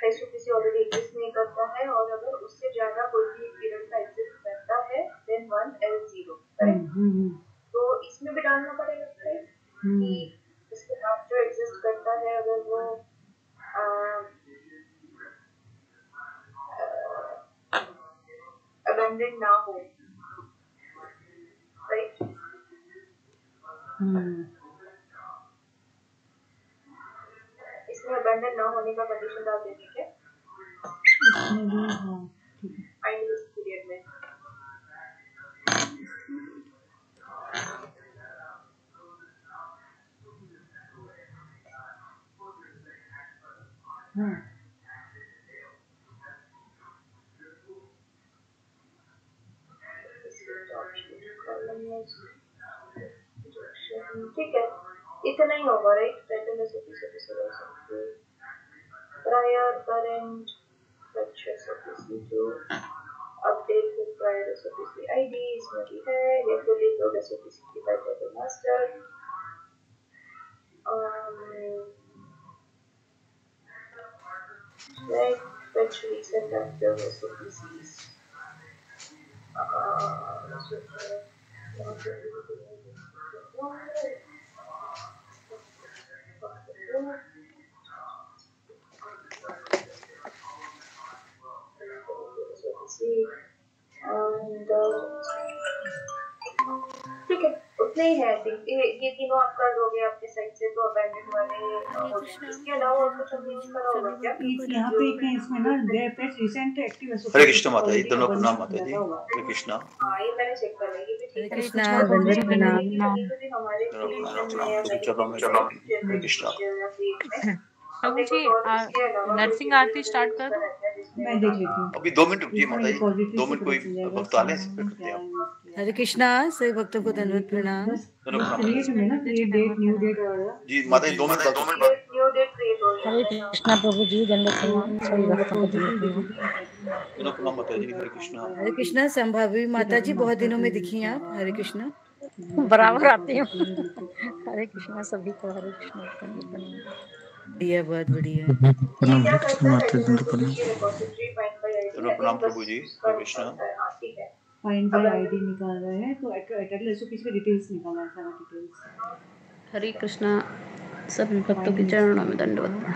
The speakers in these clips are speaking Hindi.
एसओपीसी ऑलरेडी एग्जिस्ट नहीं करता है, और अगर उससे ज्यादा कोई भी पीरियड का एग्जिस्ट करता है देन 1L0, करेक्ट। तो इसमें भी डालना पड़ेगा कि इसके बाद जो एग्जिस्ट करता है अगर वो अबैंडन ना हो, राइट। इसमें अबैंडन ना होने का कंडीशन डाल देंगे क्या इसमें भी? हाँ ठीक है, फाइनल इस पीरियड में। ठीक है, इतना ही होगा, right. Title SOPC prior current SOPC to update with prior SOPC ID, इसमें भी है। ये फुली लोड एसओपीसी की title master, like fetch recent active SOPCs. ठीक है, उतने ही है। ये तीनों आप कर दोगे आपके साइड से तो अबैंडन वाले हो जाएंगे। इसके अलावा और कुछ हमने यूज करा होगा क्या? यहाँ पे एक है इसमें ना फेच रिसेंट एक्टिव एसओपीसी। हरे कृष्ण माता जी, दोनों प्रणाम माता जी। हरे कृष्ण। हाँ, ये मैंने चेक कर लिया, ये भी ठीक है। कृष्णा दंडवत प्रणाम। हरे कृष्ण। प्रभु जी नरसिंह आरती स्टार्ट कर दो। मैं देख लेती हूँ। अभी 2 मिनट रुकिए माता जी, 2 मिनट कोई भक्त आ ले फिर करते हैं। हरे कृष्णा, सभी भक्तों को दंडवत प्रणाम। क्रिएट में ना, क्रिएट डेट, न्यू डेट और जी माता जी 2 मिनट न्यू डेट क्रिएट हो हरे कृष्णा प्रभु जी, दंडवत प्रणाम सभी भक्तों को दंडवत प्रणाम। दोनों प्रणाम माता जी। हरे कृष्णा। हरे कृष्णा। संभावी माता जी, बहुत दिनों में दिखी आप। हरे कृष्णा। बराबर आती हूँ। हरे कृष्णा सभी को, हरे कृष्णा दंडवत प्रणाम। बढ़िया, बहुत बढ़िया। प्रणाम हरे कृष्ण माता जी, प्रणाम प्रभु जी। Hare Krishna. Find by ID निकाल रहे हैं, तो टाइटल एसओपीसी पे डिटेल्स निकालना है, सारा डिटेल्स। हरे कृष्णा सभी भक्तों के चरणों में दंडवत प्रणाम।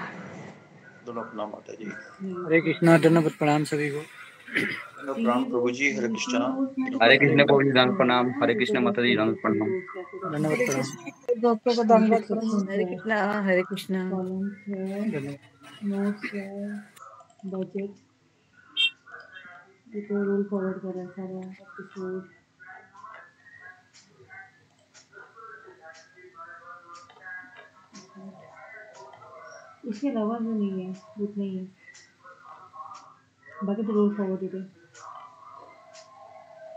दोनों प्रणाम माता जी। हरे कृष्णा, दंडवत प्रणाम सभी को। प्रणाम प्रभु जी। हरे कृष्णा। हरे कृष्ण प्रभु जी, दंड प्रणाम। हरे कृष्ण माता जी, दंड प्रणाम। दंडवत प्रणाम। भक्तों को दंडवत प्रणाम। हरे कृष्णा, हरे कृष्णा। नोट्स है, बजट, ये तो रोल फॉरवर्ड कर रहा है सारा एपिसोड। इसके अलावा जो नहीं है, उतना ही है, बाकी तो रोल फॉरवर्ड है।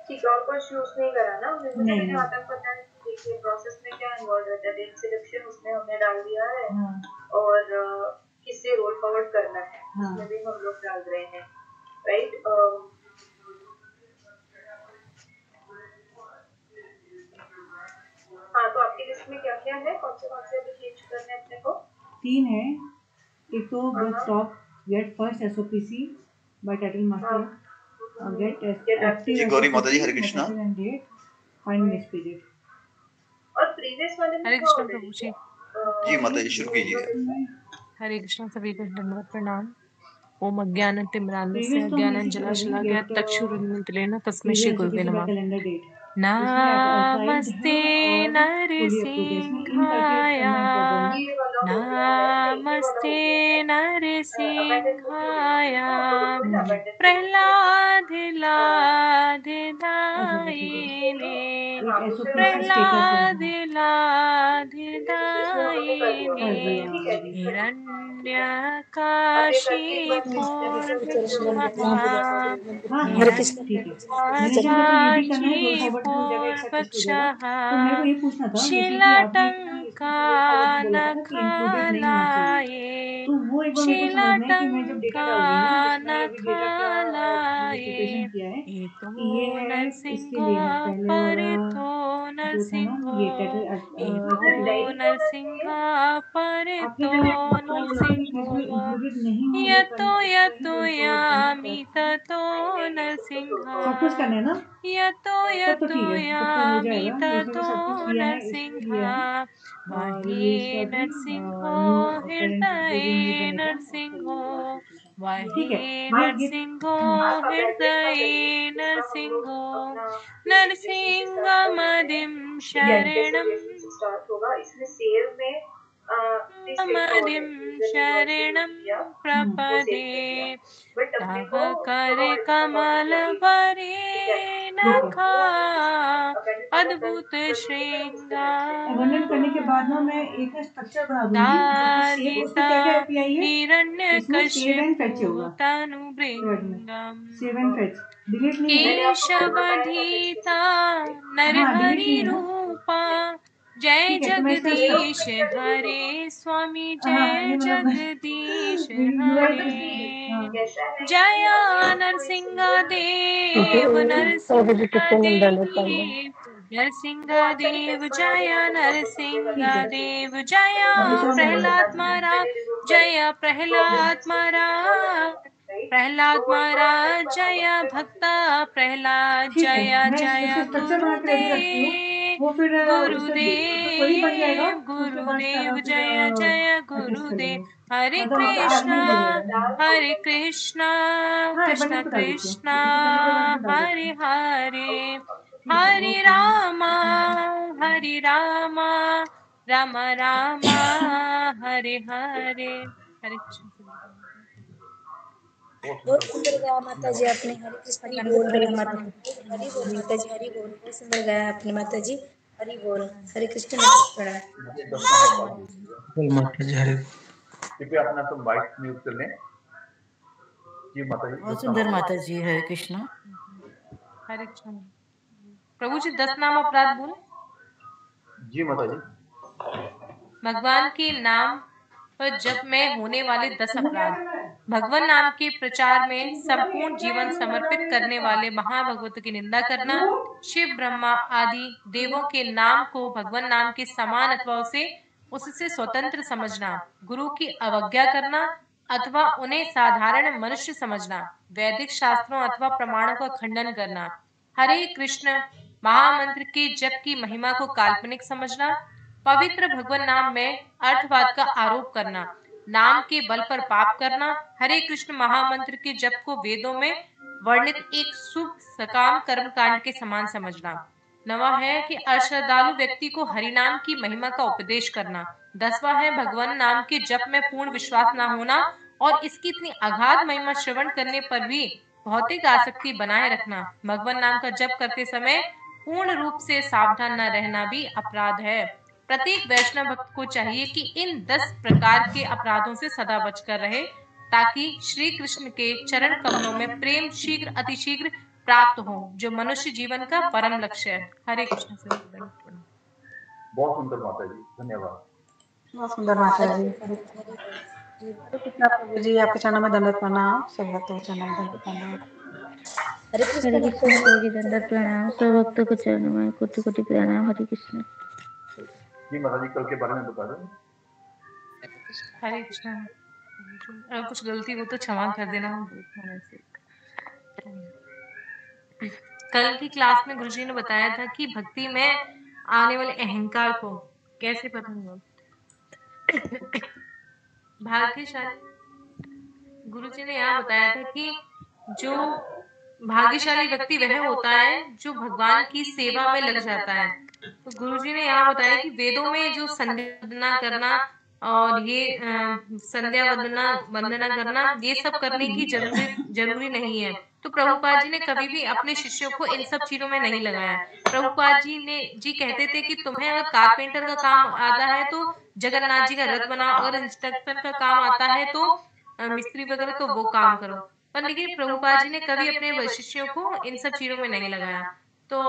ठीक है, और कुछ यूज नहीं करा ना मुझे जहाँ तक पता है। देखिए प्रोसेस में क्या इन्वॉल्व रहता है, डेट सिलेक्शन उसमें हमने डाल दिया है। और किससे रोल फॉरवर्ड करना है उसमें भी हम लोग डाल रहे हैं, राइट। हाँ, तो आपकी लिस्ट में क्या क्या है, कौन से अभी चेंज करने अपने को? 3 है। एक तो stop get first SOPC by title master, get active Gauri Mata ji. Hare Krishna. Find miss period और प्रीवियस वाले में हरे कृष्णा प्रभु जी। जी माता जी, शुरू कीजिए। हरे कृष्णा सभी को दंडवत प्रणाम। ओम अज्ञानतिमिरान्धस्य ज्ञानाञ्जनशलाकया चक्षुरुन्मीलितेन तस्मै श्री गुरुवे नमः। नमस्ते नरसिंहाय, नमस्ते नरसिंहाय, प्रह्लादिलादिदायिने, प्रह्लादिलादिदायिने, हिरण्यकाशीपूर्वः, शिलाटं का बोला था ना कि इंक्लूडेड नहीं होना चाहिए, तो वो एक बार मेरे को समझना है कि मैं जब डेटा डाल रही हूँ ना, जैसे मैंने अभी डेटा का रजिस्ट्रेशन किया है कि ये है इसके लिए है पहले वाला जो था ना ये आपने जो क्या बोला था कि इसमें इंक्लूडेड नहीं हो वो सब कुछ करना है ना, तब तो ठीक है, तब तो हो जाएगा। इसमें भी सब कुछ लिया है, इसमें भी लिया है रिलीज का भी new parent baby new donator, ठीक है। मैं ये आप अगर ब्रेकफास्ट अपना जैसे स्टार्ट होगा इसमें सेव में प्लीज टेक फॉरवर्ड रीजन किया वो सेव कर दिया, बट अपने को ठीक है, अबंडन करने के बाद ना मैं एक स्ट्रक्चर बना दूंगी जो कि सेव, उसमें क्या क्या एपीआई है, इसमें सेव एंड फेच होगा, सेव एंड फेच डिलीट नहीं है, हाँ डिलीट नहीं है ना, जय ठीक है। तो मैं इसका जगदीश हरे स्वामी, जय ये जगदीश हरे, कैसा है कि जया अपने को नरसिंह देव, प्रभु जी नरसिंह कितने दंडवत प्रणाम। देव, नरसिंह वो अच्छा नहीं देव, टेस्ट बना जया देगा तो आपको नरसिंह ठीक है। देव, जया दूसरा नंबर बता प्रहलाद दीजिए, महाराज, मैंने रिमूव कर जया तो प्रहलाद महाराज, राइट, प्रहलाद तो वो एक बार महाराज, टेस्ट बना जया दो, भक्ता प्रहलाद, ठीक है। जया मैं जया जैसे स्ट्रक्चर बना के रेडी रखती हूँ, गुरुदेव, वो फिर इससे तो वही बन जाएगा, गुरुदेव, तो उसके बाद सारा गुरुदेव, फिर जय जय एडजस्ट कर गुरुदेव, लेंगे, हरे मतलब वहाँ पे कृष्णा, आदमी लगेगा। हरे कृष्णा, हाँ कृष्ण एबंडेंट को डाल दीजिए, कृष्णा, इसी करने के बाद डाल हरे देते हैं, हरे, ठीक है हरे ओके। रामा, हरे रामा, राम रामा, हरे हरे, हरे कृष्ण। बहुत सुंदर गाया माता जी आपने, हरे कृष्ण का बोल रहे माता जी, हरि बोल माता जी, हरि बोल, बहुत सुंदर गाया आपने माता जी, हरि बोल, हरे कृष्ण प्रणाम। बोल माता जी हरे। कृपया अपना सब माइक म्यूट कर लें। जी माता जी बहुत दस सुंदर नाम माता जी, हरे कृष्णा। हरे कृष्ण। प्रभु जी 10 नाम अपराध बोले। जी माता जी। भगवान के नाम पर जप में होने वाले 10 अपराध। भगवान नाम के प्रचार में संपूर्ण जीवन समर्पित करने वाले महाभगवत की निंदा करना, शिव ब्रह्मा आदि देवों के नाम को भगवान नाम के समान अथवा उससे स्वतंत्र समझना, गुरु की अवज्ञा करना अथवा उन्हें साधारण मनुष्य समझना, वैदिक शास्त्रों अथवा प्रमाणों का खंडन करना, हरे कृष्ण महामंत्र के जप की महिमा को काल्पनिक समझना, पवित्र भगवान नाम में अर्थवाद का आरोप करना, नाम के बल पर पाप करना, हरे कृष्ण महामंत्र के जप को वेदों में वर्णित एक शुभ सकाम कर्म कांड के समान समझना। 9वां है कि अश्रद्धालु व्यक्ति को हरिनाम की महिमा का उपदेश करना। 10वां है भगवान नाम के जप में पूर्ण विश्वास न होना और इसकी इतनी अगाध महिमा श्रवण करने पर भी भौतिक आसक्ति बनाए रखना। भगवान नाम का जप करते समय पूर्ण रूप से सावधान न रहना भी अपराध है। प्रत्येक वैष्णव भक्त को चाहिए कि इन 10 प्रकार के अपराधों से सदा बचकर रहे, ताकि श्री कृष्ण के चरण कमलों में प्रेम शीघ्र अतिशीघ्र प्राप्त हो, जो मनुष्य जीवन का परम लक्ष्य है। हरे कृष्ण। बहुत सुंदर माता जी, धन्यवाद। बहुत सुंदर माता जी, हरे कृष्णा प्रभु जी, आपके चरणों में दंडवत प्रणाम, सब भक्तों के चरणों में दंडवत प्रणाम। हरे हरे कृष्ण कृष्ण प्रभु जी, दंडवत प्रणाम, सब भक्तों को चरणों में कोटि कोटि प्रणाम। हरे कृष्ण। जी माता जी कल के बारे में बता दो। हरे कृष्ण। अगर कुछ गलती हो तो क्षमा कर देना। कल की क्लास में गुरुजी ने बताया था कि भक्ति में आने वाले अहंकार को कैसे पता होगा। भाग्यशाली गुरुजी ने यहाँ बताया था कि जो भाग्यशाली व्यक्ति वह होता है जो भगवान की सेवा में लग जाता है। तो गुरुजी ने यहाँ बताया कि वेदों में जो संध्या करना और ये संध्या वंदना करना, ये सब करने की जरूरी नहीं है। तो प्रभुपाद जी ने कभी भी अपने शिष्यों को इन सब चीजों में नहीं लगाया। प्रभुपाद जी कहते थे कि तुम्हें अगर कारपेंटर का काम आता है तो जगन्नाथ जी का रथ बनाओ, अगर इंस्ट्रक्टर का काम आता है तो मिस्त्री वगैरह तो वो काम करो। पर लेकिन प्रभुपाद जी ने कभी अपने शिष्यों को इन सब चीजों में नहीं लगाया। तो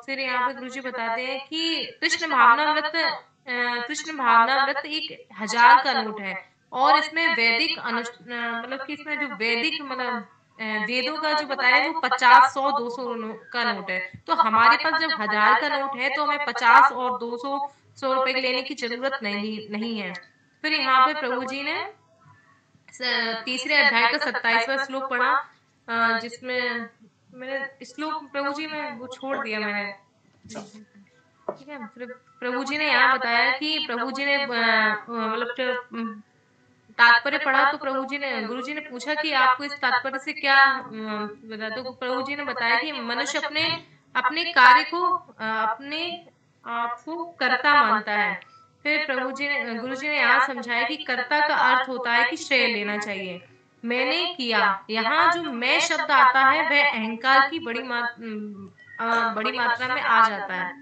फिर यहाँ पे गुरुजी बताते हैं कि कृष्ण भावनामृत कृष्ण भावनामृत 1000 का नोट है और इसमें वैदिक मतलब कि इसमें जो वैदिक मतलब वेदों का जो बताया है वो 50, 100, 200 का नोट है। तो हमारे पास जब 1000 का नोट है तो हमें 50 और 200 100 रुपए के लेने की जरूरत नहीं है। फिर यहाँ पे प्रभु जी ने तीसरे अध्याय का 27वां श्लोक पढ़ा, जिसमें मैंने श्लोक प्रभु जी में वो छोड़ दिया मैंने, ठीक है। फिर प्रभु जी ने यहाँ बताया कि प्रभु जी ने मतलब तात्पर्य पढ़ा तो प्रभु जी ने गुरु जी ने पूछा कि आपको इस तात्पर्य से क्या बता। तो प्रभु जी ने बताया कि मनुष्य अपने अपने कार्य को अपने आप को कर्ता मानता है। फिर प्रभु जी ने गुरु जी ने यहाँ समझाया कि कर्ता का अर्थ होता है कि श्रेय लेना चाहिए। मैंने किया, यहाँ जो मैं शब्द आता है वह अहंकार की बड़ी मात्रा में आ जाता है।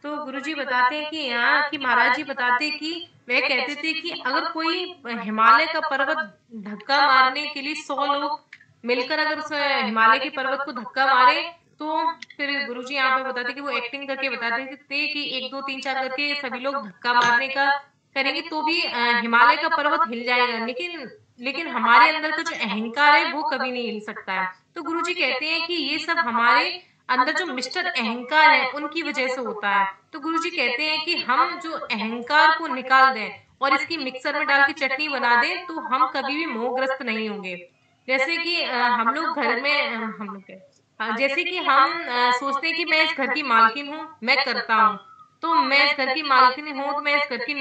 तो गुरुजी बताते हैं कि यहाँ कि महाराज जी बताते हैं कि वे कहते थे कि अगर कोई हिमालय का पर्वत धक्का मारने के लिए 100 लोग मिलकर अगर उस हिमालय के पर्वत को धक्का मारे तो फिर गुरुजी यहाँ पे बताते कि वो एक्टिंग करके बताते थे कि 1 2 3 4 करके सभी लोग धक्का मारने का करेंगे तो भी हिमालय का पर्वत हिल जाएगा, लेकिन लेकिन हमारे अंदर का जो अहंकार है वो कभी नहीं हिल सकता है। तो गुरुजी कहते हैं कि ये सब हमारे अंदर जो मिस्टर अहंकार है उनकी वजह से होता है। तो गुरुजी कहते हैं कि हम जो अहंकार को निकाल दें और इसकी मिक्सर में डाल के चटनी बना दें तो हम कभी भी मोहग्रस्त नहीं होंगे। जैसे कि हम लोग घर में हम लोग जैसे कि हम सोचते हैं कि मैं इस घर की मालकिन हूँ, मैं करता हूँ, तो मैं इस घर की मालकिन हूँ तो मैं इस घर की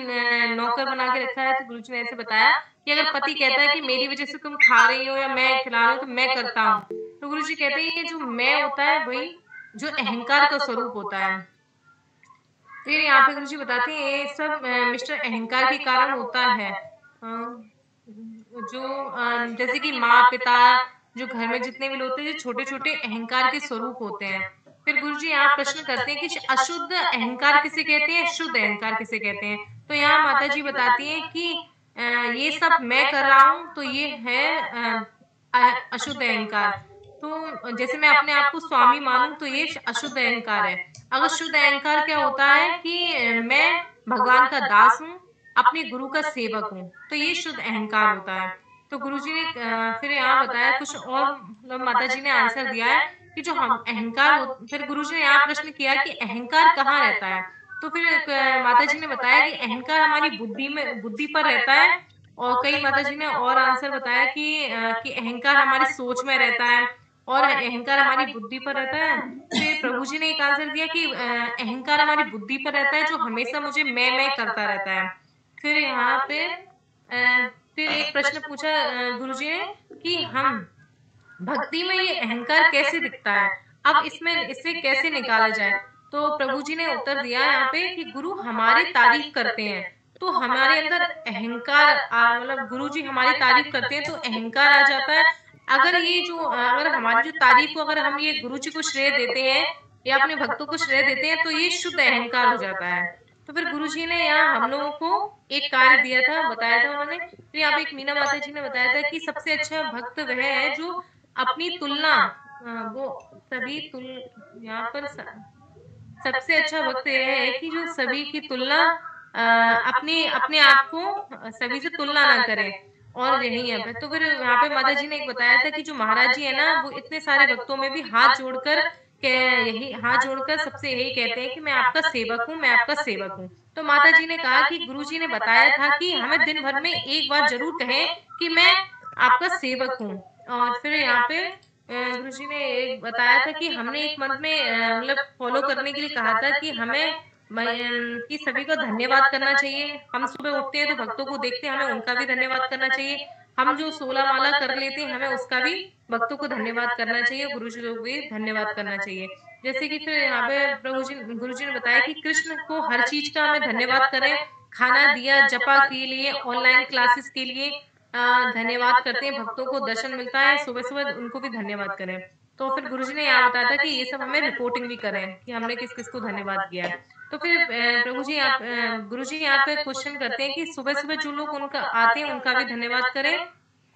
नौकर बना के रखा है। तो गुरुजी ने ऐसे बताया कि अगर पति कहता है कि मेरी वजह से तुम खा रही हो या मैं खिला रही हूँ तो मैं करता हूँ, तो गुरुजी कहते हैं ये जो मैं होता है वही जो अहंकार का स्वरूप होता है। फिर यहाँ पे गुरुजी बताते हैं ये सब मिस्टर अहंकार के कारण होता है। जो जैसे कि माँ पिता जो घर में जितने भी लोग होते हैं छोटे छोटे अहंकार के स्वरूप होते हैं। फिर गुरुजी यहाँ प्रश्न करते हैं कि अशुद्ध अहंकार किसे कहते हैं, शुद्ध अहंकार किसे कहते हैं। तो यहाँ माता जी बताती हैं कि ये सब मैं कर रहा हूँ तो ये है अशुद्ध अहंकार। तो जैसे मैं अपने आप को स्वामी मानूं तो ये अशुद्ध अहंकार है। अगर शुद्ध अहंकार क्या होता है कि मैं भगवान का दास हूँ, अपने गुरु का सेवक हूँ, तो ये शुद्ध अहंकार होता है। तो गुरुजी ने फिर यहाँ बताया कुछ और मतलब माता जी ने आंसर दिया है कि जो हम अहंकार फिर गुरुजी ने यहाँ प्रश्न किया कि अहंकार कहाँ रहता है। तो फिर माता जी ने बताया कि अहंकार हमारी बुद्धि पर रहता है। और कई माता जी ने और आंसर बताया कि अहंकार हमारी सोच में रहता है और अहंकार हमारी बुद्धि पर रहता है। फिर प्रभु जी ने एक आंसर दिया कि अहंकार हमारी बुद्धि पर रहता है जो हमेशा मुझे मैं करता रहता है। फिर यहाँ पे फिर एक प्रश्न पूछा गुरु जी ने कि हम भक्ति में ये अहंकार कैसे दिखता है, अब इसमें इसे कैसे निकाला जाए। तो प्रभु जी ने उत्तर दिया यहाँ पे कि गुरु हमारी तारीफ करते हैं तो हमारे अंदर अहंकार मतलब गुरु जी हमारी तारीफ करते हैं तो अहंकार आ जाता है। अगर हमारी जो तारीफ को अगर हम ये गुरु जी को श्रेय देते हैं या अपने भक्तों को श्रेय देते हैं तो ये शुद्ध अहंकार हो जाता है। तो फिर गुरु जी ने यहाँ हम लोगों को एक कार्य दिया था, बताया था उन्होंने। फिर यहाँ पे एक मीना माता जी ने बताया था कि सबसे अच्छा भक्त वह है जो अपनी तुलना वो सभी तुल यहाँ पर सबसे अच्छा भक्त यह है कि जो सभी की तुलना अपने अपने आप को सभी से तुलना ना करे, और यही है। तो फिर यहाँ पे माता जी ने एक बताया था कि जो महाराज जी है ना वो इतने सारे भक्तों में भी हाथ जोड़कर यही हाथ जोड़कर सबसे यही कहते हैं कि मैं आपका सेवक हूँ, मैं आपका सेवक हूँ। तो माता जी ने कहा कि गुरु जी ने बताया था कि हमें दिन भर में एक बार जरूर कहें कि मैं आपका सेवक हूँ। और फिर यहाँ पे गुरु जी ने एक बताया था कि हमने एक मंथ में मतलब फॉलो करने के लिए कहा था कि हमें कि सभी को धन्यवाद करना चाहिए। हम सुबह उठते हैं तो भक्तों को देखते हैं, हमें उनका भी धन्यवाद करना चाहिए। हम जो 16 माला कर लेते हैं हमें उसका भी भक्तों को धन्यवाद करना चाहिए, गुरु जी को भी धन्यवाद करना चाहिए। जैसे कि फिर यहाँ पे गुरु जी ने बताया कि कृष्ण को हर चीज का हमें धन्यवाद करें, खाना दिया, जपा के लिए, ऑनलाइन क्लासेस के लिए धन्यवाद करते हैं, भक्तों को दर्शन मिलता है, सुबह सुबह उनको भी धन्यवाद करें। तो फिर गुरुजी ने यहाँ बताया था कि ये सब हमें रिपोर्टिंग भी करें कि हमने किस किस को धन्यवाद किया है। तो फिर प्रभु जी गुरु जी यहाँ पे क्वेश्चन करते हैं कि सुबह सुबह जो लोग उनका आते हैं उनका भी धन्यवाद करें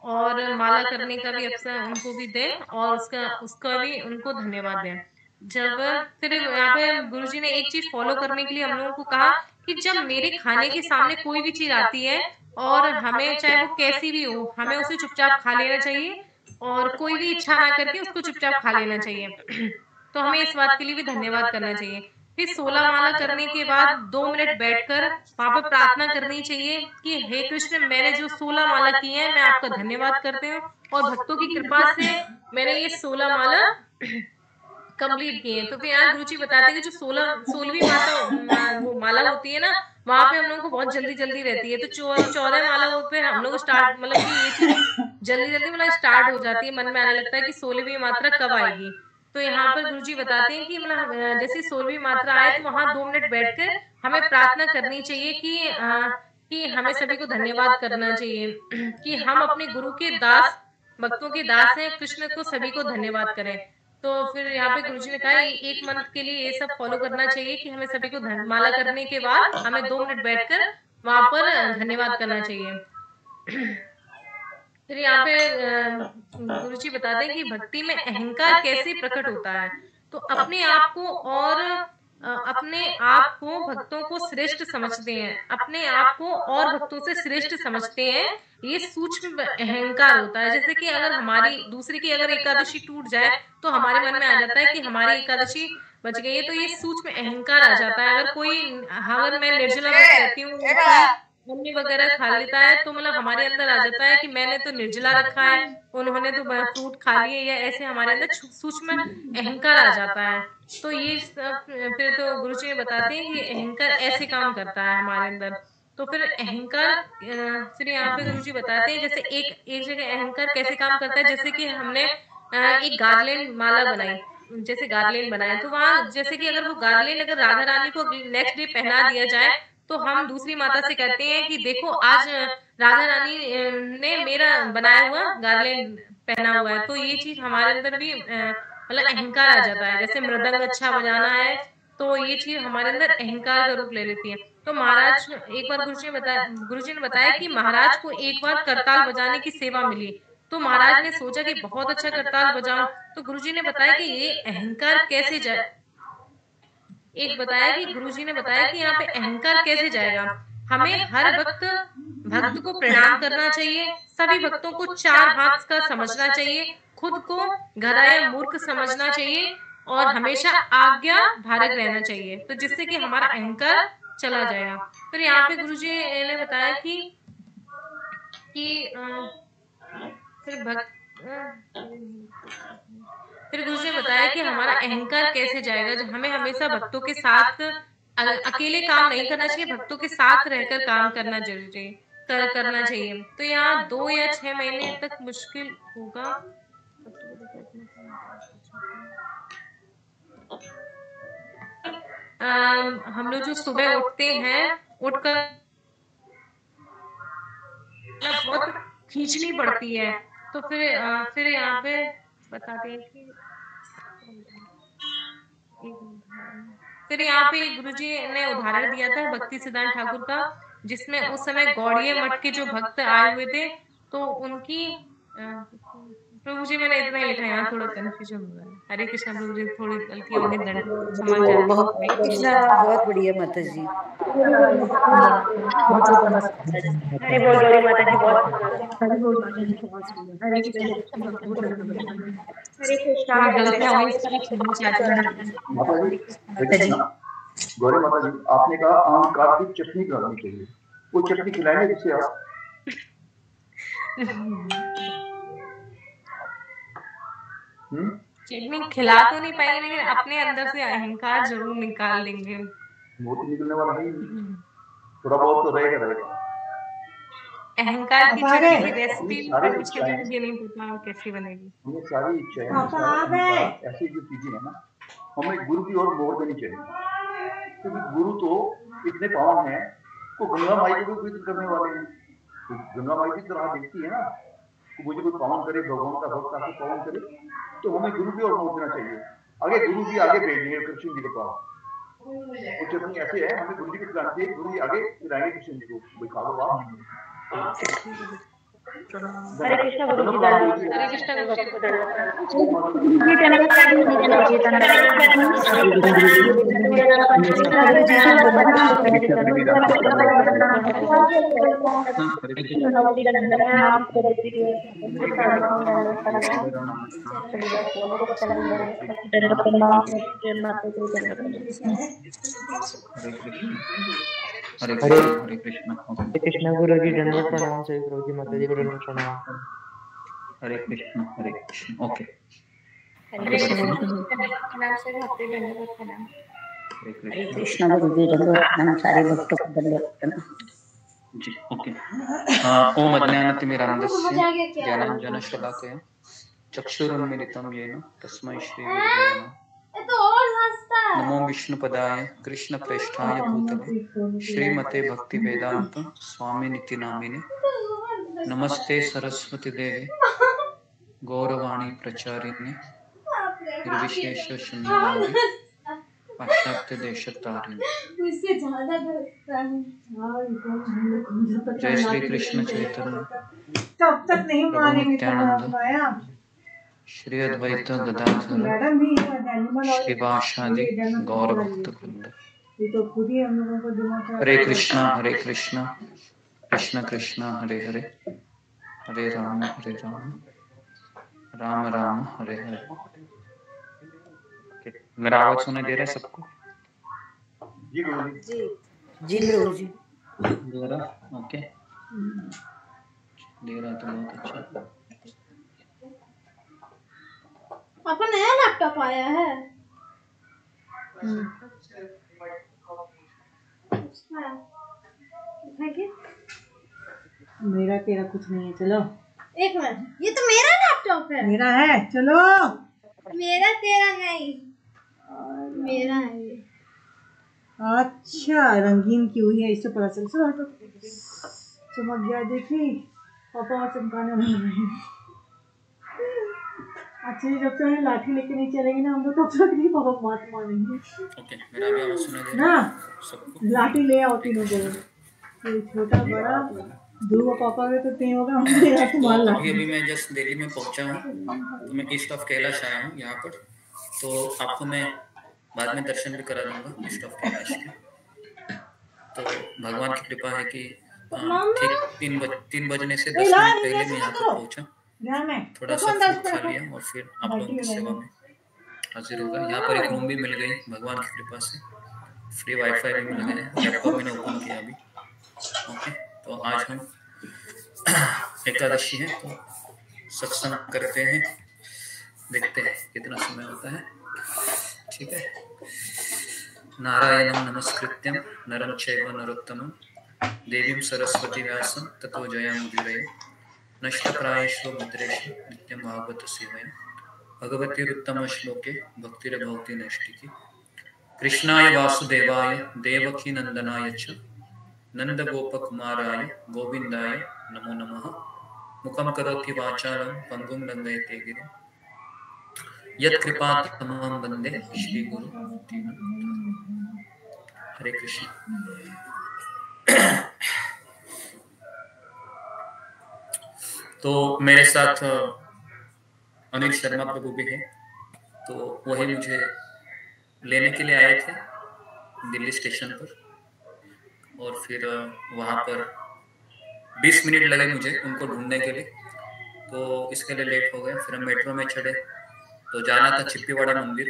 और माला करने का भी अवसर उनको भी दें और उसका उसका भी उनको धन्यवाद दें। जब फिर यहाँ पे गुरुजी ने एक चीज फॉलो करने के लिए हम लोगों को कहा कि जब मेरे खाने के सामने कोई भी चीज आती है और हमें चाहे वो कैसी भी हो, हमें उसे चुपचाप खा लेना चाहिए और कोई भी इच्छा ना करके उसको चुपचाप खा लेना चाहिए। तो हमें इस बात के लिए भी धन्यवाद करना चाहिए। फिर 16 माला करने के बाद 2 मिनट बैठकर वहां पर प्रार्थना करनी चाहिए कि हे कृष्ण, मैंने जो 16 माला की है मैं आपका धन्यवाद करती हूँ और भक्तों की कृपा से मैंने ये 16 माला कंप्लीट किए। तो फिर यहाँ गुरुजी बताते हैं कि जो 16वीं वो माला होती है ना, वहां पे हम लोगों को बहुत जल्दी जल्दी रहती है। तो 14 माला पे हम लोग स्टार्ट, मतलब कि ये चीज जल्दी जल्दी मतलब स्टार्ट हो जाती है, मन में आने लगता है कि 16वीं मात्रा कब आएगी। तो यहाँ पर गुरुजी बताते हैं कि मतलब जैसे 16वीं मात्रा आए तो वहां 2 मिनट बैठकर हमें प्रार्थना करनी चाहिए कि हमें सभी को धन्यवाद करना चाहिए कि हम अपने गुरु के दास, भक्तों के दास हैं, कृष्ण को सभी को धन्यवाद करें। तो फिर यहाँ पे गुरुजी ने कहा एक मंथ के लिए ये सब फॉलो करना चाहिए कि हमें सभी को माला करने के बाद हमें 2 मिनट बैठकर वहां पर धन्यवाद करना चाहिए। फिर यहाँ पे गुरुजी बताते हैं कि भक्ति में अहंकार कैसे प्रकट होता है। तो अपने आप को और अपने आप को भक्तों को श्रेष्ठ समझते हैं, अपने आप को और भक्तों से श्रेष्ठ समझते हैं, ये सूक्ष्म अहंकार होता है। जैसे कि अगर हमारी दूसरे की अगर एकादशी टूट जाए तो हमारे मन में आ जाता है कि हमारी एकादशी बच गई है, तो ये सूक्ष्म अहंकार आ जाता है। अगर मैं निर्जला व्रत रहती हूँ, मम्मी वगैरह खा लेता है तो मतलब हमारे अंदर आ जाता है कि मैंने तो निर्जला रखा है, उन्होंने तो फ्रूट खा लिए, या ऐसे हमारे अंदर सूक्ष्म अहंकार आ जाता है। तो ये सब फिर तो गुरुजी बताते हैं कि अहंकार ऐसे काम करता है हमारे अंदर। तो फिर अहंकार फिर यहाँ पे गुरुजी बताते हैं जैसे एक एक जगह अहंकार कैसे काम करता है। जैसे कि हमने एक गार्लैंड माला बनाई, जैसे गार्लैंड बनाया, तो वहां जैसे कि अगर वो गार्लैंड अगर राधा रानी को नेक्स्ट डे पहना दिया जाए तो हम दूसरी माता से कहते हैं कि देखो आज राधा रानी ने मेरा बनाया हुआ गार्लैंड पहना हुआ है। तो ये चीज हमारे अंदर भी मतलब अहंकार आ जाता है। जैसे मृदंग अच्छा बजाना है तो ये चीज हमारे अंदर अहंकार का रूप ले लेती है। तो महाराज एक बार गुरुजी ने बताया कि महाराज को एक बार करताल बजाने की सेवा मिली। तो महाराज ने सोचा कि बहुत अच्छा करताल बजाऊं। तो गुरुजी ने बताया कि ये अहंकार कैसे जाए, एक बताया कि गुरुजी ने बताया कि यहाँ पे अहंकार कैसे जाएगा। हमें हर वक्त भक्त को प्रणाम करना चाहिए, सभी भक्तों को चार हाथ का समझना चाहिए, खुद को गधा मूर्ख समझना चाहिए और हमेशा आज्ञा धारक रहना चाहिए, तो जिससे कि हमारा अहंकार चला जाएगा। फिर यहाँ पे गुरुजी ने बताया कि फिर भक्त फिर गुरुजी ने बताया कि हमारा अहंकार कैसे जाएगा। जो हमें हमेशा भक्तों के साथ अकेले काम नहीं करना चाहिए, भक्तों के साथ रहकर काम करना चाहिए। तो यहाँ 2 या 6 महीने तक मुश्किल होगा। हम लोग जो सुबह उठते हैं, उठकर बहुत खींचनी पड़ती है। तो फिर यहाँ पे बताते हैं कि फिर यहाँ पे गुरुजी ने उदाहरण दिया था भक्ति सिद्धांत ठाकुर का, जिसमें उस समय गौड़िया मठ के जो भक्त आए हुए थे तो उनकी प्रभु जी, मैंने इतना ही लिखा है, यहाँ थोड़ा कंफ्यूजन हो रहा है। हरे कृष्णा प्रभु जी, थोड़ी गलती होगी, दंड क्षमा चाहती हूँ। हरे कृष्णा, बहुत बढ़िया माता जी। हरे बोल गौरी माता जी, बहुत हरे बोल माता जी, हरे कृष्ण। हरे कृष्णा। गलतियां हुई इसका क्षमा चाहती हूँ। माता जी, हरे कृष्णा। गौरी माता जी, आपने कहा अहंकार की चटनी खिलानी चाहिए, वो चटनी खिलाएंगे जिससे आप चटनी खिला तो नहीं पाएंगे, लेकिन अपने अंदर से अहंकार जरूर निकाल देंगे। वो तो निकलने वाला है, थोड़ा बहुत तो रहेगा। अहंकार की चटनी की रेसिपी मुझे नहीं पता कैसी बनेगी। हमें सारी इच्छाएं, ऐसी जो चीजें है ना, हमें गुरु की ओर मोड़ देनी चाहिए, क्योंकि गुरु तो इतने पावन हैं, तो गंगा माई को भी पवित्र करने वाले हैं। तो गंगा माई की तरह देखती है ना, तो मुझे कोई पावन करे, भगवान का भक्त आके पावन करे, तो हमें गुरु की ओर मोड़ देना चाहिए। आगे गुरु जी आगे भेज देंगे कृष्ण जी के पास। वो चटनी ऐसे है, हमें गुरु जी को खिलानी चाहिए, गुरु जी आगे खिलाएंगे कृष्ण जी को, भाई खा लो आप। हरे कृष्ण गुरु जी दंडवत हरे कृष्ण गुरु जी। हरे कृष्ण कृष्ण गुरु जी दंडवत प्रणाम। सभी प्रभु जी माता जी को दंडवत प्रणाम। हरे कृष्ण ओके। हरे कृष्ण गुरु जी दंडवत प्रणाम। सारे भक्तों को दंडवत प्रणाम। जी ओके। ओम अज्ञानतिमिरान्धस्य ज्ञानाञ्जनशलाकया चक्षुरुन्मीलितं येन तस्मै श्रीगुरवे नमः। नमो विष्णुपदाय कृष्णप्रेष्ठाय भूतले श्रीमते भक्तिवेदान्त स्वामिनिति नामिने नमस्ते सरस्वती देवे गौरवाणी प्रचारिणे निर्विशेष शून्यवादी पाश्चात्य देशतारिणे। जय श्री कृष्ण चैतन्य प्रभु नित्यानंद श्री अद्वैत गदाधर श्रीवासादि गौर भक्त वृंद। हरे कृष्णा कृष्ण कृष्ण हरे हरे हरे राम राम राम हरे हरे। मेरा आवाज सुनाई दे रहा है सबको? जी गुरु जी। जी प्रभु जी। दे रहा? ओके दे रहा तो बहुत अच्छा। पापा नया लैपटॉप आया है। मेरा तेरा कुछ नहीं है। चलो एक मिनट, ये तो मेरा लैपटॉप है। मेरा है। चलो मेरा तेरा नहीं, मेरा है ये। अच्छा रंगीन क्यों है इससे पता चल। चलो हटो। चमक गया देखी पापा चमकाने वाले हैं। अच्छा जब तक हम लाठी लेके नहीं चलेंगे ना हम लोग तब तक नहीं पापा बात मानेंगे। ओके मेरा भी आवाज सुनाई दे ना रहा है सबको? लाठी ले आओ तीनों जगह। ये छोटा बड़ा दो पापा में तो तीन होगा। हमने यहाँ तो मार अभी मैं जस्ट दिल्ली में पहुंचा हूँ तो मैं ईस्ट ऑफ कैलाश आया हूँ यहाँ पर। तो आपको मैं बाद में दर्शन भी करा दूंगा ईस्ट ऑफ कैलाश के। तो भगवान की कृपा है कि ठीक 3 बजने से 10 मिनट पहले मैं यहाँ पर पहुंचा। थोड़ा सा फूड खा लिया और फिर आप लोगों की सेवा में हाजिर होगा। यहाँ पर एक रूम भी मिल गई भगवान की कृपा से। फ्री वाईफाई भी मिल गया। लैपटॉप मैंने ओपन किया अभी। ओके तो आज हम एकादशी है तो सत्संग करते हैं। देखते हैं कितना समय होता है। ठीक है। नारायणं नमस्कृत्यं नरं चैव नरोत्तमं देवीं सरस्वती व्यासं ततो जयमुदीरये। नष्टप्रायेषु भद्रेषु नित्यं भागवत सेवया भगवतीरुत्तम श्लोके भक्तिर्भवति नैष्टिकी। कृष्णाय वासुदेवाय देवकी नंदनाय च नंदगोपकुमाराय गोविंदाय नमो नमः। मुखं करोति वाचालं पंगुं लंघयते गिरिं यत्कृपातमहं वन्दे श्रीगुरु दीनबन्धुं। हरे कृष्ण। तो मेरे साथ अनिल शर्मा प्रभु भी हैं। तो वही मुझे लेने के लिए आए थे दिल्ली स्टेशन पर। और फिर वहाँ पर 20 मिनट लगे मुझे उनको ढूंढने के लिए। तो इसके लिए लेट हो गए। फिर हम मेट्रो में चढ़े तो जाना था चिप्पीवाड़ा मंदिर।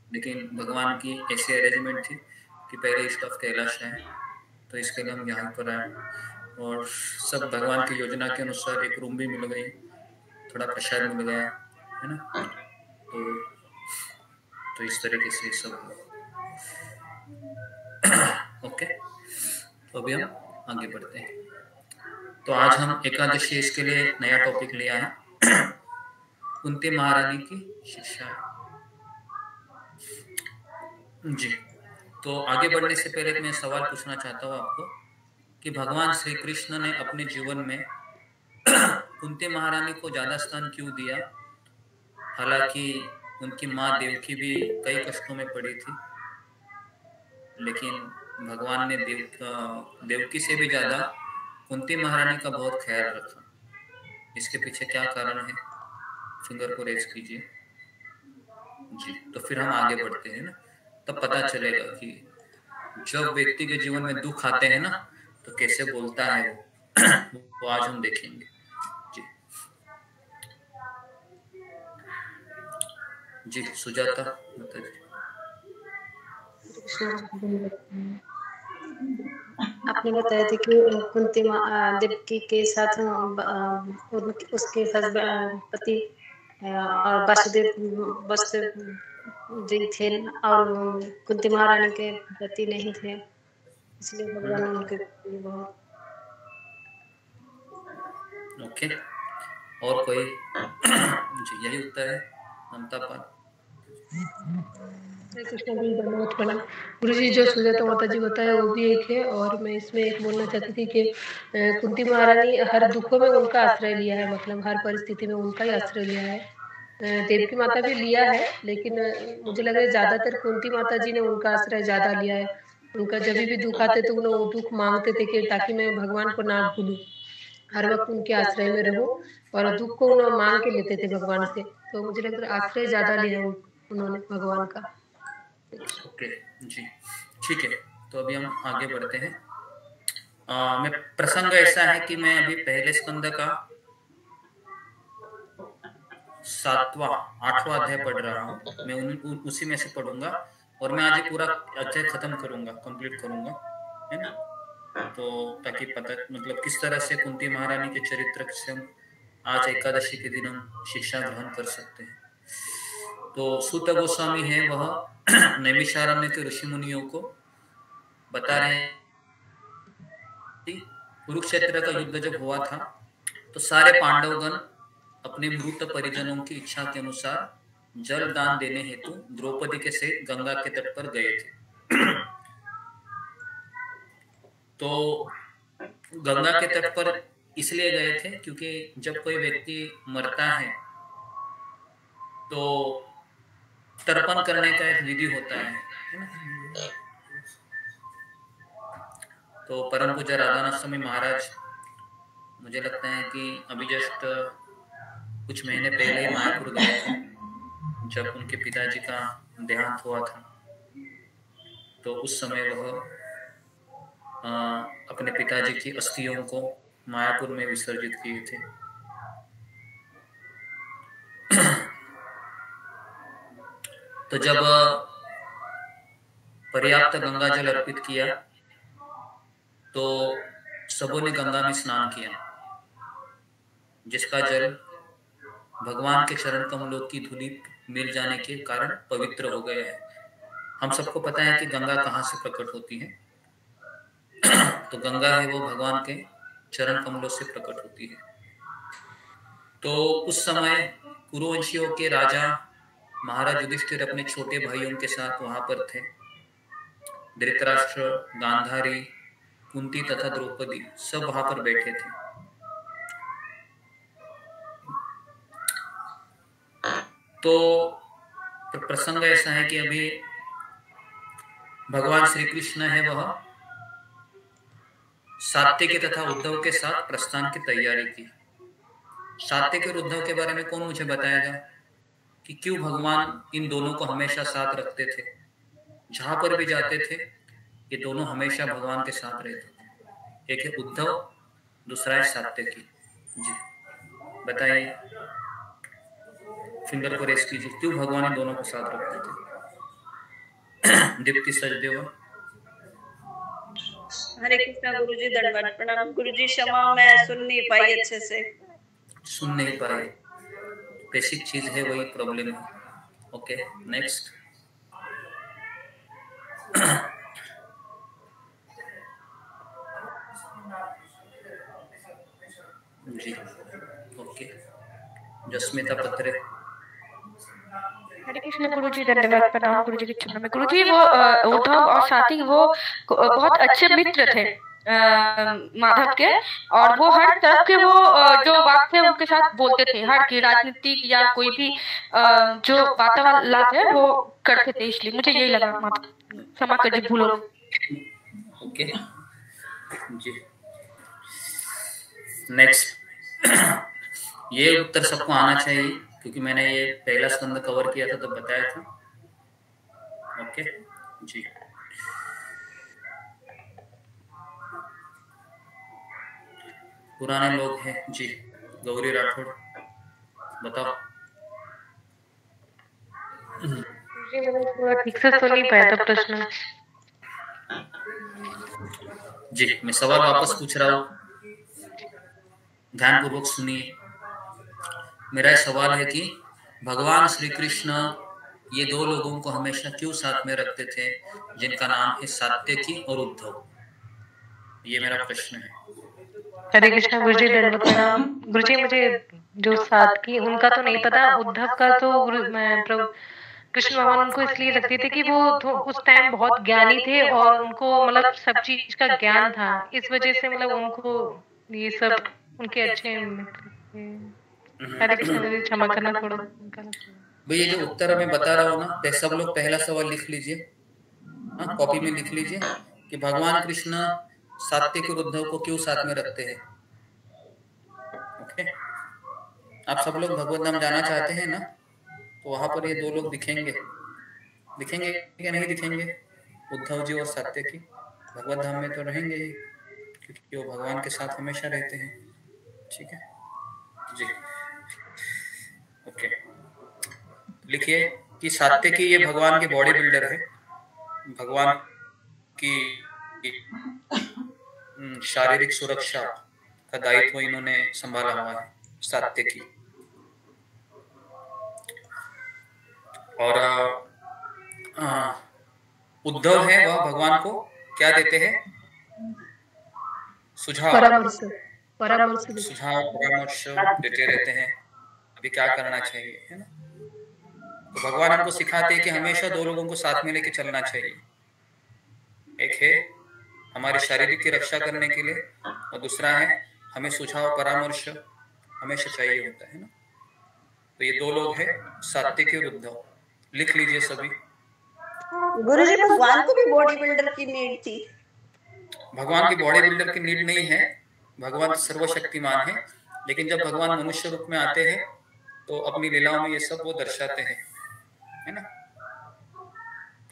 लेकिन भगवान की ऐसी अरेंजमेंट थी कि पहले ईस्ट ऑफ कैलाश है तो इसके लिए हम यहाँ पर आए। और सब भगवान की योजना के अनुसार एक रूम भी मिल गई, थोड़ा प्रसाद मिल गया है ना। तो इस तरीके से सब ओके। तो अभी हम आगे बढ़ते हैं। तो आज हम एकादशी इसके लिए नया टॉपिक लिया है कुंती महारानी की शिक्षा जी। तो आगे बढ़ने से पहले मैं सवाल पूछना चाहता हूँ आपको कि भगवान श्री कृष्ण ने अपने जीवन में कुंती महारानी को ज्यादा स्थान क्यों दिया? हालांकि उनकी माँ देवकी भी कई कष्टों में पड़ी थी, लेकिन भगवान ने देवकी से भी ज्यादा कुंती महारानी का बहुत ख्याल रखा। इसके पीछे क्या कारण है, फिंगर को रेज कीजिए जी। तो फिर हम आगे बढ़ते हैं ना, तब पता चलेगा कि जब व्यक्ति के जीवन में दुख आते हैं ना तो कैसे बोलता है वो आज हम देखेंगे जी। जी सुजाता माता जी। आपने बताया था कि कुंती देवकी के साथ उसके पति और वासुदेव जी थे और कुंती महारानी के पति नहीं थे, इसलिए भगवान उनके बहुत। ओके, और कोई जी यही उत्तर है ममता पाल। कृष्ण गुरु धन्यवाद प्रणाम। गुरु जी जो सुजाता माता जी बताया वो भी एक है, और मैं इसमें एक बोलना चाहती थी कि कुंती महारानी हर दुखों में उनका आश्रय लिया है, मतलब हर परिस्थिति में उनका ही आश्रय लिया है। देवकी माता भी लिया है, लेकिन मुझे लग रहा है ज्यादातर कुंती माता जी ने उनका आश्रय ज्यादा लिया है। उनका जब भी दुख आते थे वो दुख मांगते थे कि ताकि मैं भगवान को ना भूलूं, हर वक्त उनके आश्रय में रहूं, और दुख को उन्होंने मांग के लेते थे भगवान से। तो मुझे लग रहा है आश्रय ज्यादा लिया उन्होंने भगवान का। ओके जी ठीक है, तो अभी हम आगे बढ़ते हैं। मैं प्रसंग ऐसा है कि मैं अभी पहले स्कंद का 7वां 8वां अध्याय पढ़ रहा हूँ। मैं उसी में से पढ़ूंगा और मैं आज पूरा अध्याय खत्म करूंगा, कंप्लीट करूंगा, है ना। तो ताकि पता मतलब किस तरह से कुंती महारानी के चरित्र से हम आज एकादशी के दिन हम शिक्षा ग्रहण कर सकते हैं। तो सूत गोस्वामी है वह नैमिषारण्य के ऋषि मुनियों को बता रहे हैं कि कुरुक्षेत्र का युद्ध जब हुआ था तो सारे पांडवगण अपने मृत परिजनों की इच्छा के अनुसार जल दान देने हेतु द्रौपदी के सहित गंगा के तट पर गए थे। तो गंगा के तट पर इसलिए गए थे क्योंकि जब कोई व्यक्ति मरता है तो तर्पण करने का एक विधि होता है ना। तो परम पूज्य राधानाथ स्वामी महाराज, मुझे लगता है कि अभी जस्ट कुछ महीने पहले ही मायापुर गए थे जब उनके पिताजी का देहांत हुआ था। तो उस समय वह अपने पिताजी की अस्थियों को मायापुर में विसर्जित किए थे। तो जब पर्याप्त गंगा जल अर्पित किया तो सबों ने गंगा में स्नान किया, जिसका जल भगवान के चरण कमलों की धूलि मिल जाने के कारण पवित्र हो गया है। हम सबको पता है कि गंगा कहाँ से प्रकट होती है, तो गंगा है वो भगवान के चरण कमलों से प्रकट होती है। तो उस समय कुरुवंशियों के राजा महाराज युधिष्ठिर अपने छोटे भाइयों के साथ वहां पर थे। धृतराष्ट्र, गांधारी, कुंती तथा द्रौपदी सब वहां पर बैठे थे। तो प्रसंग ऐसा है कि अभी भगवान श्री कृष्ण है वह सात्यकी तथा उद्धव के साथ प्रस्थान की तैयारी की। सात्यकी और उद्धव के बारे में कौन मुझे बताएगा कि क्यों भगवान इन दोनों को हमेशा साथ रखते थे, जहां पर भी जाते थे ये दोनों हमेशा भगवान के साथ रहते थे। एक है उद्धव, दूसरा है सात्यकी। जी बताइए, फिंगर को रेस कीजिए, क्यों भगवान इन दोनों को साथ रखते थे। दीप्ति सचदेवा। हरे कृष्णा गुरुजी, दंडवत प्रणाम। गुरुजी क्षमा, मैं सुन नहीं पाई अच्छे से। सुन नहीं पाए, बेसिक चीज है, वही प्रॉब्लम है। Okay next. जी ओके, जस्मिता पत्रे। हरे कृष्ण गुरुजी, धन्यवाद प्रणाम। गुरुजी के चरणों में। गुरुजी वो उद्धव और साथी वो बहुत अच्छे मित्र थे माधव के, और वो हर तरह के वो जो बात थे उनके साथ बोलते थे, हर की राजनीतिक या कोई भी जो वातावरण है वो करते थे, इसलिए मुझे यही लगा। क्षमा करिए भूलो। ओके जी नेक्स्ट। ये उत्तर सबको आना चाहिए, क्योंकि मैंने ये पहला स्कंद कवर किया था तो बताया था। ओके जी। पुराने लोग हैं जी। गौरी राठौड़ बताओ। जी मैंने थोड़ा ठीक से सुन नहीं पाया था प्रश्न। जी मैं सवाल वापस पूछ रहा हूँ, ध्यानपूर्वक सुनिए। मेरा सवाल है कि भगवान श्री कृष्ण ये दो लोगों को हमेशा क्यों साथ में रखते थे, जिनका नाम है सात्यकी और उद्धव? ये मेरा प्रश्न है। हरे कृष्णा गुरुजी, दंडवत प्रणाम। गुरुजी मुझे जो सात्की उनका तो नहीं पता, उद्धव का तो प्रभु कृष्ण भगवान उनको इसलिए लगते थे कि वो उस टाइम बहुत ज्ञानी थे और उनको मतलब सब चीज का ज्ञान था, इस वजह से मतलब उनको ये सब उनके अच्छे मित्र थे। हरे कृष्णा गुरुजी, क्षमा करना थोड़ा। भैया जो उत्तर मैं बता रहा हूँ ना, सब लोग पहला सवाल लिख लीजिए, हाँ कॉपी में लिख लीजिए कि भगवान कृष्ण सात्विक और उद्धव को क्यों साथ में रखते हैं। ओके, आप सब लोग भगवत नाम जाना चाहते हैं ना, तो वहां पर ये दो लोग दिखेंगे, दिखेंगे या नहीं दिखेंगे? उद्धव जी और सात्यकी भगवत धाम में तो रहेंगे ही, क्योंकि वो भगवान के साथ हमेशा रहते हैं। ठीक है जी। ओके, लिखिए कि सात्यकी ये भगवान के बॉडी बिल्डर है, भगवान की शारीरिक सुरक्षा का दायित्व इन्होंने संभाला हुआ है, सात्यकी। और उद्धव है वह भगवान को क्या देते हैं? सुझाव, परामर्श देते रहते हैं, अभी क्या करना चाहिए, है ना। तो भगवान हमको सिखाते हैं कि हमेशा दो लोगों को साथ में लेके चलना चाहिए। एक है हमारे शारीरिक की रक्षा करने के लिए, और दूसरा है हमें सुझाव परामर्श हमेशा चाहिए होता है ना। तो ये दो लोग हैं, सात्विकी और उद्धव। लिख लीजिए सभी। गुरुजी भगवान को भी बॉडी बिल्डर की नीड थी? भगवान की बॉडी बिल्डर की नीड नहीं है, भगवान सर्वशक्तिमान है, लेकिन जब भगवान मनुष्य रूप में आते हैं तो अपनी लीलाओं में ये सब वो दर्शाते हैं, है ना।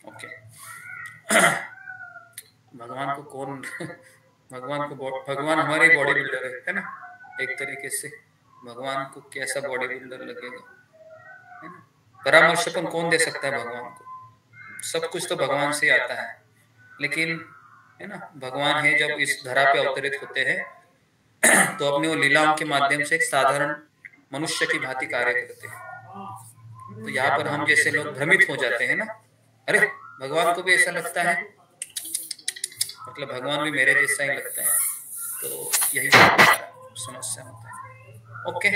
ओके भगवान को कौन भगवान हमारे बॉडी बिल्डर है ना, एक तरीके से भगवान को कैसा बॉडी बिल्डर लगेगा, है ना। परामर्शपन कौन दे सकता है भगवान को? सब कुछ तो भगवान से आता है, लेकिन है ना भगवान है जब इस धरा पे अवतरित होते हैं तो अपने वो लीलाओं के माध्यम से एक साधारण मनुष्य की भांति कार्य करते हैं। तो यहाँ पर हम जैसे लोग भ्रमित हो जाते हैं ना, अरे भगवान को भी ऐसा लगता है, मतलब भगवान भी मेरे जैसा ही लगता है, तो यही समस्या होता है। ओके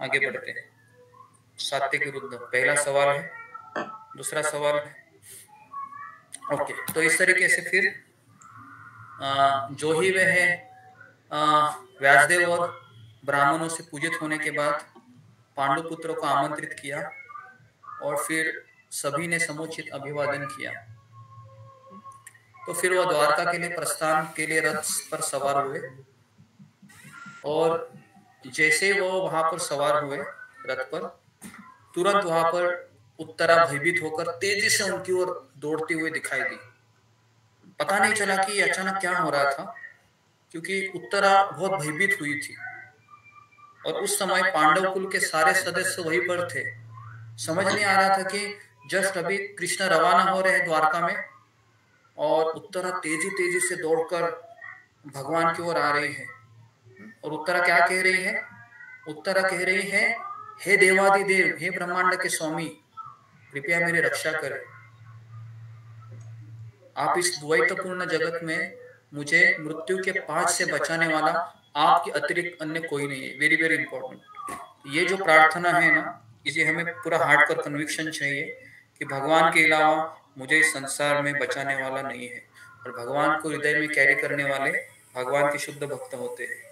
आगे बढ़ते हैं। सात्विक विरुद्ध पहला सवाल है, दूसरा सवाल है। ओके तो इस तरीके से फिर जो ही वह है व्यासदेव और ब्राह्मणों से पूजित होने के बाद पांडु पुत्रों को आमंत्रित किया और फिर सभी ने समुचित अभिवादन किया। तो फिर वह द्वारका के लिए प्रस्थान के लिए रथ पर सवार हुए, और जैसे वो वहां पर सवार हुए रथ पर, तुरंत वहां पर उत्तरा भयभीत होकर तेजी से उनकी ओर दौड़ती हुई दिखाई दी। पता नहीं चला कि अचानक क्या हो रहा था, क्योंकि उत्तरा बहुत भयभीत हुई थी और उस समय पांडव कुल के सारे सदस्य वहीं पर थे। समझ नहीं आ रहा था कि जस्ट अभी कृष्ण रवाना हो रहे हैं द्वारका में और उत्तरा तेजी से दौड़कर भगवान की ओर आ रही है। और उत्तरा क्या कह रही है? उत्तरा कह रही है, हे देवादिदेव, हे ब्रह्मांड के स्वामी, कृपया मेरी रक्षा करें। आप इस द्वैतपूर्ण जगत में मुझे मृत्यु के पास से बचाने वाला आपके अतिरिक्त अन्य कोई नहीं है। Very very important. ये जो प्रार्थना है ना, इसे हमें पूरा हार्डकोर कन्विक्शन चाहिए कि भगवान के अलावा मुझे इस संसार में बचाने वाला नहीं है। और भगवान को हृदय में कैरी करने वाले भगवान के शुद्ध भक्त होते हैं।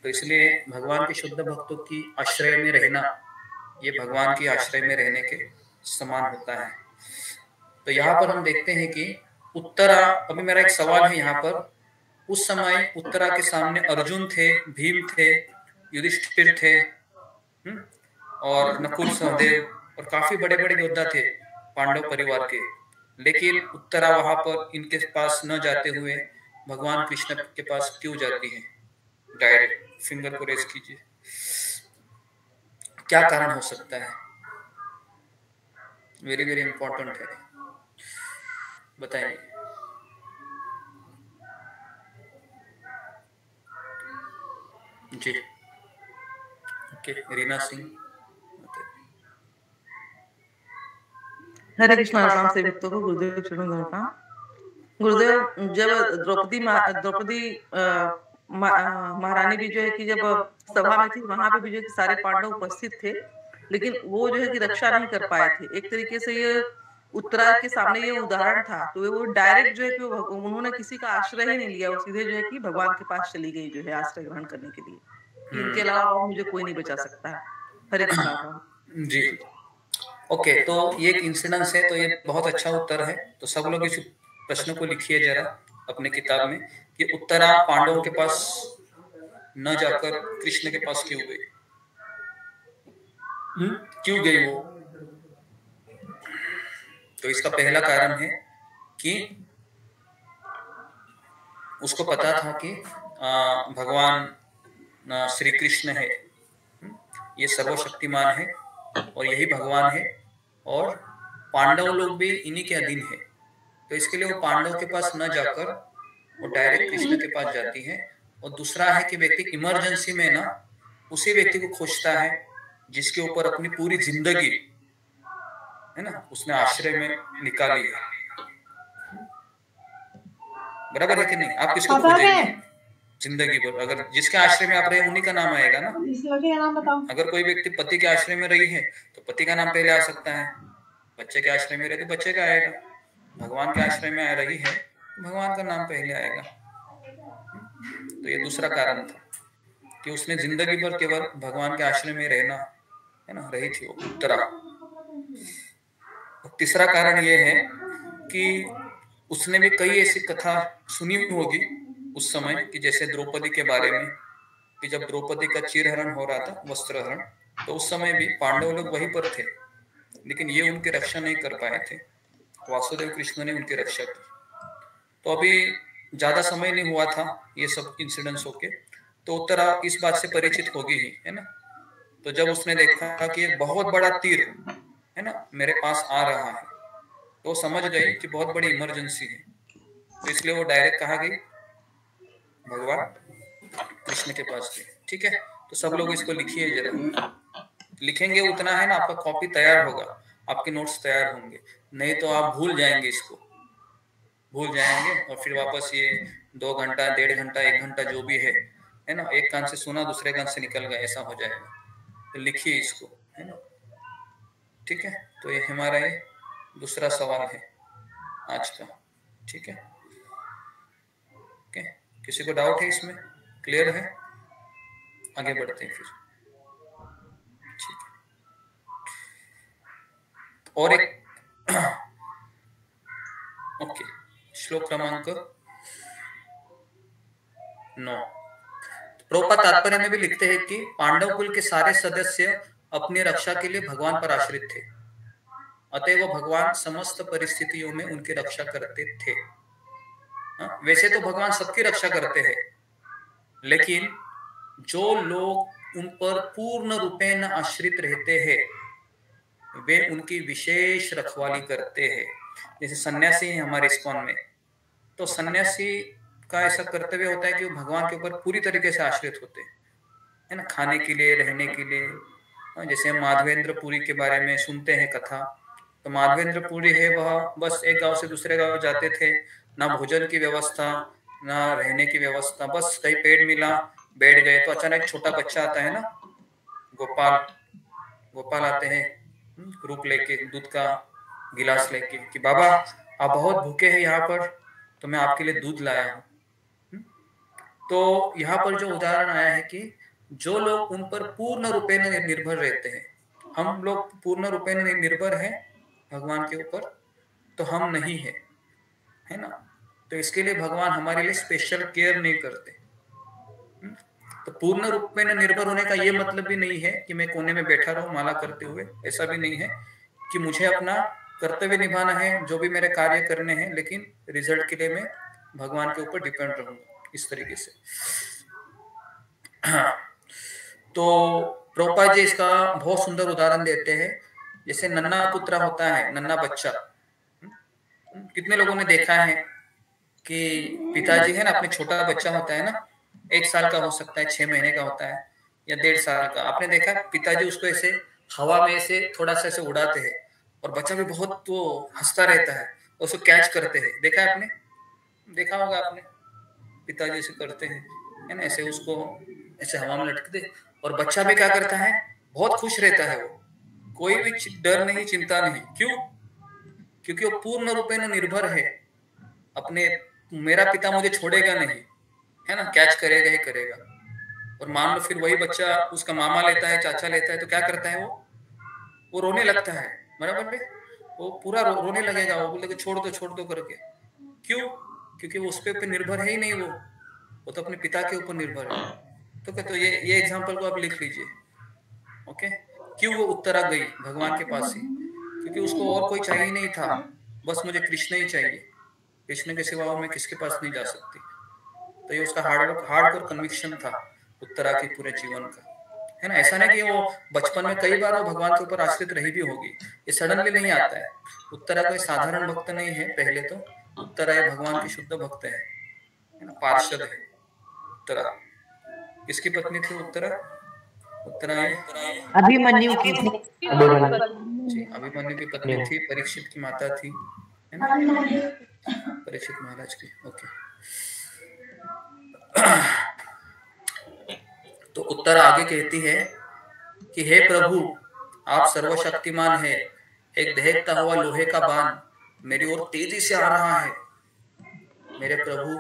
तो इसलिए भगवान के शुद्ध भक्तों की आश्रय में रहना, ये भगवान की आश्रय में रहने के समान होता है। तो यहाँ पर हम देखते हैं कि उत्तरा, अभी मेरा एक सवाल है यहाँ पर, उस समय उत्तरा के सामने अर्जुन थे, भीम थे, युधिष्ठिर थे, और नकुल सहदेव और काफी बड़े बड़े योद्धा थे पांडव परिवार के। लेकिन उत्तरा वहां पर इनके पास न जाते हुए भगवान कृष्ण के पास क्यों जाती है? डायरेक्ट फिंगर को रेस कीजिए, क्या कारण हो सकता है? वेरी वेरी इंपॉर्टेंट है, बताइए। जी ओके, रीना सिंह। हरे कृष्ण। राम से भक्तों को गुरुदेव चरणों में प्रणाम। गुरुदेव, जब द्रौपदी महारानी भी जो है कि जब सभा में थी, वहां पे भी जो है कि सारे पांडव उपस्थित थे, लेकिन वो जो है कि रक्षा नहीं कर पाए थे। एक तरीके से ये उत्तरा के सामने ये उदाहरण था, तो वो डायरेक्ट जो है कि उन्होंने किसी का आश्रय ही नहीं लिया, वो सीधे जो है कि भगवान के पास चली गई जो है आश्रय ग्रहण करने के लिए। इनके अलावा और मुझे कोई नहीं बचा सकता है। हरे कृष्ण। जी ओके, तो ये एक इंसिडेंस है, तो ये बहुत अच्छा उत्तर है। तो सब लोग इस प्रश्न को लिखिए जरा अपने किताब में कि उत्तरा पांडवों के पास न जाकर कृष्ण के पास क्यों गई? क्यों गई वो? तो इसका पहला कारण है कि उसको पता था कि भगवान श्री कृष्ण है, ये सर्वशक्तिमान है और यही भगवान है, और पांडव लोग भी इन्हीं के अधीन है। तो इसके लिए वो पांडव के पास न जाकर वो डायरेक्ट कृष्ण के पास जाती है। और दूसरा है कि व्यक्ति इमरजेंसी में ना उसी व्यक्ति को खोजता है जिसके ऊपर अपनी पूरी जिंदगी है ना उसने आश्रय में निकाली है। बराबर है कि नहीं? आप किसको खोजेंगे जिंदगी भर? अगर जिसके आश्रय में आप रहे उन्हीं का नाम आएगा ना। अगर कोई व्यक्ति पति के आश्रय में रही है तो पति का नाम पहले आ सकता है, बच्चे के आश्रय में रहे तो बच्चे का आएगा, भगवान के आश्रय में आ रही है भगवान का नाम पहले आएगा। तो ये दूसरा कारण था कि उसने जिंदगी भर केवल भगवान के आश्रय में रहना है ना रही थी वो उत्तरा। तीसरा कारण ये है कि उसने भी कई ऐसी कथा सुनी होगी उस समय कि जैसे द्रौपदी के बारे में कि जब द्रौपदी का चीरहरण हो रहा था, वस्त्रहरण, तो उस समय भी पांडव लोग वहीं पर थे, लेकिन ये उनकी रक्षा नहीं कर पाए थे। वासुदेव कृष्ण ने उनकी रक्षा की। तो अभी ज्यादा समय नहीं हुआ था ये सब इंसिडेंट्स होके, तो उत्तरा इस बात से परिचित होगी ही है ना। तो जब उसने देखा कि एक बहुत बड़ा तीर है ना मेरे पास आ रहा है, तो समझ गई कि बहुत बड़ी इमरजेंसी है। तो इसलिए वो डायरेक्ट कहा गई भगवान कृष्ण के पास गई। ठीक है, तो सब लोग इसको लिखिए जरा। लिखेंगे उतना है ना आपका कॉपी तैयार होगा, आपके नोट्स तैयार होंगे, नहीं तो आप भूल जाएंगे, इसको भूल जाएंगे और फिर वापस ये 2 घंटा 1.5 घंटा 1 घंटा जो भी है ना, एक कान से सुना दूसरे कान से निकल गया, ऐसा हो जाएगा। तो लिखिए इसको है ना। ठीक है, तो ये हमारा ये दूसरा सवाल है आज का। ठीक है, ओके, किसी को डाउट है इसमें? क्लियर है? आगे बढ़ते हैं फिर। ठीक है, और एक ओके, श्लोक क्रमांक 9। प्रभुपाद तात्पर्य में भी लिखते हैं कि पांडव कुल के सारे सदस्य अपनी रक्षा के लिए भगवान पर आश्रित थे, अतएव भगवान समस्त परिस्थितियों में उनकी रक्षा करते थे। वैसे तो भगवान सबकी रक्षा करते हैं, लेकिन जो लोग उन पर पूर्ण रूपेण आश्रित रहते हैं वे उनकी विशेष रखवाली करते हैं। जैसे सन्यासी है हमारे इस्कॉन में, तो सन्यासी का ऐसा कर्तव्य होता है कि वो भगवान के ऊपर पूरी तरीके से आश्रित होते हैं है ना, खाने के लिए, रहने के लिए। जैसे हम माधवेंद्र पुरी के बारे में सुनते हैं कथा, तो माधवेंद्र पुरी है वह बस एक गांव से दूसरे गांव जाते थे, ना भोजन की व्यवस्था ना रहने की व्यवस्था, बस कहीं पेड़ मिला बैठ गए। तो अचानक छोटा बच्चा आता है ना, गोपाल आते हैं रूप लेके, दूध का गिलास लेके कि बाबा आप बहुत भूखे हैं यहाँ पर, तो मैं आपके लिए दूध लाया हूँ। तो यहाँ पर जो उदाहरण आया है कि जो लोग उन पर पूर्ण रूपेण निर्भर रहते हैं, हम लोग पूर्ण रूपेण निर्भर हैं भगवान के ऊपर, तो हम नहीं है ना। तो इसके लिए भगवान हमारे लिए स्पेशल केयर नहीं करते। तो पूर्ण रूप में निर्भर होने का ये मतलब भी नहीं है कि मैं कोने में बैठा रहूं माला करते हुए, ऐसा भी नहीं है कि मुझे अपना कर्तव्य निभाना है, जो भी मेरे कार्य करने हैं, लेकिन रिजल्ट के लिए मैं भगवान के ऊपर डिपेंड रहूंगा, इस तरीके से। तो प्रभुपाद जी इसका बहुत सुंदर उदाहरण देते हैं। जैसे नन्हा पुत्र होता है, नन्हा बच्चा, कितने लोगों ने देखा है कि पिताजी है ना, अपने छोटा बच्चा होता है ना, 1 साल का हो सकता है, 6 महीने का होता है या 1.5 साल का, आपने देखा पिताजी उसको ऐसे हवा में ऐसे थोड़ा सा ऐसे उड़ाते हैं और बच्चा भी बहुत वो हंसता रहता है, उसको कैच करते हैं, देखा है आपने, देखा होगा आपने, पिताजी ऐसे करते हैं, है ना, ऐसे उसको ऐसे हवा में लटकते, और बच्चा भी क्या करता है, बहुत खुश रहता है, वो कोई भी डर नहीं, चिंता नहीं। क्यों? क्योंकि वो पूर्ण रूप में निर्भर है अपने, मेरा पिता मुझे छोड़ेगा नहीं, है ना, कैच करेगा ही करेगा। और मान लो फिर वही बच्चा उसका मामा लेता है, चाचा लेता है, तो क्या करता है वो रोने लगता है, बराबर में वो पूरा रोने लगेगा, वो बोलेगा छोड़ दो करके। क्यों? क्योंकि वो उस पे निर्भर है ही नहीं, वो तो अपने पिता के ऊपर निर्भर है। तो ये एग्जाम्पल को आप लिख लीजिए, ओके। क्यों वो उत्तरा गई भगवान के पास ही? क्योंकि उसको और कोई चाहिए नहीं था, बस मुझे कृष्ण ही चाहिए, कृष्ण के सिवा मैं किसके पास नहीं जा सकती। तो ये उसका हार्डकोर कन्विक्शन था उत्तरा के पूरे जीवन का, है ना। ऐसा नहीं कि वो बचपन में कई बार वो भगवान के ऊपर आश्रित रही भी होगी, ये सडनली नहीं आता है। उत्तरा कोई साधारण भक्त नहीं है, पहले तो उत्तरा ये भगवान की शुद्ध भक्त है ना, पार्षद है उत्तरा। किसकी पत्नी थी उत्तरा? उत्तरा अभिमन्यु की थी, अभिमन्यु की पत्नी थी, परीक्षित की माता थी, है ना, परीक्षित महाराज की, ओके। तो उत्तरा आगे कहती है कि हे प्रभु, आप सर्वशक्तिमान है, एक दहकता हुआ लोहे का बाण मेरी ओर तेजी से आ रहा है। मेरे प्रभु,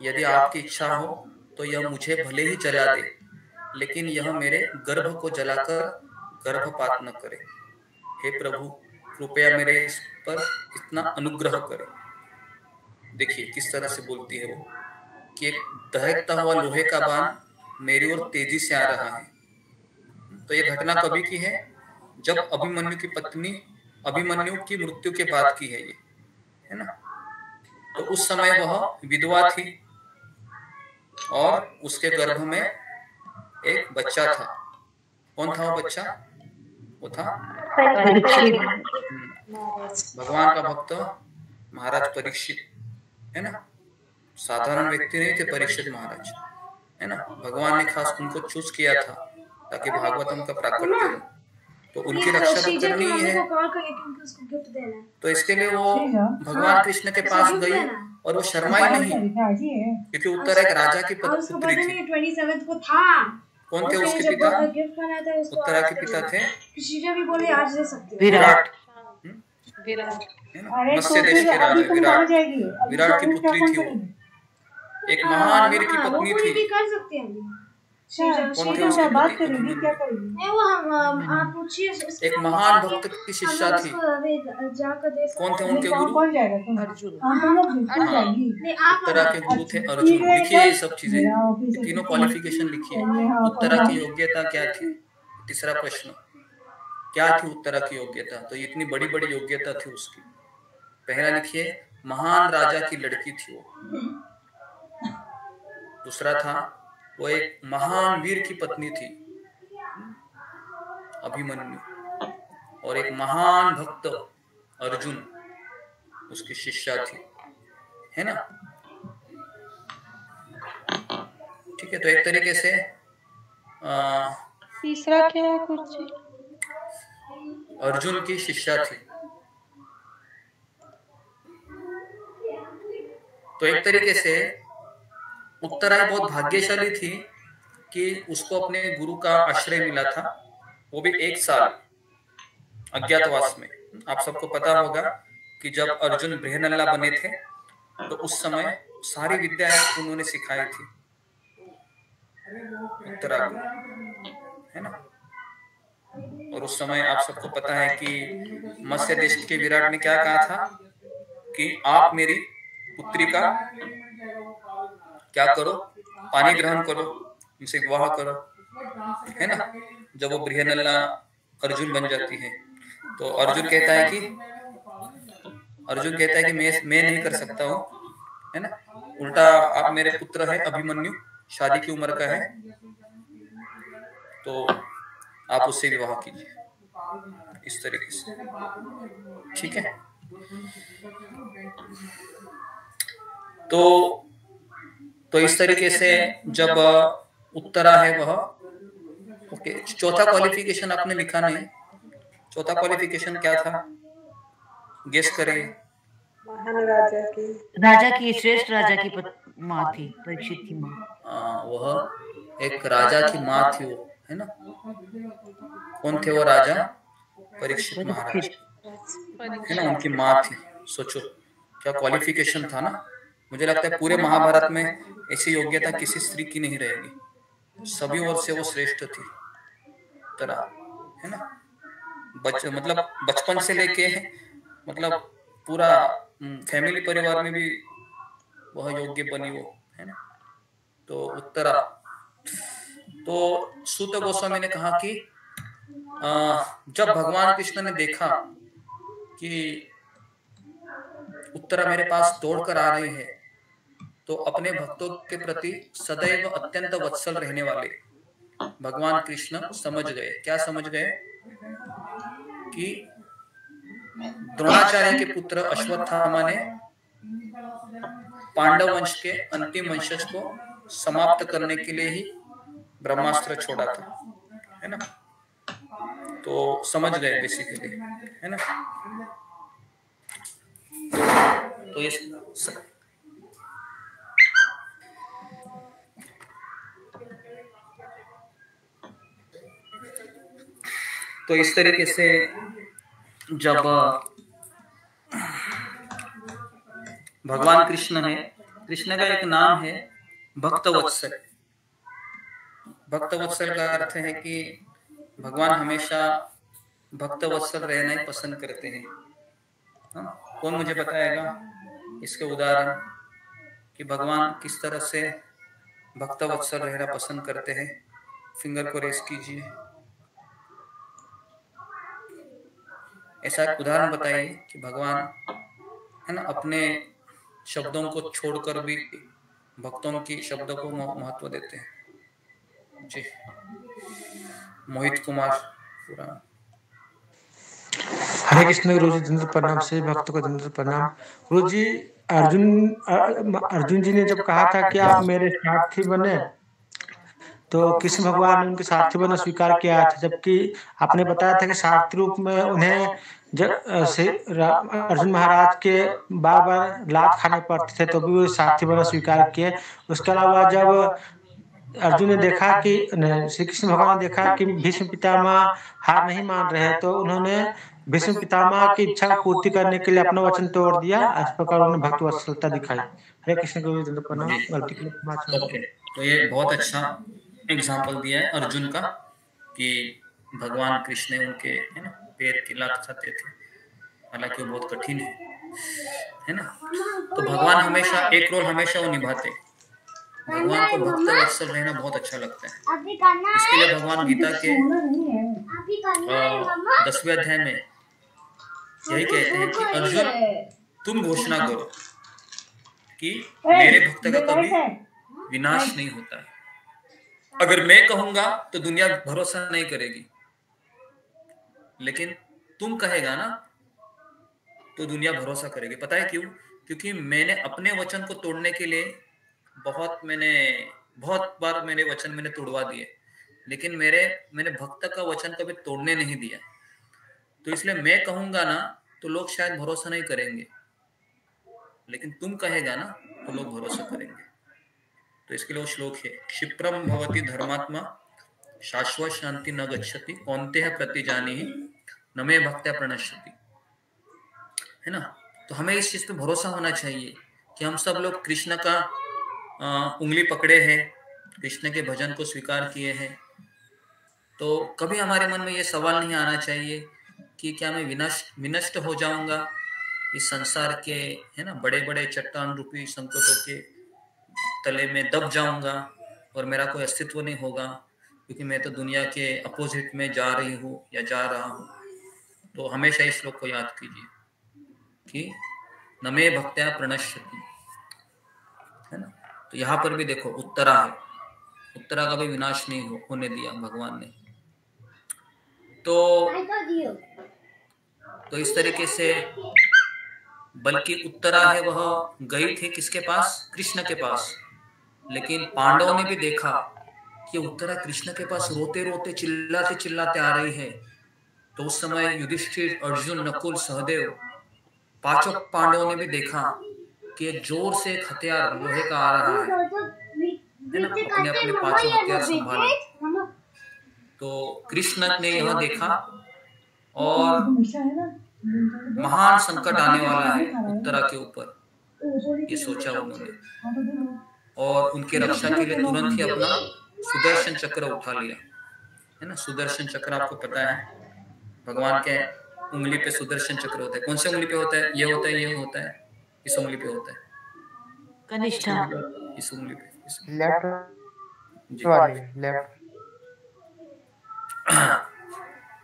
यदि आपकी इच्छा हो तो यह मुझे भले ही जला दे, लेकिन यह मेरे गर्भ को जलाकर गर्भपात न करे। हे प्रभु, कृपया मेरे इस पर इतना अनुग्रह करें। देखिए किस तरह से बोलती है वो, कि एक दहकता हुआ लोहे का बाण मेरी ओर तेजी से आ रहा है। तो ये घटना कभी की है? जब अभिमन्यु की पत्नी, अभिमन्यु की मृत्यु के बाद की है ये, है ना। तो उस समय वह विधवा थी और उसके गर्भ में एक बच्चा था। कौन था वो बच्चा? वो था भगवान का भक्त महाराज परीक्षित, है ना। साधारण व्यक्ति नहीं थे परीक्षित महाराज, है ना। भगवान ने खास उनको चूज किया था ताकि भागवतम का प्राकट्य हो, तो उनकी रक्षा तो करनी ही है। तो इसके लिए वो भगवान कृष्ण के पास गई और वो शर्माई नहीं, क्योंकि उत्तरा एक राजा की पुत्री थी। कौन थे उसके पिता? उत्तरा के पिता थे विराट, मत्स्य देश के राजा विराट, विराट की पुत्री थी वो, एक महान वीर की पत्नी थी। कौन थे उसकी बात करेंगे, क्या करेंगे? एक महान भक्त की शिष्या थी। कौन थे उनके गुरु? अर्जुन। उत्तरा के गुरु थे अर्जुन। लिखिए ये सब चीजें, तीनों क्वालिफिकेशन लिखिए। उत्तरा की योग्यता क्या थी? तीसरा प्रश्न, क्या थी उत्तरा की योग्यता? तो इतनी बड़ी बड़ी योग्यता थी उसकी। पहला लिखिए, महान राजा की लड़की थी वो। दूसरा था, वो एक महान वीर की पत्नी थी अभिमन्यु, और एक महान भक्त अर्जुन उसकी शिष्या थी, है ना। ठीक है, तो एक तरीके से तीसरा क्या है कुछ? अर्जुन की शिष्या थी। तो एक तरीके से उत्तरा बहुत भाग्यशाली थी कि उसको अपने गुरु का आश्रय मिला था, वो भी 1 साल अज्ञातवास में। आप सबको पता होगा कि जब अर्जुन बृहनल्ला बने थे तो उस समय सारी विद्या उन्होंने सिखाई थी उत्तरा को, है ना। और उस समय आप सबको पता है कि मत्स्य देश के विराट ने क्या कहा था कि आप मेरी पुत्री का क्या करो, पानी ग्रहण करो, उनसे विवाह करो, है ना। जब वो बृहन्नला अर्जुन बन जाती है तो अर्जुन कहता है कि मैं नहीं कर सकता हूँ, है ना। उल्टा आप मेरे पुत्र है अभिमन्यु, शादी की उम्र का है, तो आप उससे विवाह कीजिए, इस तरीके से, ठीक है। तो इस तरीके से जब उत्तरा है वह, ओके। चौथा क्वालिफिकेशन आपने लिखा नहीं, चौथा क्वालिफिकेशन क्या था, गेस करें। राजा की, श्रेष्ठ राजा की माँ थी, परीक्षित की माँ। वह एक राजा की माँ थी वो, है ना। कौन थे वो राजा? परीक्षित महाराज, है ना, उनकी माँ थी। सोचो क्या क्वालिफिकेशन था ना। मुझे लगता है पूरे महाभारत में ऐसी योग्यता किसी स्त्री की नहीं रहेगी, सभी ओर से वो श्रेष्ठ थी तरह, है ना। मतलब बचपन से लेके मतलब पूरा फैमिली परिवार में भी वह योग्य बनी वो, है ना। तो उत्तरा, तो सूत गोस्वामी ने कहा कि जब भगवान कृष्ण ने देखा कि उत्तरा मेरे पास दौड़कर आ रही है, तो अपने भक्तों के प्रति सदैव अत्यंत वत्सल रहने वाले भगवान कृष्ण समझ गए। क्या समझ गए? कि द्रोणाचार्य के पुत्र अश्वत्थामा ने पांडव वंश के अंतिम वंशज को समाप्त करने के लिए ही ब्रह्मास्त्र छोड़ा था, है ना। तो समझ गए बेसिकली, है ना। तो ये तो इस तरीके से जब भगवान कृष्ण है, कृष्ण का एक नाम है भक्तवत्सल। भक्तवत्सल का अर्थ है कि भगवान हमेशा भक्तवत्सल रहना ही पसंद करते हैं। हाँ, कौन मुझे बताएगा इसके उदाहरण कि भगवान किस तरह से भक्तवत्सल रहना पसंद करते हैं? फिंगर को रेस कीजिए, ऐसा एक उदाहरण बताइए कि भगवान, है ना, अपने शब्दों को छोड़कर भी भक्तों की शब्दों को महत्व देते हैं। जी, मोहित कुमार पूरा। हरे कृष्ण गुरु जी, दंड प्रणाम से भक्तों को दंड प्रणाम। गुरु जी, अर्जुन जी ने जब कहा था कि आप मेरे सारथी बने, तो कृष्ण भगवान ने उनके सारथी बनना स्वीकार किया था, जबकि आपने बताया था कि सारथी रूप में उन्हें अर्जुन महाराज के बार बार लात खाने पड़ते थे, तो भी वो सारथी बनना स्वीकार किए। उसके अलावा जब अर्जुन ने देखा कि श्री कृष्ण भगवान ने देखा कि भीष्म पितामह हार नहीं मान रहे, तो उन्होंने भीष्म पितामह की इच्छा को पूर्ति करने के लिए अपना वचन तोड़ दिया। इस प्रकार उन्होंने भक्त वत्सलता दिखाई। हरे कृष्ण गुरु जी, प्रणाम। गलती के लिए क्षमा चाहूंगा। तो ये बहुत अच्छा एग्जाम्पल दिया है अर्जुन का कि भगवान कृष्ण ने उनके, है ना, पैर की लात खाते थे, हालांकि वो बहुत कठिन है ना। तो भगवान हमेशा एक रोल हमेशा वो निभाते। भगवान को भक्त वत्सल रहना बहुत अच्छा लगता है। इसके लिए भगवान गीता के 10वें अध्याय में यही कहते हैं कि अर्जुन तुम घोषणा करो कि मेरे भक्त का कभी विनाश नहीं होता है। अगर मैं कहूंगा तो दुनिया भरोसा नहीं करेगी, लेकिन तुम कहेगा ना तो दुनिया भरोसा करेगी। पता है क्यों? क्योंकि मैंने अपने वचन को तोड़ने के लिए बहुत बार मेरे वचन मैंने तोड़वा दिए, लेकिन मैंने भक्त का वचन कभी तोड़ने नहीं दिया। तो इसलिए मैं कहूंगा ना तो लोग शायद भरोसा नहीं करेंगे, लेकिन तुम कहेगा ना तो लोग भरोसा करेंगे। तो इसके लिए वो श्लोक है, क्षिप्रम भवति धर्मात्मा शाश्वत शांति न गच्छति कौन्तेह प्रतिजानीहि न मे भक्त्या प्रणश्यति, है ना। तो हमें इस चीज पे भरोसा होना चाहिए कि हम सब लोग कृष्ण का उंगली पकड़े हैं, कृष्ण के भजन को स्वीकार किए हैं। तो कभी हमारे मन में ये सवाल नहीं आना चाहिए कि क्या मैं विनष्ट हो जाऊंगा इस संसार के, है ना, बड़े बड़े चट्टान रूपी संकटों के तले में दब जाऊंगा और मेरा कोई अस्तित्व नहीं होगा, क्योंकि मैं तो दुनिया के अपोजिट में जा रही हूँ या जा रहा हूँ। तो हमेशा इस श्लोक को याद कीजिए कि न मे भक्त्या प्रणश्यति, है ना। तो यहाँ पर भी देखो उत्तरा है, उत्तरा का भी विनाश नहीं होने दिया भगवान ने। तो इस तरीके से, बल्कि उत्तरा है वह गई थी किसके पास? कृष्ण के पास। लेकिन पांडवों ने भी देखा कि उत्तरा कृष्ण के पास रोते रोते चिल्लाते चिल्लाते आ रही है। तो उस समय युधिष्ठिर, अर्जुन, नकुल, सहदेव, पांचों पांडवों ने भी देखा कि जोर से एक हथियार लोहे का आ रहा है ना, अपने अपने पांचों हथियार संभाले। तो कृष्ण ने यह देखा और महान संकट आने वाला है उत्तरा के ऊपर, ये सोचा उन्होंने, और उनके रक्षा के लिए तुरंत ही अपना सुदर्शन चक्र उठा लिया, है ना। सुदर्शन चक्र आपको पता है, भगवान के उंगली पे सुदर्शन चक्र होता है। कौन से उंगली पे होता है? ये होता है, ये होता है, इस उंगली पे होता है, कनिष्ठा, इस उंगली पे, लेफ्ट वाली, लेफ्ट।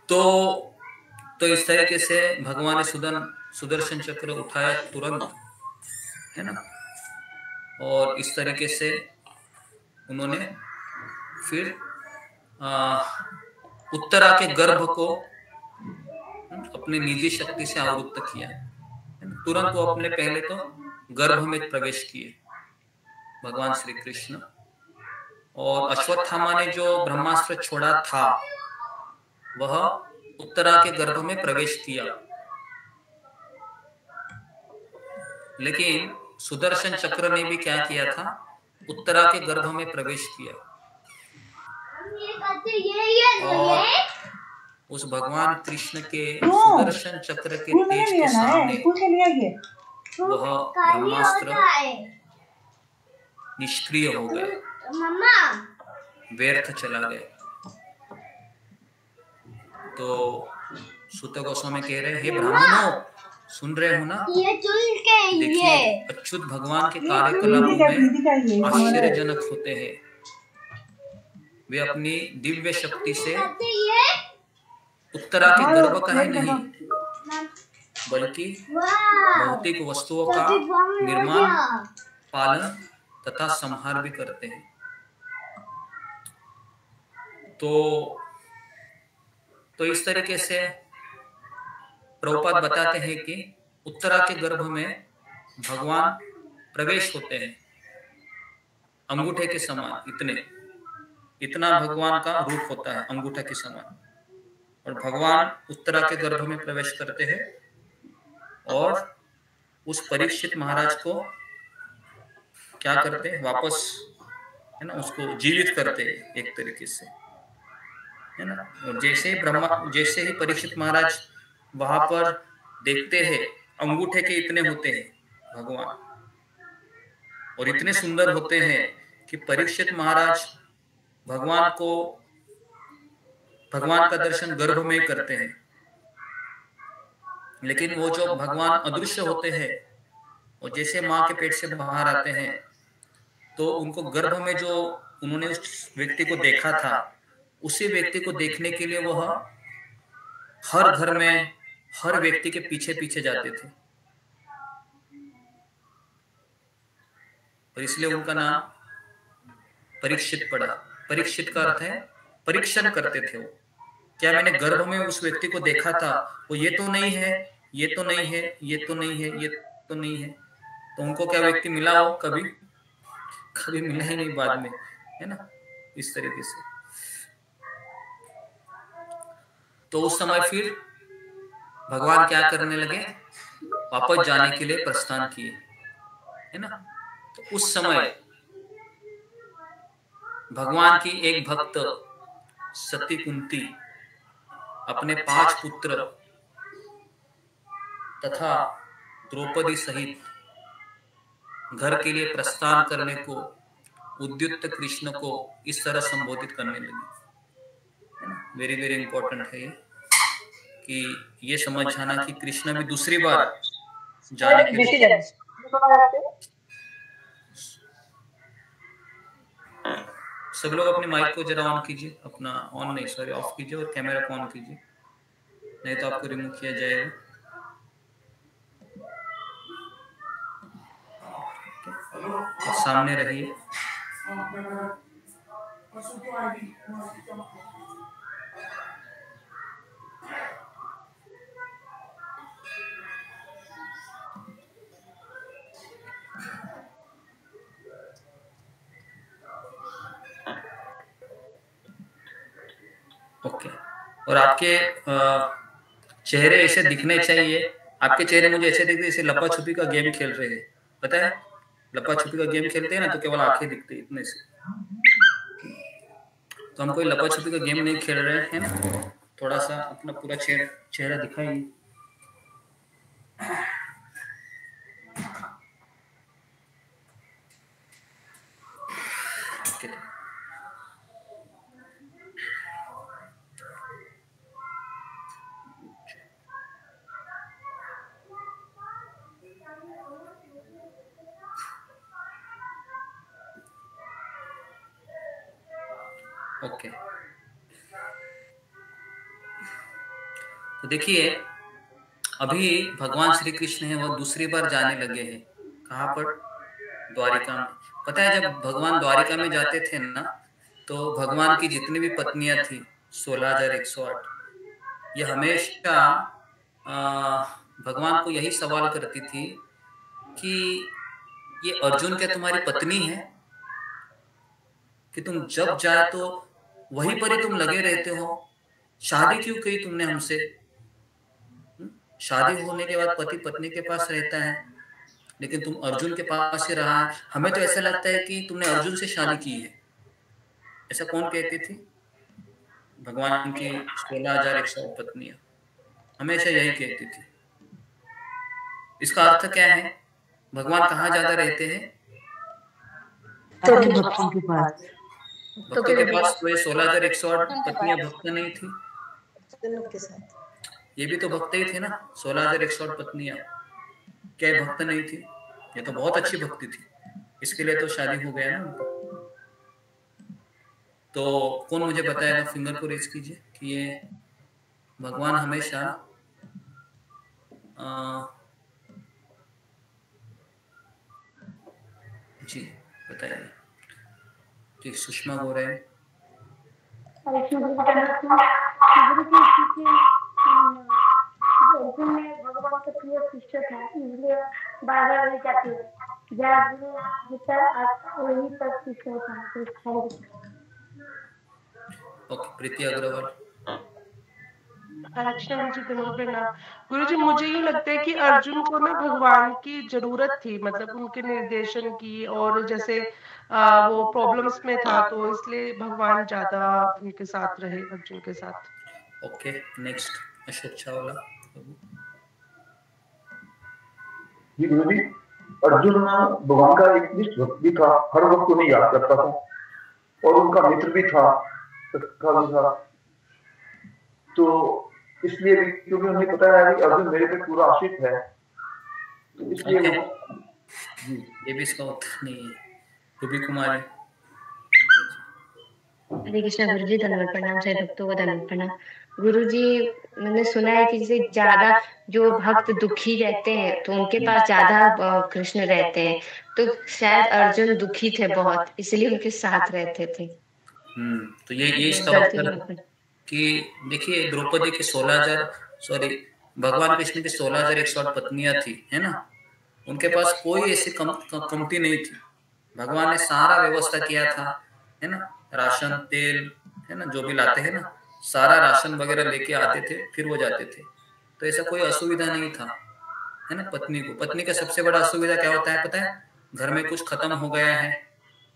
तो इस तरीके से भगवान ने सुदर्शन चक्र उठाया तुरंत, है ना। और इस तरीके से उन्होंने फिर उत्तरा के गर्भ को अपनी निजी शक्ति से आवृत्त किया। तुरंत वो अपने पहले तो गर्भ में प्रवेश किए भगवान श्री कृष्ण, और अश्वत्थामा ने जो ब्रह्मास्त्र छोड़ा था वह उत्तरा के गर्भ में प्रवेश किया। लेकिन सुदर्शन चक्र ने भी क्या किया था? उत्तरा के गर्भ में प्रवेश किया। और उस भगवान कृष्ण के सुदर्शन चक्र के तेज के सामने वह ब्रह्मास्त्र निष्क्रिय हो गए, व्यर्थ चला गया। तो सूत गोस्वामी कह रहे हैं, हे ब्राह्मणों, सुन रहे हो ना? देखिए, अच्युत भगवान के कार्यकलापों में आश्चर्यजनक होते हैं। वे अपनी दिव्य शक्ति से उत्तरा के गर्भ का ही नहीं, बल्कि भौतिक वस्तुओं का निर्माण, पालन तथा संहार भी करते हैं। तो इस तरीके से प्रभुपाद बताते हैं कि उत्तरा के गर्भ में भगवान प्रवेश होते हैं अंगूठे के समान, इतना भगवान का रूप होता है अंगूठे के समान। और भगवान उत्तरा के गर्भ में प्रवेश करते हैं और उस परीक्षित महाराज को क्या करते हैं? वापस, है ना, उसको जीवित करते हैं एक तरीके से, है ना। और जैसे ही परीक्षित महाराज वहां पर देखते हैं, अंगूठे के इतने होते हैं भगवान, और इतने सुंदर होते हैं कि परीक्षित महाराज भगवान का दर्शन गर्भ में करते हैं। लेकिन वो जो भगवान अदृश्य होते हैं, और जैसे माँ के पेट से बाहर आते हैं, तो उनको गर्भ में जो उन्होंने उस व्यक्ति को देखा था, उसी व्यक्ति को देखने के लिए वह हर घर में हर व्यक्ति के पीछे पीछे जाते थे, और इसलिए उनका नाम परीक्षित पड़ा। परीक्षित का अर्थ है परीक्षण करते थे वो, क्या मैंने गर्भ में उस व्यक्ति को देखा था, वो ये तो नहीं है, ये तो नहीं है, ये तो नहीं है, ये तो नहीं है। तो उनको क्या व्यक्ति मिला हो? कभी मिला ही नहीं बाद में, है ना, इस तरीके से। तो उस समय फिर भगवान क्या करने लगे? वापस जाने के लिए प्रस्थान किए, है ना। तो उस समय भगवान की एक भक्त सती कुंती अपने 5 पुत्र तथा द्रौपदी सहित घर के लिए प्रस्थान करने को उद्युक्त कृष्ण को इस तरह संबोधित करने लगी। वेरी वेरी इंपॉर्टेंट है ये, कि ये समझ जाना कि कृष्ण भी दूसरी बार जाने के लिए सब लोग अपने माइक को जरा ऑन कीजिए, अपना ऑन नहीं सॉरी ऑफ कीजिए और कैमरा को ऑन कीजिए, नहीं तो आपको रिमूव किया जाएगा। और सामने रहिए। ओके, और आपके चेहरे ऐसे दिखने चाहिए, आपके चेहरे मुझे ऐसे दिखते जैसे लपा छुपी का गेम खेल रहे हैं। पता है लपा छुपी का गेम खेलते हैं ना, तो केवल आंखें दिखती इतने से। तो हम कोई लपा छुपी का गेम नहीं खेल रहे हैं ना, थोड़ा सा अपना पूरा चेहरा दिखाइए। ओके, तो देखिए अभी भगवान श्री कृष्ण है वो दूसरी बार जाने लगे हैं। कहाँ पर? द्वारिका में। पता है जब भगवान द्वारिका में जाते थे ना, तो भगवान की जितनी भी पत्नियां थी 16,108, ये हमेशा भगवान को यही सवाल करती थी कि ये अर्जुन क्या तुम्हारी पत्नी है कि तुम जब जाए तो वहीं पर ही तुम लगे रहते हो? शादी क्यों की तुमने हमसे? शादी होने के बाद पति पत्नी के पास रहता है, लेकिन तुम अर्जुन के पास ही रहा है। हमें तो ऐसा लगता है कि तुमने अर्जुन से शादी की है। ऐसा कौन कहती थी? भगवान की 16,108 पत्नियां हमेशा यही कहती थी। इसका अर्थ क्या है? भगवान कहाँ ज्यादा रहते हैं? भक्तों के पास। भक्तों के पास। तो ये 16,108 पत्नियां भक्त नहीं थी? ये भी तो भक्त ही थे ना, 16,108 पत्नियां। क्या ये भक्त नहीं थी? ये तो बहुत अच्छी भक्ति थी, इसके लिए तो शादी हो गया ना उनको। तो कौन मुझे बताएगा, फिंगर को रेज कीजिए कि ये भगवान हमेशा जी बताइए। ठीक, सुषमा हो रहे हैं। भगवान के प्रिय शिष्य था, इसलिए बार-बार वही जाती है। जहाँ वही पर शिष्य था। ओके, प्रीति अग्रवाल। गुरु जी मुझे ये लगता है कि अर्जुन को ना भगवान की जरूरत थी, मतलब उनके निर्देशन की, और जैसे वो प्रॉब्लम्स में था तो इसलिए भगवान ज्यादा उनके साथ रहे, अर्जुन के साथ। Okay, next Ashok Chawla. जी गुरु जी, अर्जुन भगवान का एक निष्ठ भक्त भी था, हर वक्त उन्हें याद करता था, और उनका मित्र भी था, सखा भी था। तो इसलिए भी क्योंकि उन्हें पता है कि अर्जुन मेरे पे पूरा आश्रित है, तो इसलिए जी ये भी इसका उत्तर नहीं है। रूबी कुमार। हरे कृष्णा गुरु जी, धन्यवाद प्रणाम। सभी भक्तों को धन्यवाद प्रणाम। गुरु जी मैंने सुना है कि जैसे ज्यादा जो भक्त दुखी रहते हैं तो उनके पास ज्यादा कृष्ण रहते हैं, तो शायद अर्जुन दुखी थे बहुत, इसलिए उनके साथ रहते थे। तो ये इसका उत्तर कि देखिए द्रौपदी के 16,000 भगवान कृष्ण की 16,108 पत्नियां थी, है ना। उनके पास कोई ऐसी कमती नहीं थी। भगवान ने सारा व्यवस्था किया था, है ना। राशन, तेल, है ना, जो भी लाते हैं ना, सारा राशन वगैरह लेके आते थे, फिर वो जाते थे। तो ऐसा कोई असुविधा नहीं था, है ना। पत्नी को, पत्नी का सबसे बड़ा असुविधा क्या होता है पता है? घर में कुछ खत्म हो गया है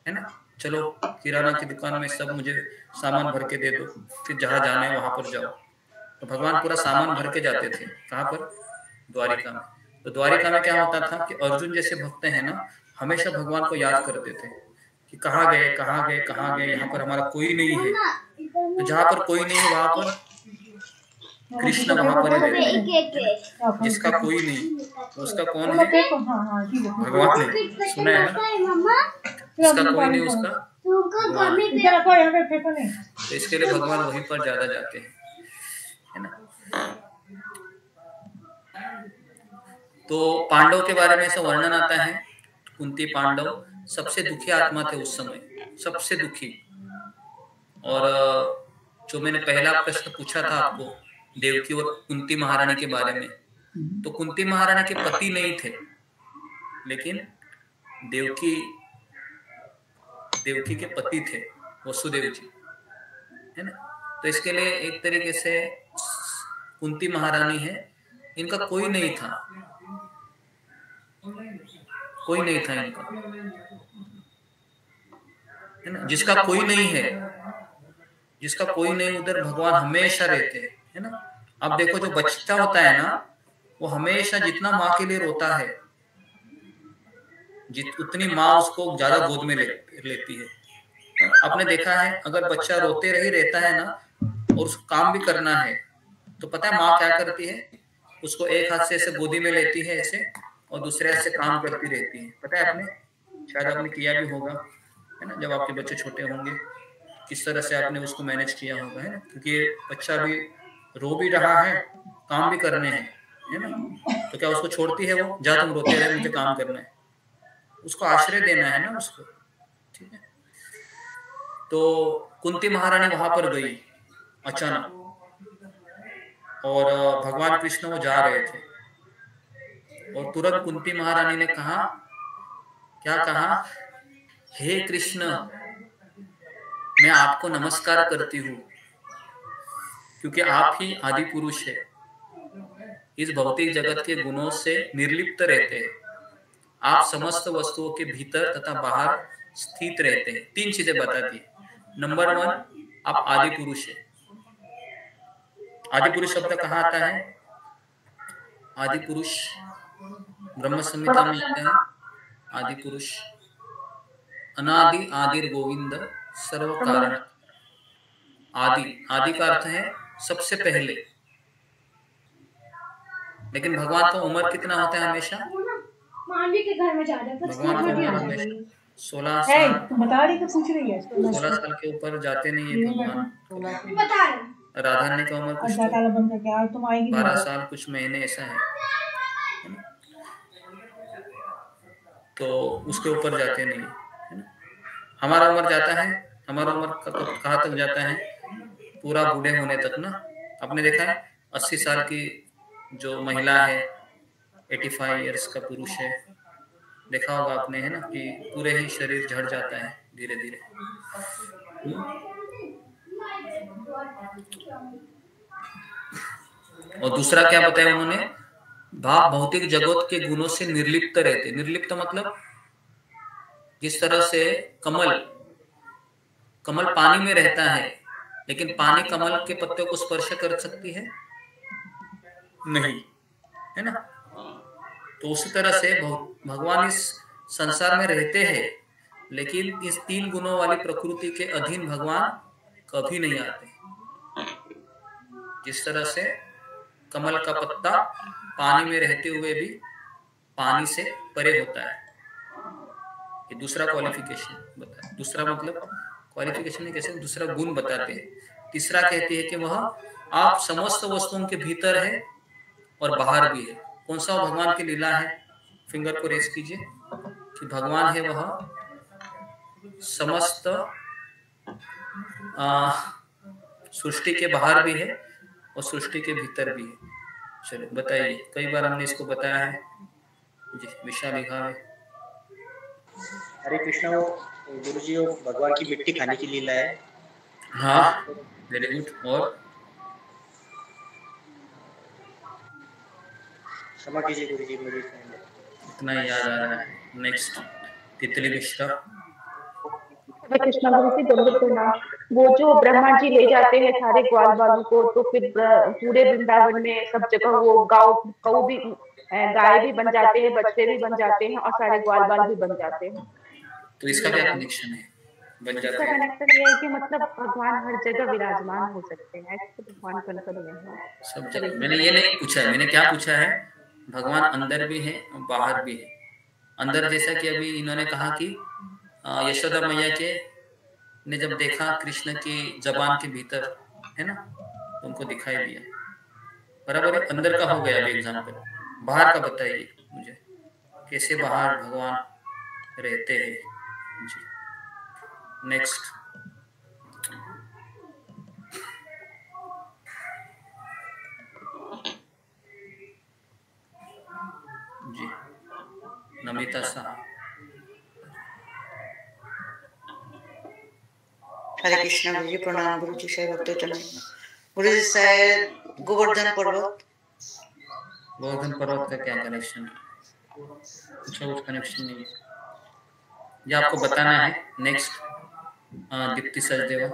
ना, चलो किराना की दुकान में सब मुझे सामान भर के दे दो, फिर जहाँ जाना है वहां पर जाओ। तो भगवान पूरा सामान भर के जाते थे। कहाँ पर? द्वारिका में। तो द्वारिका में क्या होता था कि अर्जुन जैसे भक्त हैं ना, हमेशा भगवान को याद करते थे कि कहाँ गए कहाँ गए कहाँ गए, यहाँ पर हमारा कोई नहीं है। तो जहाँ पर कोई नहीं है वहां पर कृष्ण वहां पर ही रहते हैं। जिसका कोई नहीं उसका कौन है? भगवान ने। सुना है ना, जिसका कोई नहीं उसका तो इसके लिए भगवान वहीं पर ज्यादा जाते हैं, है ना। तो पांडव के बारे में ऐसा वर्णन आता है, कुंती पांडव सबसे दुखी आत्मा थे उस समय, सबसे दुखी। और जो मैंने पहला प्रश्न पूछा था आपको देवकी और कुंती महारानी के बारे में, तो कुंती महारानी के पति नहीं थे, लेकिन देवकी के पति थे वसुदेव जी, है ना। तो इसके लिए एक तरीके से कुंती महारानी है, इनका कोई नहीं था इनका, है ना। जिसका कोई नहीं उधर भगवान हमेशा रहते हैं, है ना। अब देखो जो बच्चा होता है ना, वो हमेशा जितना माँ के लिए रोता है, उतनी माँ उसको ज्यादा गोद में लेती है। आपने देखा है अगर बच्चा रोते ही रहता है ना और उसको काम भी करना है, तो पता है माँ क्या करती है, उसको एक हाथ से ऐसे गोदी में लेती है ऐसे, और दूसरे हाथ से काम करती रहती है। पता है आपने, शायद आपने किया भी होगा, है ना। जब आपके बच्चे छोटे होंगे किस तरह से आपने उसको मैनेज किया होगा, है ना। क्योंकि बच्चा भी रो भी रहा है, काम भी करने हैं, है ना। तो क्या उसको छोड़ती है वो, जा तुम रोते रहे, मुझे काम करना है, उसको आश्रय देना है ना उसको, ठीक है। तो कुंती महारानी वहां पर गई अचानक, और भगवान कृष्ण वो जा रहे थे, और तुरंत कुंती महारानी ने कहा, क्या कहा, हे कृष्ण मैं आपको नमस्कार करती हूँ, क्योंकि आप ही आदि पुरुष है, इस भौतिक जगत के गुणों से निर्लिप्त रहते हैं, आप समस्त वस्तुओं के भीतर तथा बाहर स्थित रहते हैं। 3 चीजें बताती है। नंबर 1, आप आदि पुरुष है। आदि पुरुष शब्द कहाँ आता है? आदि पुरुष ब्रह्म संहिता में आता है। आदि पुरुष अनादि आदिर गोविंद सर्व कारण। आदि का अर्थ है सबसे पहले, लेकिन भगवान का उम्र कितना होता है हमेशा? मानवी के घर में जा रहे हैं, भगवान का उम्र हमेशा 16 साल के ऊपर जाते नहीं है भगवान। राधा रानी का उम्र कुछ 12 साल कुछ महीने ऐसा है, तो उसके ऊपर जाते नहीं, है ना। हमारा उम्र जाता है, हमारा उम्र कहाँ तक जाता है? पूरा बूढ़े होने तक ना। आपने देखा है 80 साल की जो महिला है, 85 इयर्स का पुरुष है, देखा होगा आपने, है ना, कि पूरे ही शरीर झड़ जाता है धीरे धीरे। और दूसरा क्या बताया उन्होंने? भौतिक जगत के गुणों से निर्लिप्त रहते। निर्लिप्त मतलब जिस तरह से कमल पानी में रहता है, लेकिन पानी कमल के पत्ते को स्पर्श कर सकती है नहीं, है ना। तो उसी तरह से भगवान इस संसार में रहते हैं, लेकिन इस 3 गुणों वाली प्रकृति के अधीन भगवान कभी नहीं आते। जिस तरह से कमल का पत्ता पानी में रहते हुए भी पानी से परे होता है, ये दूसरा क्वालिफिकेशन बता, दूसरा मतलब क्वालिफिकेशन नहीं, कैसे दूसरा गुण बताते हैं। तीसरा कहते हैं कि वह आप समस्त वस्तुओं के भीतर है और बाहर भी है। कौन सा भगवान की लीला है? फिंगर को रेस कीजिए कि भगवान है वह समस्त सृष्टि के बाहर भी है और सृष्टि के भीतर भी है। चलो बताइए, कई बार हमने इसको बताया है जी। विशाल लिखा है। हरे कृष्णा, वो गुरु जी वो भगवान की मिट्टी खाने की लीला है। हाँ, वेरी गुड। और क्षमा कीजिए गुरु जी, मुझे इतना याद आ रहा है। नेक्स्ट तितली मिश्रा। कृष्णा गुरु की दंडवत प्रणाम। वो जो ब्रह्मा जी ले जाते हैं सारे ग्वाल बालों को, तो फिर पूरे वृंदावन में सब जगह वो गौ भी, गाय भी बन जाते हैं, बच्चे भी बन जाते हैं और सारे ग्वाल बाल भी बन जाते हैं। तो इसका क्या कनेक्शन है? बन जाते हैं। कनेक्शन ये है कि मतलब भगवान हर जगह विराजमान हो सकते हैं, तो भगवान कनकर में है सब जगह। मैंने ये नहीं पूछा है, मैंने क्या पूछा है? भगवान अंदर भी है और बाहर भी है। अंदर जैसा कि अभी इन्होंने कहा कि यशोदा मैया के ने जब देखा कृष्ण की जबान के भीतर, है ना, तो उनको दिखाई दिया। बराबर है, अंदर का हो गया अभी एग्जाम्पल। बाहर का बताइए मुझे, कैसे बाहर भगवान रहते हैं। जी नेक्स्ट। जी नमिता शाह। हरे कृष्णा गुरु जी, प्रणाम गुरु जी। शायद भक्तों चरण गुरु जी, शायद गोवर्धन पर्वत। गोवर्धन पर्वत का क्या कनेक्शन? कुछ कनेक्शन नहीं है, ये आपको बताना है। नेक्स्ट दीप्ति सचदेवा।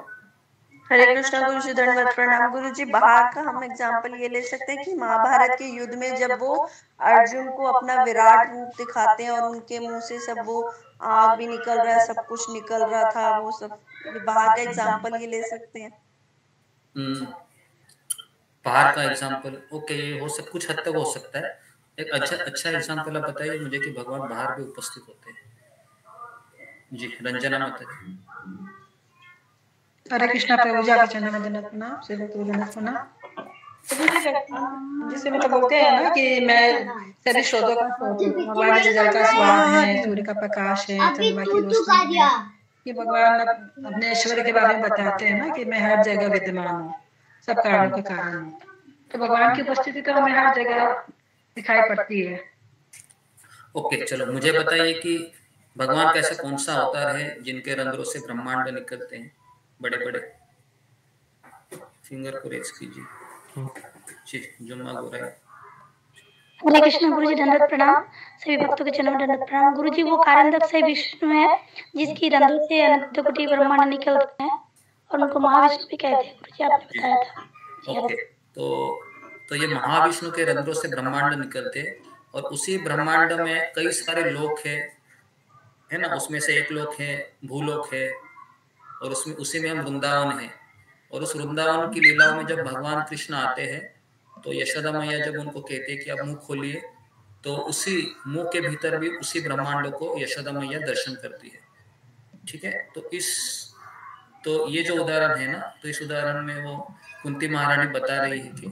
हरे कृष्णा गुरु जी, दंडवत प्रणाम गुरु जी। बाहर का हम एग्जाम्पल ये ले सकते हैं कि महाभारत के युद्ध में जब वो अर्जुन को अपना विराट रूप दिखाते हैं और उनके मुंह से सब वो आग भी निकल रहा है, सब कुछ निकल रहा था, वो सब बाहर का एग्जाम्पल ये ले सकते हैं। बाहर का एग्जाम्पल ओके, ये हो सब कुछ हद तक हो सकता है। एक अच्छा एग्जाम्पल आप बताइए मुझे कि भगवान बाहर भी उपस्थित होते हैं। जी रंजना माता जी। हरे कृष्णा प्रभु जी, आपके चरणों में दंडवत प्रणाम, सेवक को दंडवत प्रणाम। जिसे मतलब बोलते हैं ना कि मैं सभी स्रोतों का स्रोत हूँ, भगवान के जल का स्वाद है, सूर्य का प्रकाश है, चंद्रमा की रोशनी है। ये भगवान अपने ऐश्वर्य के बारे में बताते हैं ना कि मैं हर जगह विद्यमान हूँ, सब कारणों के कारण हूँ। तो भगवान की उपस्थिति तो हमें हर जगह दिखाई पड़ती है। ओके चलो मुझे बताइए कि भगवान का ऐसा कौन सा अवतार है जिनके रंध्रों से ब्रह्मांड निकलते हैं बड़े बड़े? फिंगर को रेज कीजिए। जी जुम्मा गोराई। हरे कृष्ण गुरु जी, दंडवत प्रणाम, सभी भक्तों के चरणों में दंडवत प्रणाम। गुरु जी, वो कारणदक से विष्णु है जिसकी रंध्रों से अनंत कोटि ब्रह्मांड निकलते हैं और उनको महाविष्णु भी कहते हैं। गुरु जी आपने बताया था। ओके तो ये महाविष्णु के रंध्रों से ब्रह्मांड निकलते हैं और उसी ब्रह्मांड में कई सारे लोक है ना। उसमें से एक लोक है भूलोक है और उसमें उसी में हम वृंदावन है। और उस वृंदावन की लीलाओं में जब भगवान कृष्ण आते हैं तो यशोदा मैया जब उनको कहते हैं कि आप मुंह खोलिए, तो उसी मुंह के भीतर भी उसी ब्रह्मांड को यशोदा मैया दर्शन करती है। ठीक है, तो ये जो उदाहरण है ना, तो इस उदाहरण में वो कुंती महारानी बता रही है कि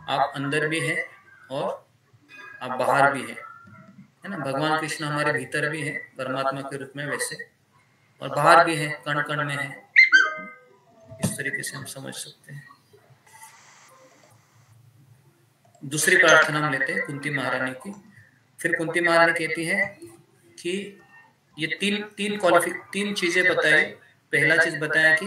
आप अंदर भी हैं और आप बाहर भी हैं, है ना। भगवान कृष्ण हमारे भीतर भी है परमात्मा के रूप में वैसे, और बाहर भी है, कण कण में है। इस तरीके से हम समझ सकते हैं। दूसरी प्रार्थना हम लेते हैं कुंती महारानी की। फिर कुंती महारानी कहती है कि ये तीन चीजें बताई। पहला चीज बताया कि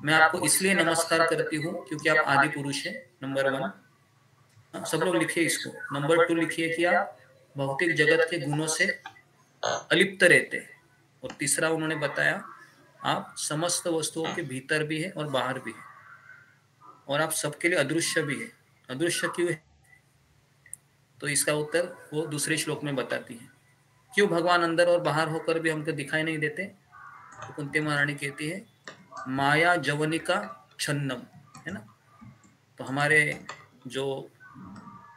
मैं आपको इसलिए नमस्कार करती हूँ क्योंकि आप आदि पुरुष है, नंबर 1। सब लोग लिखिए इसको। नंबर 2 लिखिए कि आप भौतिक जगत के गुणों से अलिप्त रहते हैं। और तीसरा उन्होंने बताया आप समस्त वस्तुओं के भीतर भी है और बाहर भी है, और आप सबके लिए अदृश्य भी है। अदृश्य क्यों है? तो इसका उत्तर वो दूसरे श्लोक में बताती है। क्यों भगवान अंदर और बाहर होकर भी हमको दिखाई नहीं देते? तो कुंती महारानी कहती है माया जवनिका छन्नम, है ना। तो हमारे जो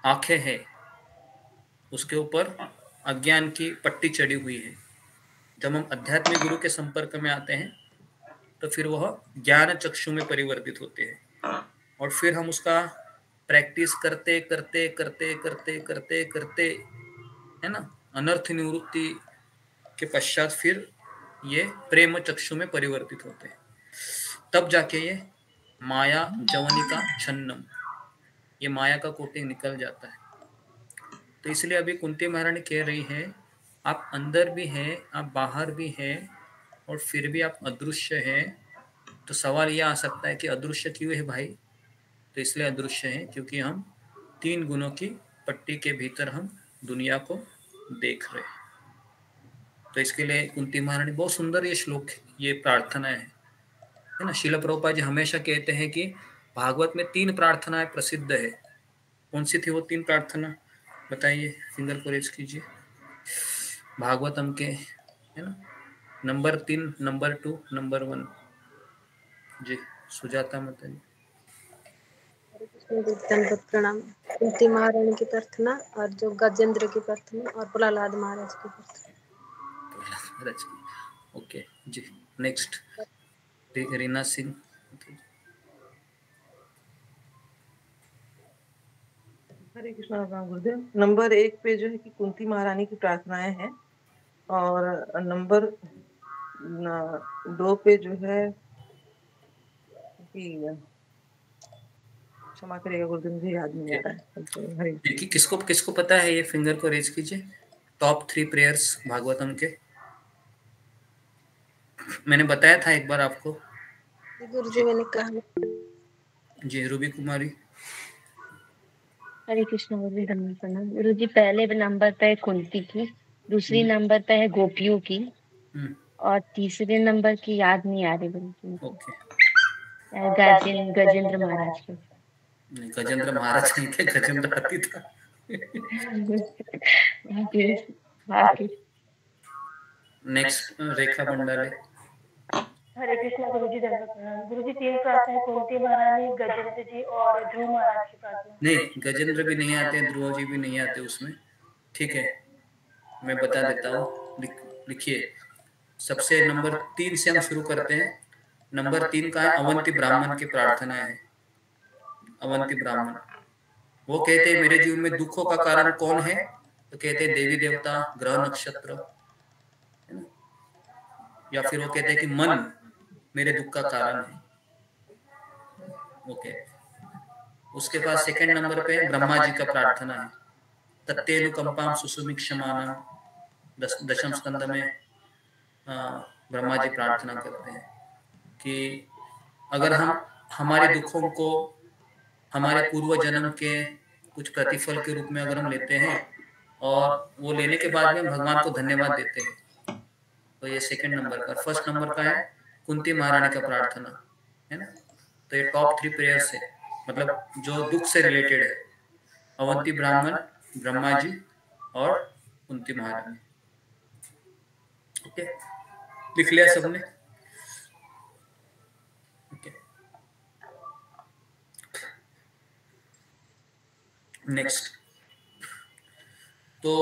आंखें हैं उसके ऊपर अज्ञान की पट्टी चढ़ी हुई है। जब हम आध्यात्मिक गुरु के संपर्क में आते हैं तो फिर वह ज्ञान चक्षु में परिवर्तित होते हैं, और फिर हम उसका प्रैक्टिस करते करते करते करते करते करते, है ना, अनर्थ निवृत्ति के पश्चात फिर ये प्रेम चक्षु में परिवर्तित होते हैं। तब जाके ये माया जवनिका छन्नम, ये माया का कोटिंग निकल जाता है। तो इसलिए अभी कुंती महारानी कह रही है आप अंदर भी हैं, आप बाहर भी हैं, और फिर भी आप अदृश्य हैं। तो सवाल यह आ सकता है कि अदृश्य क्यों है भाई? तो इसलिए अदृश्य है क्योंकि हम 3 गुणों की पट्टी के भीतर हम दुनिया को देख रहे हैं। तो इसके लिए कुंती महारानी बहुत सुंदर ये श्लोक, ये प्रार्थना है ना। श्रील प्रभुपाद जी हमेशा कहते हैं कि भागवत में 3 प्रार्थनाएं प्रसिद्ध है। कौन सी थी वो 3 प्रार्थना बताइए? फिंगर को रेज कीजिए। भागवतम के, है ना, नंबर 3, नंबर 2, नंबर 1। जी सुजाता माता जी। दंडवत प्रणाम। कुंती महारानी की प्रार्थना और जो गजेंद्र की प्रार्थना और प्रहलाद महाराज की प्रार्थना। ओके जी नेक्स्ट। रीना सिंह। हरे कृष्णा राम गुरुदेव। नंबर 1 पे जो है कि कुंती महारानी की प्रार्थनाएं हैं, और नंबर 2 पे जो है कि क्षमा करिएगा गुरुदेव, मुझे याद नहीं आ रहा है। हरे देखिए किसको किसको पता है, ये फिंगर को रेज कीजिए। टॉप 3 प्रेयर्स भागवतम के मैंने बताया था एक बार आपको। गुरुजी मैंने कहा। जी रूबी कुमारी। हरे कृष्ण गुरुजी धन्यवाद प्रणाम। गुरुजी पहले नंबर पे कुंती की, दूसरी नंबर पे है गोपियों की, और तीसरे नंबर की याद नहीं आ रही गुरुजी। ओके। गजेंद्र महाराज की। गजेंद्र महाराज नहीं थे, गजेंद्र हाथी था। नेक्स्ट रेखा भंडारे। हरे कृष्णा गुरुजी धन्यवाद प्रणाम। गुरुजी 3 प्रार्थनाएं कुंती महारानी, गजेंद्र जी और ध्रुव महाराज की प्रार्थना। नहीं, गजेंद्र भी नहीं आते, ध्रुव जी भी नहीं आते उसमें। ठीक है, मैं बता देता हूँ, लिखिए। सबसे नंबर 3 से हम शुरू करते हैं। नंबर 3 का है अवंती ब्राह्मण की प्रार्थना है। अवंती ब्राह्मण वो कहते हैं मेरे जीवन में दुखों का कारण कौन है, तो कहते हैं देवी देवता, ग्रह नक्षत्र, है ना, या फिर वो कहते हैं कि मन मेरे दुख का कारण है। ओके। उसके बाद सेकंड नंबर पे ब्रह्मा जी का प्रार्थना है। तत्तेनुकंपाम सुसुमिक्षमानम, दशम स्कंद में ब्रह्मा जी प्रार्थना करते हैं कि अगर हम हमारे दुखों को हमारे पूर्व जन्म के कुछ प्रतिफल के रूप में अगर हम लेते हैं और वो लेने के बाद में हम भगवान को धन्यवाद देते हैं, तो ये सेकंड नंबर का। फर्स्ट नंबर का है कुंती महारानी का प्रार्थना, है ना। तो ये टॉप 3 प्रेयर्स है, मतलब जो दुख से रिलेटेड है। अवंती ब्राह्मण, ब्रह्मा जी और कुंती महारानी। ओके, लिख लिया सबने? Okay, next. तो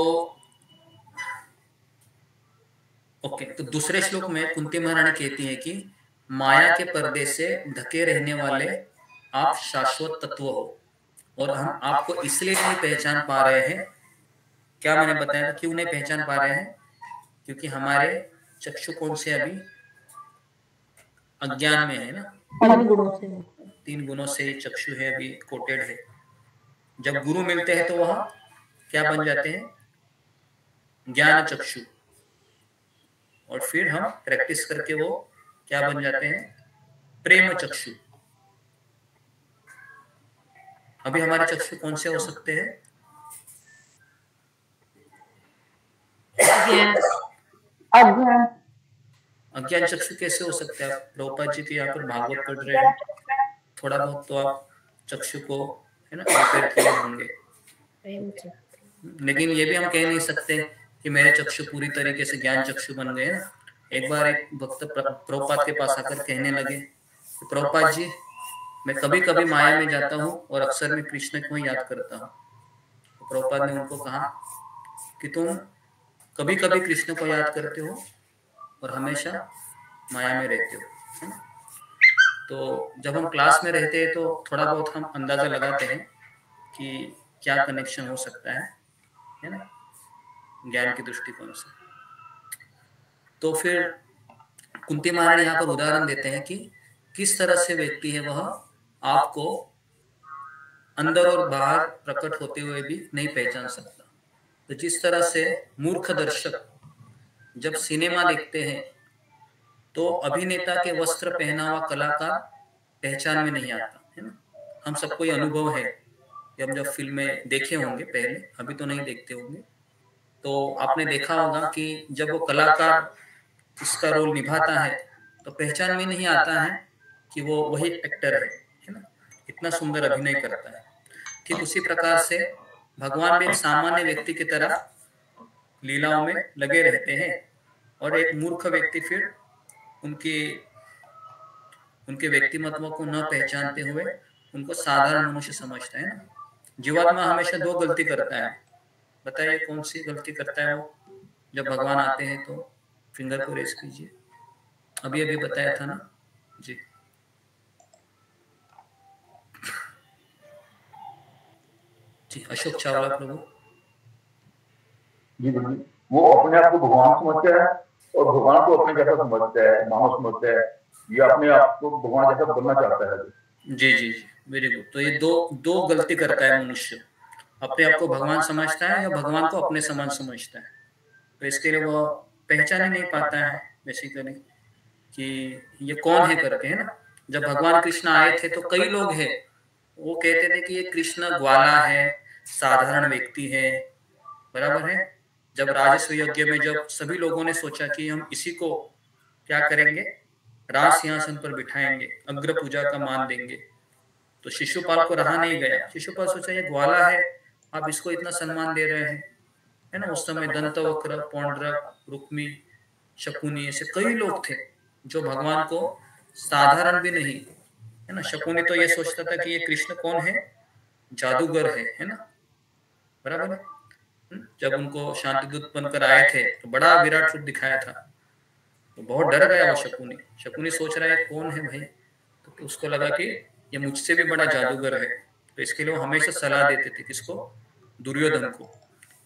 ओके, तो दूसरे श्लोक में कुंती महारानी कहती है कि माया के पर्दे से ढके रहने वाले आप शाश्वत तत्व हो, और हम आपको इसलिए नहीं पहचान पा रहे हैं। क्या मैंने बताया था, क्यों नहीं पहचान पा रहे हैं? क्योंकि हमारे चक्षु कौन से अभी अज्ञान में है ना, 3 गुणों से चक्षु है, अभी कोटेड है। जब गुरु मिलते हैं तो वह क्या बन जाते हैं? ज्ञान चक्षु। और फिर हम प्रैक्टिस करके वो क्या बन जाते हैं? प्रेम चक्षु। अभी हमारे चक्षु कौन से हो सकते हैं? अज्ञान चक्षु कैसे हो सकते हैं? आप प्रभुपाद जी के यहाँ पर भागवत पढ़ रहे हैं, थोड़ा बहुत तो आप चक्षु को, है ना, प्रिपेयर किए होंगे। लेकिन ये भी हम कह नहीं सकते कि मेरे चक्षु पूरी तरीके से ज्ञान चक्षु बन गए ना। एक बार एक भक्त प्रभुपाद के पास आकर कहने लगे, प्रभुपाद जी मैं कभी कभी माया में जाता हूँ और अक्सर मैं कृष्ण को ही याद करता हूँ। तो प्रभुपाद ने उनको कहा कि तुम कभी कभी कृष्ण को याद करते हो और हमेशा माया में रहते हो। तो जब हम क्लास में रहते हैं तो थोड़ा बहुत हम अंदाजा लगाते हैं कि क्या कनेक्शन हो सकता है ना, ज्ञान के दृष्टिकोण से। तो फिर कुंती महारानी यहाँ पर उदाहरण देते हैं कि किस तरह से व्यक्ति है वह आपको अंदर और बाहर प्रकट होते हुए भी नहीं पहचान सकता। तो जिस तरह से मूर्ख दर्शक जब सिनेमा देखते हैं तो अभिनेता के वस्त्र पहना हुआ कलाकार पहचान में नहीं आता, है ना। हम सबको ये अनुभव है कि हम जब फिल्में देखे होंगे पहले, अभी तो नहीं देखते होंगे, तो आपने देखा होगा कि जब वो कलाकार इसका रोल निभाता है तो पहचान में नहीं आता है कि वो वही एक्टर है ना, इतना सुंदर अभिनय करता है। ठीक उसी प्रकार से भगवान भी एक सामान्य व्यक्ति की तरह लीलाओं में लगे रहते हैं, और एक मूर्ख व्यक्ति फिर उनके व्यक्तिमत्व को न पहचानते हुए उनको साधारण मनुष्य समझता है ना। जीवात्मा हमेशा 2 गलती करता है, बताइए कौन सी गलती करता है वो? जब भगवान आते हैं तो फिंगर को रेस कीजिए। अभी बताया था ना, जी जी अशोक चावला प्रभु। जी जी, वो अपने आप को भगवान समझता है और भगवान को अपने जैसा समझता है, मानव समझता है, ये अपने आप को भगवान जैसा बनना चाहता है। जी जी जी, वेरी गुड। तो ये दो गलती करता है मनुष्य, अपने आप को भगवान समझता है या भगवान को अपने समान समझता है। तो इसके लिए वो पहचान ही नहीं पाता है बेसिकली कि ये कौन है करके, है ना। जब भगवान कृष्ण आए थे तो कई लोग हैं वो कहते थे कि ये कृष्ण ग्वाला है, साधारण व्यक्ति है, बराबर है। जब राजस्व यज्ञ में जब सभी लोगों ने सोचा कि हम इसी को क्या करेंगे, राज सिंहासन पर बिठाएंगे, अग्र पूजा का मान देंगे, तो शिशुपाल को रहा नहीं गया। शिशुपाल सोचा ये ग्वाला है, आप इसको इतना सम्मान दे रहे हैं, है ना। उस समय दंतवक्र, पौंड्रक, रुक्मी, शकुनी, ऐसे कई लोग थे जो भगवान को साधारण भी नहीं, है ना। शकुनी तो ये सोचता था कि ये कृष्ण कौन है, जादूगर है ना, बराबर है। जब उनको शांति दूत बनकर आए थे तो बड़ा विराट रूप दिखाया था, तो बहुत डर गया वो शकुनी। शकुनी सोच रहा है कौन है भाई, तो उसको लगा कि ये मुझसे भी बड़ा जादूगर है। तो इसके लिए वो हमेशा सलाह देते थे किसको, दुर्योधन को,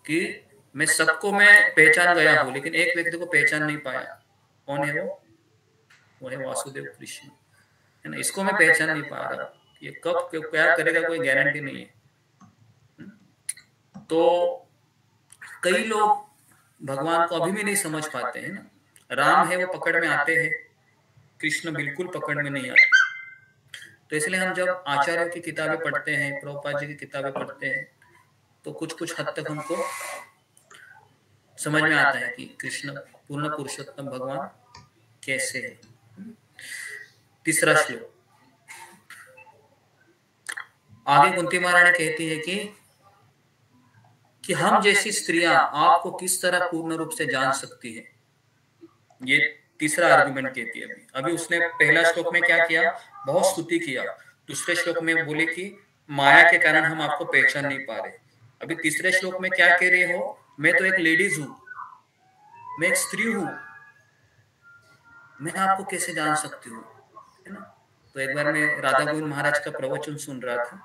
कि मैं सबको मैं पहचान गया हूँ लेकिन एक व्यक्ति को पहचान नहीं पाया। कौन है वो है वासुदेव कृष्ण, है ना। इसको मैं पहचान नहीं पा रहा, ये कब क्या करेगा कोई गारंटी नहीं है। तो कई लोग भगवान को अभी भी नहीं समझ पाते हैं ना। राम है वो पकड़ में आते हैं, कृष्ण बिल्कुल पकड़ में नहीं आते। तो इसलिए हम जब आचार्यों की किताबें पढ़ते हैं, प्रभुपाद जी की किताबें पढ़ते हैं, तो कुछ हद तक हमको समझ में आता है कि कृष्ण पूर्ण पुरुषोत्तम भगवान कैसे है। तीसरा श्लोक, आगे कुंती महारानी कहती है कि हम जैसी स्त्रियां आपको किस तरह पूर्ण रूप से जान सकती है। ये तीसरा आर्गुमेंट कहती है। अभी उसने पहला श्लोक में क्या किया, बहुत स्तुति किया। दूसरे श्लोक में बोले कि माया के कारण हम आपको पहचान नहीं पा रहे। अभी तीसरे श्लोक में क्या कह रहे हो, मैं तो एक लेडीज हूं, मैं एक स्त्री हूं, मैं आपको कैसे जान सकती हूँ, है ना। तो एक बार मैं राधा गोविंद महाराज का प्रवचन सुन रहा था,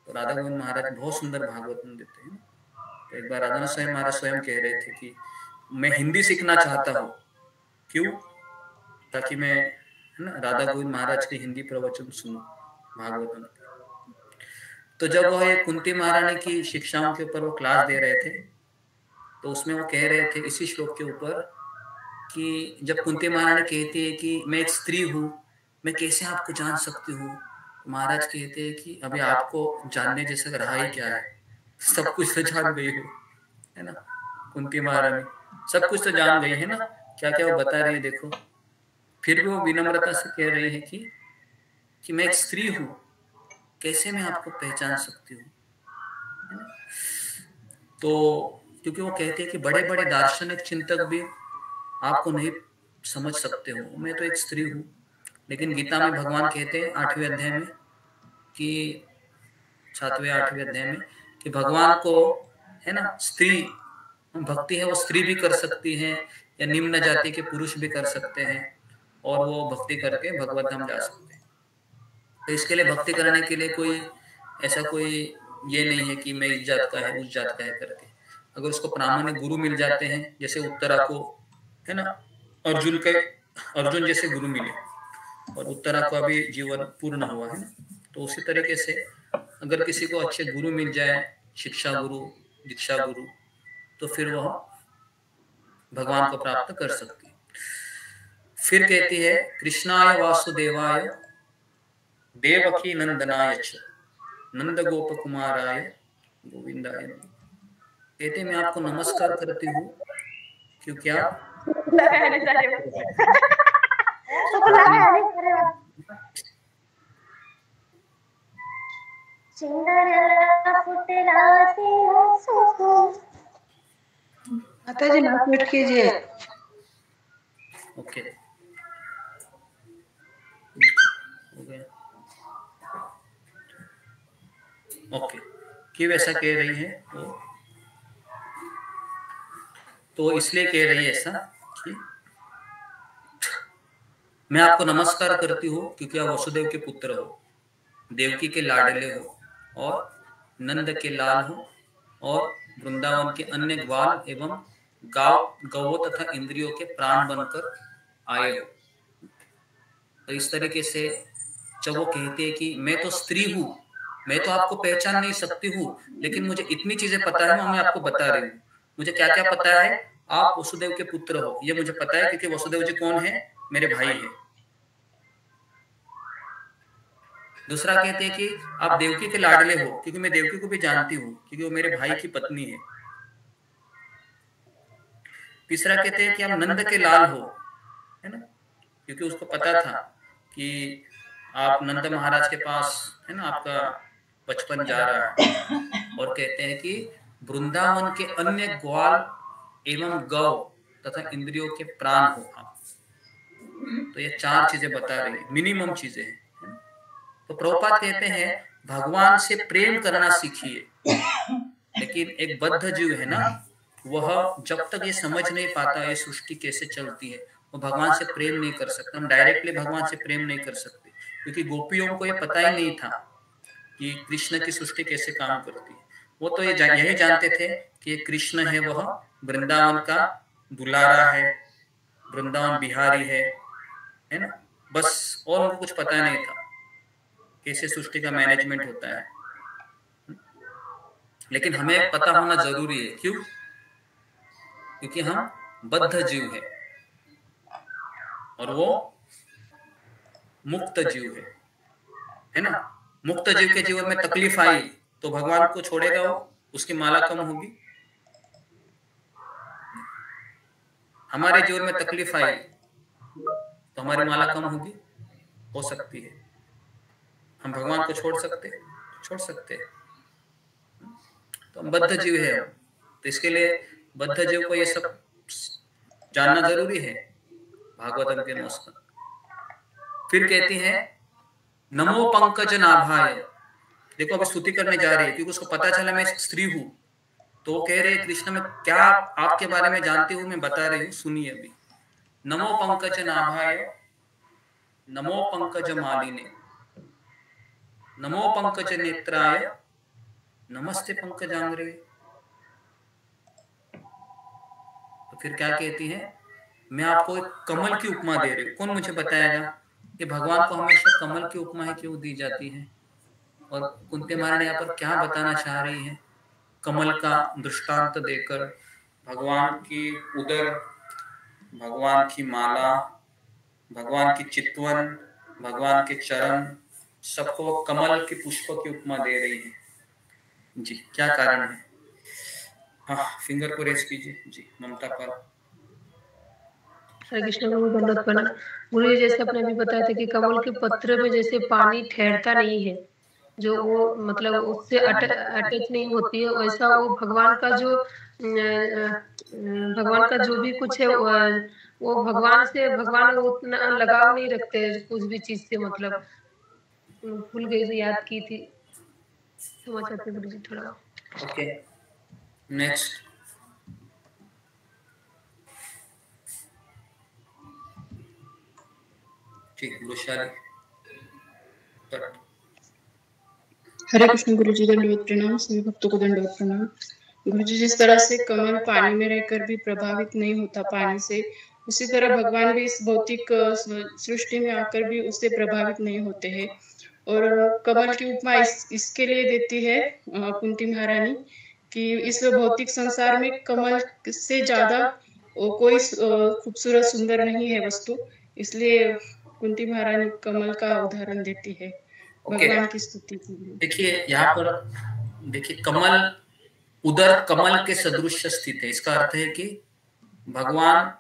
तो राधा गोविंद महाराज बहुत सुंदर भागवतम देते हैं। तो एक बार राधा स्वयं महाराज स्वयं कह रहे थे कि मैं हिंदी सीखना चाहता हूँ, क्यों, ताकि मैं, है ना, राधा गोविंद महाराज के हिंदी प्रवचन सुनूं भागवतम। तो जब वो ये कुंती महारानी की शिक्षाओं के ऊपर वो क्लास दे रहे थे, तो उसमें वो कह रहे थे इसी श्लोक के ऊपर कि जब कुंती महारानी कहती है कि मैं एक स्त्री हूँ, मैं कैसे आपको जान सकती हूँ, महाराज कहते हैं कि अभी आपको जानने जैसा रहा ही क्या है, सब कुछ तो जान गई हो, है ना। कुंती महारानी सब कुछ तो जान गई है ना, क्या क्या वो बता रही है देखो। फिर भी वो विनम्रता से कह रही है कि मैं एक स्त्री हूँ, कैसे मैं आपको पहचान सकती हूँ, है ना। तो क्योंकि वो कहते हैं कि बड़े बड़े दार्शनिक चिंतक भी आपको नहीं समझ सकते हो, मैं तो एक स्त्री हूँ। लेकिन गीता में भगवान कहते हैं 8वें अध्याय में कि 7वें 8वें अध्याय में कि भगवान को, है ना, स्त्री भक्ति है वो स्त्री भी कर सकती है या निम्न जाति के पुरुष भी कर सकते हैं, और वो भक्ति करके भगवत धाम जा सकते हैं। तो इसके लिए भक्ति करने के लिए कोई ऐसा कोई ये नहीं है कि मैं इस जात का है उस जात का है करके। अगर उसको प्रामाणिक गुरु मिल जाते हैं, जैसे उत्तरा को, है ना, अर्जुन जैसे गुरु मिले और उत्तरा को अभी जीवन पूर्ण हुआ है ना, तो उसी तरीके से अगर किसी को अच्छे गुरु मिल जाए, शिक्षा गुरु, दीक्षा गुरु, तो फिर वह भगवान को प्राप्त कर सकती है। फिर कहती है कृष्णाय वासुदेवाय देवकी नंदनाय च नंद गोप कुमाराय गोविंदाय। कहते मैं आपको नमस्कार करती हूँ क्योंकि आप माता जी माइक म्यूट कीजिए। ओके, हो गया। ओके, क्यों ऐसा कह रही है वो, तो इसलिए कह रही है ऐसा कि मैं आपको नमस्कार करती हूँ क्योंकि आप वसुदेव के पुत्र हो, देवकी के लाडले हो और नंद के लाल हो और वृंदावन के अन्य ग्वाल एवं गौवों तथा इंद्रियों के प्राण बनकर आए हो। तो इस तरीके से जब वो कहते हैं कि मैं तो स्त्री हूँ, मैं तो आपको पहचान नहीं सकती हूँ, लेकिन मुझे इतनी चीजें पता है, मैं आपको बता रही हूँ। मुझे क्या क्या पता है, आप वसुदेव के पुत्र हो, ये मुझे पता है क्योंकि वसुदेव जी कौन है, मेरे भाई है। दूसरा कहते हैं कि आप देवकी के लाडले हो, क्योंकि मैं देवकी को भी जानती हूँ क्योंकि वो मेरे भाई की पत्नी है। तीसरा कहते हैं कि आप नंद के लाल हो, है ना, क्योंकि उसको पता था कि आप नंद महाराज के पास, है ना, आपका बचपन जा रहा है। और कहते हैं कि वृंदावन के अन्य ग्वाल एवं गौ तथा इंद्रियों के प्राण हो आप। तो ये 4 चीजें बता रही है, मिनिमम चीजें हैं। तो प्रभुपाद कहते हैं भगवान से प्रेम करना सीखिए। लेकिन एक बद्ध जीव है ना, वह जब तक ये समझ नहीं पाता ये सृष्टि कैसे चलती है, वो भगवान से प्रेम नहीं कर सकता। हम डायरेक्टली भगवान से प्रेम नहीं कर सकते क्योंकि गोपियों को ये पता ही नहीं था कि कृष्ण की सृष्टि कैसे काम करती है। वो तो यही जानते थे कि ये कृष्ण है, वह वृंदावन का दुलारा है, वृंदावन बिहारी है ना, बस। और उनको कुछ पता नहीं था कैसे सृष्टि का मैनेजमेंट होता है। लेकिन हमें पता होना जरूरी है। क्यों? क्योंकि हम बद्ध जीव है और वो मुक्त जीव है ना। मुक्त जीव के जीवन में तकलीफ आई तो भगवान को छोड़ेगा वो, उसकी माला कम होगी। हमारे जीवन में तकलीफ आई तो हमारी माला कम होगी, हो सकती है। हम भगवान को छोड़ सकते तो हम बद्ध जीव है। तो इसके लिए बद्ध जीव को ये सब जानना जरूरी है भागवतम के अनुसार। फिर कहती है नमो पंकज नाभाय। देखो अभी स्तुति करने जा रही है क्योंकि उसको पता चला मैं स्त्री हूं। तो वो कह रहे कृष्ण मैं क्या आपके बारे में जानती हूँ, मैं बता रही हूँ, सुनिए अभी। नमो पंकज नाभाय, नमो पंकज मालिने, नमो पंकज नेत्राय, नमस्ते पंकजांग्रे। तो फिर क्या कहती है, मैं आपको एक कमल की उपमा दे रही हूँ। कौन मुझे बताएगा कि भगवान को हमेशा कमल की उपमा क्यों दी जाती है? और कुंती महारानी यहाँ पर क्या बताना चाह रही है? कमल का दृष्टांत देकर भगवान की उदर, भगवान की माला, भगवान की चितवन, भगवान के चरण, सबको कमल के पुष्प की उपमा दे रही है। जी क्या कारण है? हाँ, फिंगर को रेस कीजिए जी, ममता पर। हरे कृष्ण गुरु दंडवत प्रणाम। गुरु जी जैसे आपने अभी बताया था कि कमल के पत्र में जैसे पानी ठहरता नहीं है, जो वो मतलब उससे अटैच नहीं होती है, वैसा वो भगवान का जो भी कुछ है वो भगवान उतना लगाव नहीं रखते कुछ भी चीज से। मतलब भूल गई तो याद की थी, समझ आते गुरु जी थोड़ा। Okay next. ठीक, हरे कृष्ण गुरु जी, दंडवत प्रणाम। सभी भक्तों को दंडवत प्रणाम। गुरु जी जिस तरह से कमल पानी में रहकर भी प्रभावित नहीं होता पानी से, उसी तरह भगवान भी इस भौतिक सृष्टि में आकर भी उससे प्रभावित नहीं होते हैं। और कमल की उपमा इसके लिए देती है कुंती महारानी कि इस भौतिक संसार में कमल से ज्यादा कोई खूबसूरत सुंदर नहीं है वस्तु, इसलिए कुंती महारानी कमल का उदाहरण देती है भगवान की स्तुति के लिए। देखिए यहाँ पर देखिए, कमल उदर कमल के सदृश स्थित है। इसका अर्थ है कि भगवान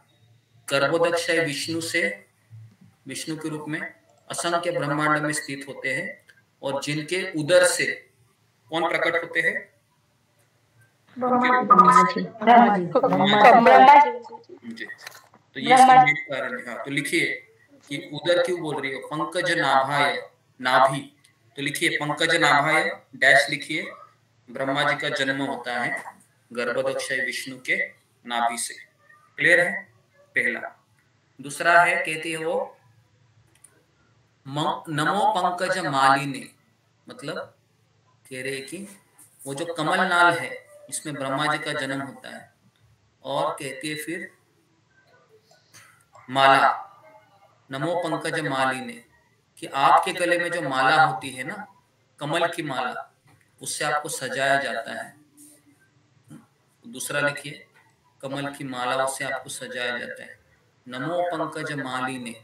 गर्भोदक्षय विष्णु के रूप में असंख्य ब्रह्मांड में स्थित होते हैं और जिनके उदर से कौन प्रकट होते हैं? जी। तो ये कारण है। तो लिखिए कि उदर क्यों बोल रही हो? पंकज नाभाय, नाभि। तो लिखिए पंकज नाभाय डैश लिखिए, ब्रह्मा जी का जन्म होता है गर्भोदक्षय विष्णु के नाभि से। क्लियर है? पहला। दूसरा है, कहती है वो नमो पंकज मालिने, मतलब कह रहे कि वो जो कमल नाल है इसमें ब्रह्मा जी का जन्म होता है, और कहती है फिर माला, नमो पंकज मालिने, कि आपके गले में जो माला होती है ना, कमल की माला, उससे आपको सजाया जाता है। दूसरा लिखिए, कमल की माला, उससे आपको सजाया जाता है। नमो पंकज मालिने,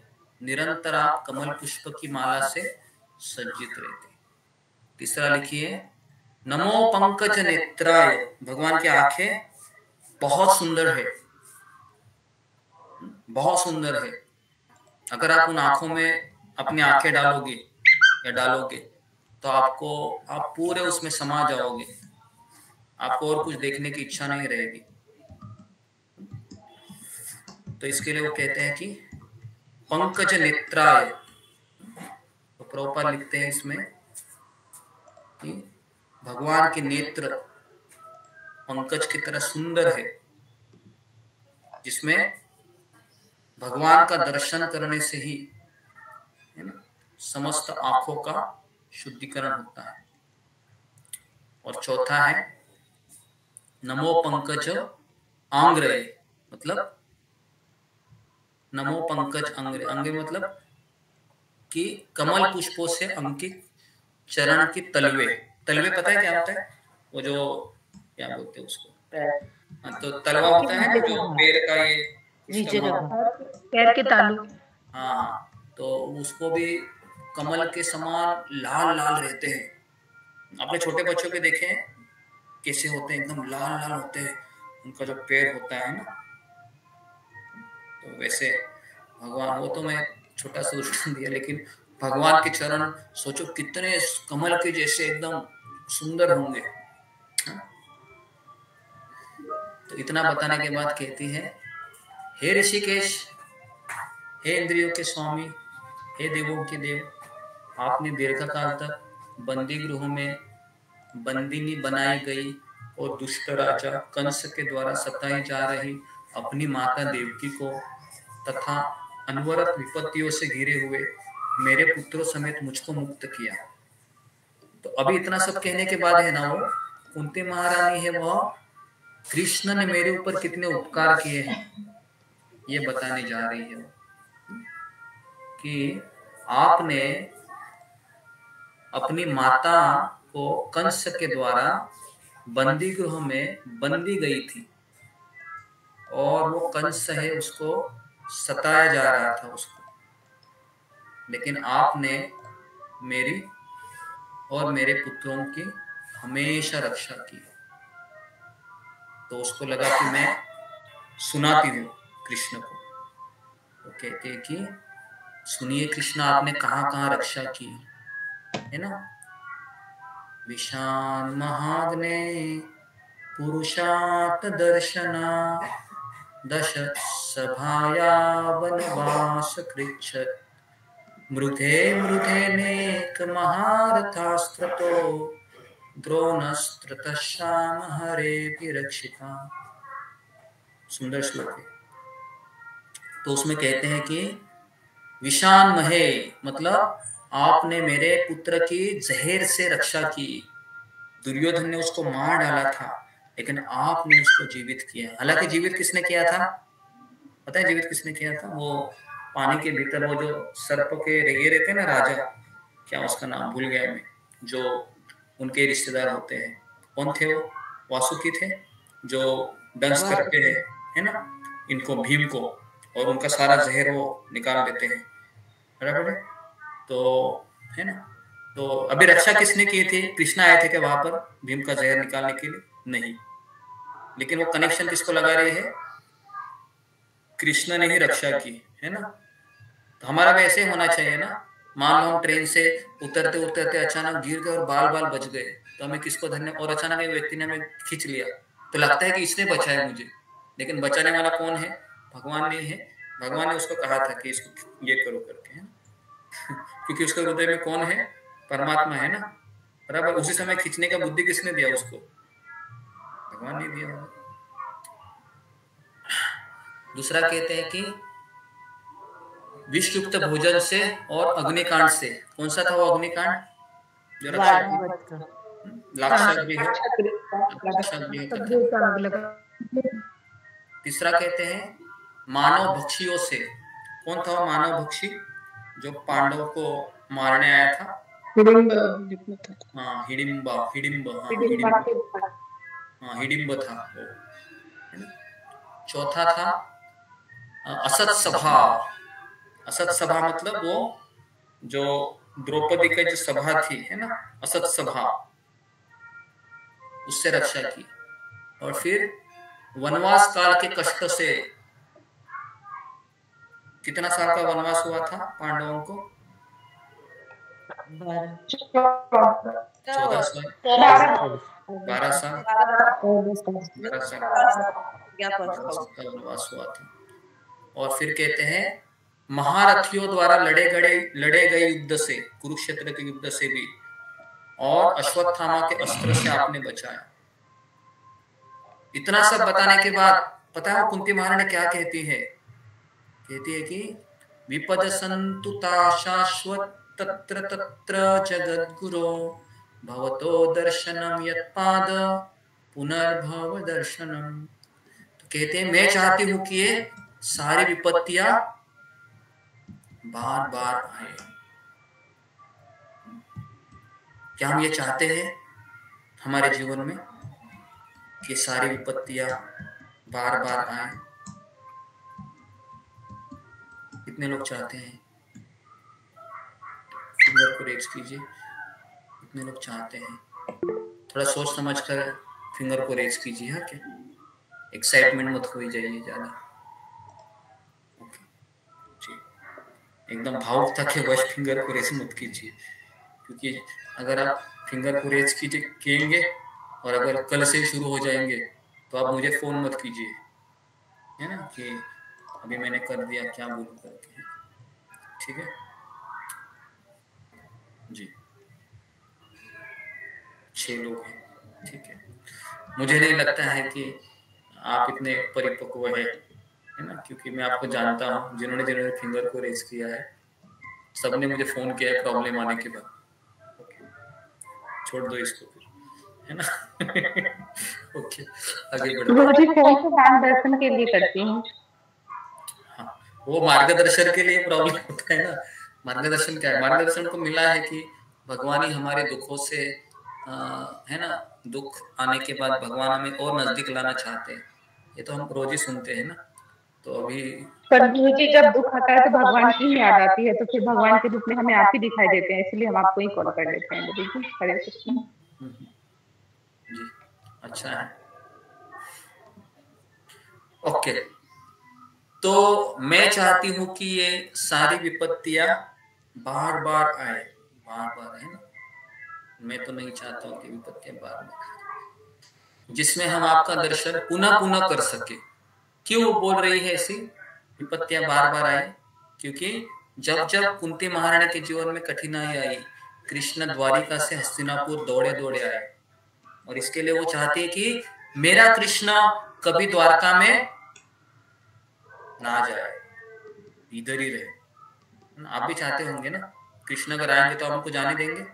निरंतर आप कमल पुष्प की माला से सज्जित रहते। तीसरा लिखिए, नमो पंकज नेत्राय, भगवान की आंखें बहुत सुंदर है, बहुत सुंदर है। अगर आप उन आंखों में अपनी आंखें डालोगे या डालोगे तो आप पूरे उसमें समा जाओगे, आपको और कुछ देखने की इच्छा नहीं रहेगी। तो इसके लिए वो कहते हैं कि पंकज नेत्राय, तो प्रभुपाद लिखते हैं इसमें कि भगवान के नेत्र पंकज की तरह सुंदर है, जिसमें भगवान का दर्शन करने से ही समस्त आंखों का शुद्धिकरण होता है। और चौथा है नमो पंकज आंग्रय, मतलब नमो पंकज अंग्रे, अंगे मतलब कि कमल पुष्पों से अंकित चरण की तलवे। तलवे पता है क्या होता है? वो जो क्या बोलते हैं उसको, तो तलवा होता है ना जो पैर का, ये पैर के तालू। हाँ, तो उसको भी कमल के समान लाल लाल रहते हैं। आपने छोटे बच्चों के देखे हैं कैसे होते हैं, एकदम लाल लाल होते हैं उनका जो पैर होता है ना। तो वैसे भगवान, वो तो मैं छोटा सा उदाहरण दिया, लेकिन भगवान के चरण सोचो कितने कमल के जैसे एकदम सुंदर होंगे। तो इतना बताने के बाद कहती है, हे ऋषिकेश, हे इंद्रियों के स्वामी, हे देवों के देव, आपने दीर्घकाल तक बंदी गृह में बंदिनी बनाई गई और दुष्ट राजा कंस के द्वारा सताई जा रही अपनी माता देवकी को तथा अनवरत विपत्तियों से घिरे हुए मेरे पुत्रों समेत मुझको मुक्त किया। तो अभी इतना सब कहने के बाद है ना, वो कुंती महारानी है, वह कृष्ण ने मेरे ऊपर कितने उपकार किए हैं ये बताने जा रही है कि आपने अपनी माता को कंस के द्वारा बंदी गृह में बंदी गई थी, और वो कंस है उसको सताया जा रहा था उसको, लेकिन आपने मेरी और मेरे पुत्रों की हमेशा रक्षा की। तो उसको लगा कि मैं सुनाती हूँ कृष्ण को। तो कहते हैं कि सुनिए कृष्ण, आपने कहाँ कहाँ रक्षा की है ना। विशान महाग्ने पुरुषार्थ दर्शना दश सभाया वनवास कृच्छत मृधे मृधे नेक महारथास्त्रतो द्रोणस्त्रतश्याम हरे विरक्षिता। सुंदर श्लोक है। तो उसमें कहते हैं कि विशान महे, मतलब आपने मेरे पुत्र की जहर से रक्षा की। दुर्योधन ने उसको मार डाला था, लेकिन आपने उसको जीवित किया। हालांकि जीवित किसने किया था पता है? जीवित किसने किया था? वो पानी के भीतर वो जो सर्प के ये रहते हैं ना, राजा, क्या उसका नाम भूल गया मैं, जो उनके रिश्तेदार होते हैं, कौन थे वो? वासुकी थे, जो दंश करते हैं है ना इनको, भीम को, और उनका सारा जहर वो निकाल देते हैं, बराबर है? तो है ना, तो अभी रक्षा किसने की थी? कृष्ण आए थे क्या वहां पर भीम का जहर निकालने के लिए? नहीं, लेकिन वो कनेक्शन किसको लगा रहे हैं? कृष्ण ने ही रक्षा की है ना। तो हमारा भी ऐसे होना चाहिए ना। मान लो हम ट्रेन से उतरते उतरते अचानक गिर गए और बाल बाल बच गए, तो हमें किसको धन्य, और अचानक एक व्यक्ति ने हमें खींच लिया, तो लगता है कि इसने बचाया मुझे, लेकिन बचाने वाला कौन है? भगवान ने है। भगवान ने उसको कहा था कि इसको ये करो करके, है क्योंकि उसके हृदय में कौन है? परमात्मा है ना, बराबर। उसी समय खींचने का बुद्धि किसने दिया उसको? भगवान ने दिया। दूसरा कहते हैं कि विषयुक्त भोजन से और अग्निकांड से। कौन सा था वो अग्निकांड जो रक्षा लाक्षाग्नि है, लाक्षाग्नि है। तीसरा कहते हैं मानव भक्षियों से। कौन था वो मानव भक्षी जो पांडवों को मारने आया था? हाँ हिडिंब था वो। चौथा था असत सभा। असत सभा मतलब वो जो द्रौपदी की जो सभा थी है ना, असत सभा, उससे रक्षा की। और फिर वनवास काल के कष्ट से। कितना साल का वनवास हुआ था पांडवों को? 14 साल, 12 साल का वनवास हुआ था। और फिर कहते हैं महारथियों द्वारा लड़े गए युद्ध से, कुरुक्षेत्र के युद्ध से भी, और अश्वत्थामा के अस्त्र से आपने बचाया। इतना सब बताने के बाद पता है कुंती महारानी क्या कहती है? कहती है कि विपद संतुता शाश्वत तत्र तत्र जगद्गुरो भवतो दर्शनम यत्पाद पुनर्भव दर्शनम। तो कहते हैं मैं चाहती हूं कि ये सारी विपत्तियां बार बार आए। क्या हम ये चाहते हैं हमारे जीवन में कि सारी विपत्तियां बार बार आए? कितने लोग चाहते हैं? फिंगर को रेज कीजिए। कितने लोग चाहते हैं? थोड़ा सोच समझ कर फिंगर को रेज कीजिए। हाँ, क्या एक्साइटमेंट मत हो जाइए ज्यादा। एकदम भावुक था कि वश फिंगर को रेस मत कीजिए, क्योंकि अगर आप फिंगर को रेस कीजिए और अगर कल से शुरू हो जाएंगे तो आप मुझे फोन मत कीजिए, है ना, कि अभी मैंने कर दिया क्या बोलूं करके। ठीक है जी, 6 लोग हैं। ठीक है, मुझे नहीं लगता है कि आप इतने परिपक्व है ना, क्योंकि मैं आपको जानता हूँ। जिन्होंने फिंगर को रेस किया है सबने मुझे फोन किया है प्रॉब्लम आने के बाद। छोड़ दो इसको फिर, है ना। ओके, आगे बढ़ो। गुरुजी फोन से मार्गदर्शन के लिए करती हूँ। हाँ, वो मार्गदर्शन के लिए प्रॉब्लम होता है ना। मार्गदर्शन क्या है? मार्गदर्शन को मिला है कि भगवान ही हमारे दुखों से है ना, दुख आने के बाद भगवान हमें और नजदीक लाना चाहते हैं। ये तो हम रोज ही सुनते हैं ना। तो अभी पर मुझे जब दुख आता है तो भगवान की याद आती है, तो फिर भगवान के रूप में हमें आप ही दिखाई देते हैं, इसलिए हम आपको ही कॉल कर लेते हैं। दीदी हरे कृष्ण जी, अच्छा है। ओके, तो मैं चाहती हूँ कि ये सारी विपत्तियां बार बार आए, बार बार, है ना। मैं तो नहीं चाहता हूँ कि विपत्तियां बार बार, जिसमें हम आपका दर्शन पुनः पुनः कर सके। क्यों बोल रही है ऐसी विपत्तियां बार बार आए? क्योंकि जब जब कुंती महारानी के जीवन में कठिनाई आई, कृष्ण द्वारिका से हस्तिनापुर दौड़े दौड़े आए, और इसके लिए वो चाहती है कि मेरा कृष्ण कभी द्वारका में ना जाए, इधर ही रहे। आप भी चाहते होंगे ना, कृष्ण अगर आएंगे तो हमको जाने देंगे?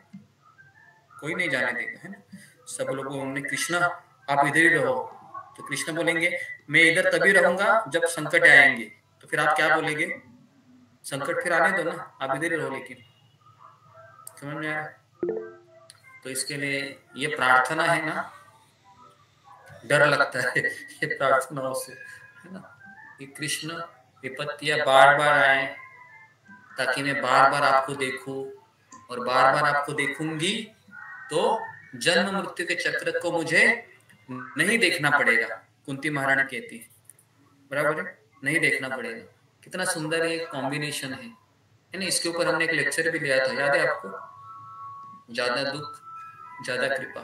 कोई नहीं जाने देगा, है ना। सब लोगों ने कृष्ण आप इधर ही रहो, तो कृष्ण बोलेंगे मैं इधर तभी रहूंगा जब संकट आएंगे। तो फिर आप क्या बोलेंगे? संकट फिर आने दो ना, आप इधर ही रहो। लेकिन समझ में आया? तो इसके लिए ये प्रार्थना है ना, डर लगता है ये प्रार्थनाओं से, है ना, कि कृष्ण विपत्तियां बार बार आए ताकि मैं बार बार आपको देखूं, और बार बार आपको देखूंगी तो जन्म मृत्यु के चक्र को मुझे नहीं देखना पड़ेगा। कुंती महारानी कहती है, बराबर है, नहीं देखना पड़ेगा। कितना सुंदर ये कॉम्बिनेशन है ना। इसके ऊपर हमने एक लेक्चर भी लिया था, याद है आपको? ज्यादा दुख ज्यादा कृपा,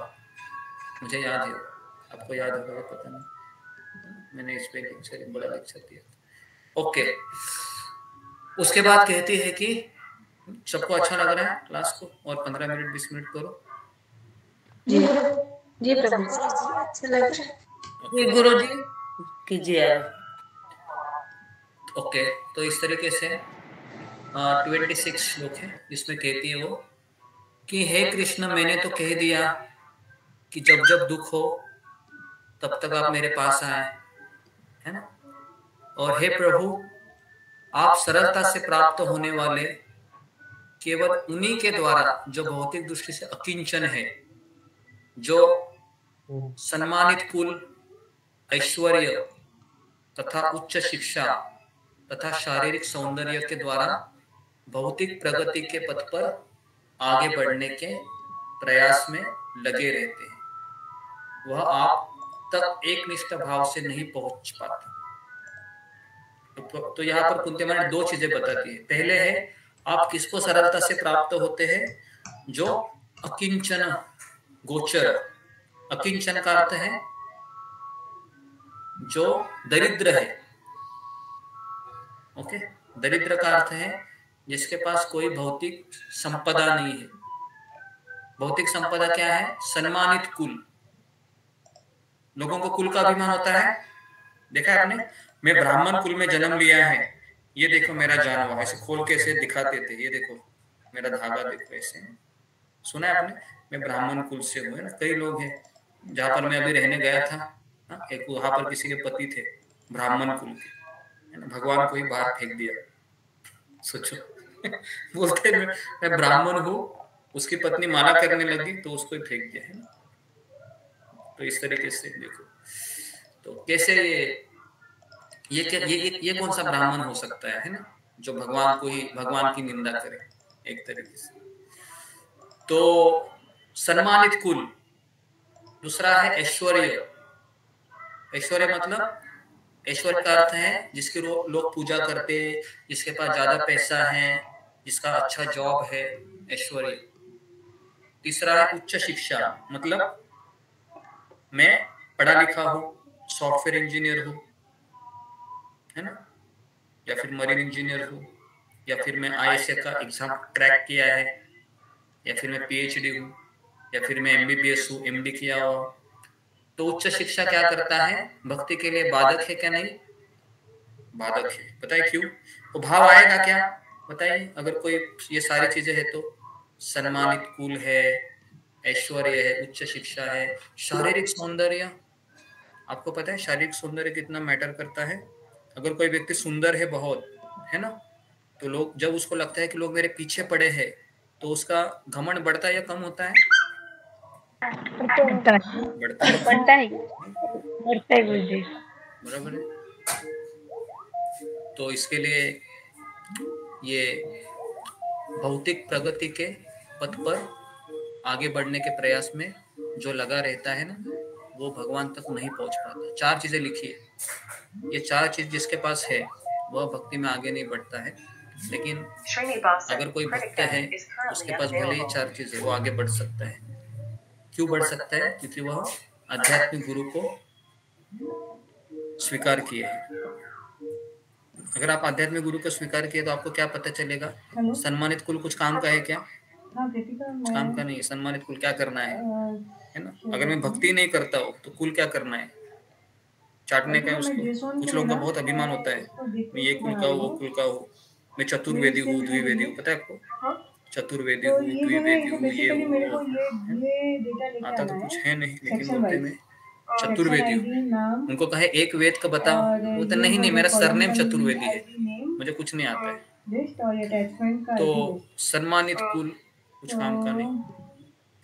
मुझे याद है, आपको याद होगा पता नहीं, मैंने इस पे लेक्चर, बड़ा लेक्चर दिया था। ओके, उसके बाद कहती है कि सबको अच्छा लग रहा है क्लास को, और 15 मिनट 20 मिनट करो। जी जी प्रभु जी, अच्छा लग रहा है। गुरु जी कीजिए। ओके, तो इस तरीके से 26 श्लोक है जिसमें कहती है वो कि हे कृष्ण, मैंने तो कह दिया कि जब जब दुख हो तब तक आप मेरे पास आए, है ना। और हे प्रभु, आप सरलता से प्राप्त होने वाले केवल उन्हीं के द्वारा जो भौतिक दृष्टि से अकिंचन है, जो सम्मानित कुल, ऐश्वर्य तथा उच्च शिक्षा तथा शारीरिक सौंदर्य के द्वारा भौतिक प्रगति के पथ पर आगे बढ़ने के प्रयास में लगे रहते हैं, वह आप तक एक निष्ठ भाव से नहीं पहुंच पाते। तो यहाँ पर कुंती माता दो चीजें बताती है। पहले है आप किसको सरलता से प्राप्त होते हैं, जो अकिंचन गोचर, अकिंचन का अर्थ है जो दरिद्र है। ओके, दरिद्र का अर्थ है जिसके पास कोई भौतिक संपदा नहीं है। भौतिक संपदा क्या है? सम्मानित कुल। लोगों को कुल का अभिमान होता है, देखा है आपने? मैं ब्राह्मण कुल में जन्म लिया है, ये देखो मेरा जानवा, ऐसे खोल के ऐसे दिखाते थे, ये देखो मेरा धागा देखो, ऐसे सुना है आपने? मैं ब्राह्मण कुल से हूँ, है ना। कई लोग हैं, जहाँ पर मैं अभी रहने गया था, एक वहां पर किसी के पति थे ब्राह्मण कुल के, है ना, भगवान को ही बाहर फेंक दिया। सोचो बोलते मैं ब्राह्मण हूँ, उसकी पत्नी माला करने लगी तो उसको ही फेंक दिया, है ना। तो इस तरीके से देखो, तो कैसे ये कौन सा ब्राह्मण हो सकता है ना, जो भगवान को ही, भगवान की निंदा करे एक तरीके से। तो सम्मानित कुल। दूसरा है ऐश्वर्य। ऐश्वर्य मतलब, ऐश्वर्य का अर्थ है जिसके लोग पूजा करते, जिसके पास ज्यादा पैसा है, जिसका अच्छा जॉब है, ऐश्वर्य। तीसरा है उच्च शिक्षा, मतलब मैं पढ़ा लिखा हूँ, सॉफ्टवेयर इंजीनियर हूँ, है ना, या फिर मरीन इंजीनियर हूँ, या फिर मैं ISA का एग्जाम क्रैक किया है, या फिर मैं PhD हूँ, या फिर मैं MBBS हूँ, MD किया हुआ। तो उच्च शिक्षा क्या करता है? भक्ति के लिए बाधक है क्या? नहीं, बाधक है। पता है क्यों? वो भाव आएगा क्या? बताइए। अगर कोई ये सारी चीजें है तो सम्मानित कुल है, ऐश्वर्य है, उच्च शिक्षा है, शारीरिक सौंदर्य। आपको पता है शारीरिक सौंदर्य कितना मैटर करता है? अगर कोई व्यक्ति सुंदर है बहुत, है ना, तो लोग, जब उसको लगता है कि लोग मेरे पीछे पड़े हैं, तो उसका घमंड बढ़ता है या कम होता है? बढ़ता है गुरुजी, बराबर है। तो इसके लिए ये भौतिक प्रगति के पथ पर आगे बढ़ने के प्रयास में जो लगा रहता है ना, वो भगवान तक नहीं पहुंच पाता। 4 चीजें लिखी है, ये 4 चीज जिसके पास है वह भक्ति में आगे नहीं बढ़ता है। लेकिन अगर कोई भक्त है, उसके पास भले ही 4 चीजें, वो आगे बढ़ सकता है। क्यों बढ़ सकता है? क्योंकि वह आध्यात्मिक गुरु को स्वीकार किए है। अगर आप आध्यात्मिक गुरु को स्वीकार किए तो आपको क्या पता चलेगा? सम्मानित कुल कुछ काम का है क्या? काम का नहीं। सम्मानित कुल क्या करना है ना। अगर मैं भक्ति नहीं करता हूँ तो कुल क्या करना है? चाटने का है उसको। कुछ लोगों का बहुत अभिमान होता है, मैं ये कुल का हूँ, वो कुल का हूँ, मैं चतुर्वेदी हूँ, द्विवेदी हूँ। पता है आपको? चतुर्वेदी हूँ, द्विवेदी हूँ, ये आता तो कुछ है नहीं, लेकिन बोलते मैं चतुर्वेदी हूँ। उनको कहे एक वेद का बताओ, वो तो नहीं, मेरा सरनेम चतुर्वेदी है, मुझे कुछ नहीं आता है। तो सम्मानित कुल कुछ काम का नहीं।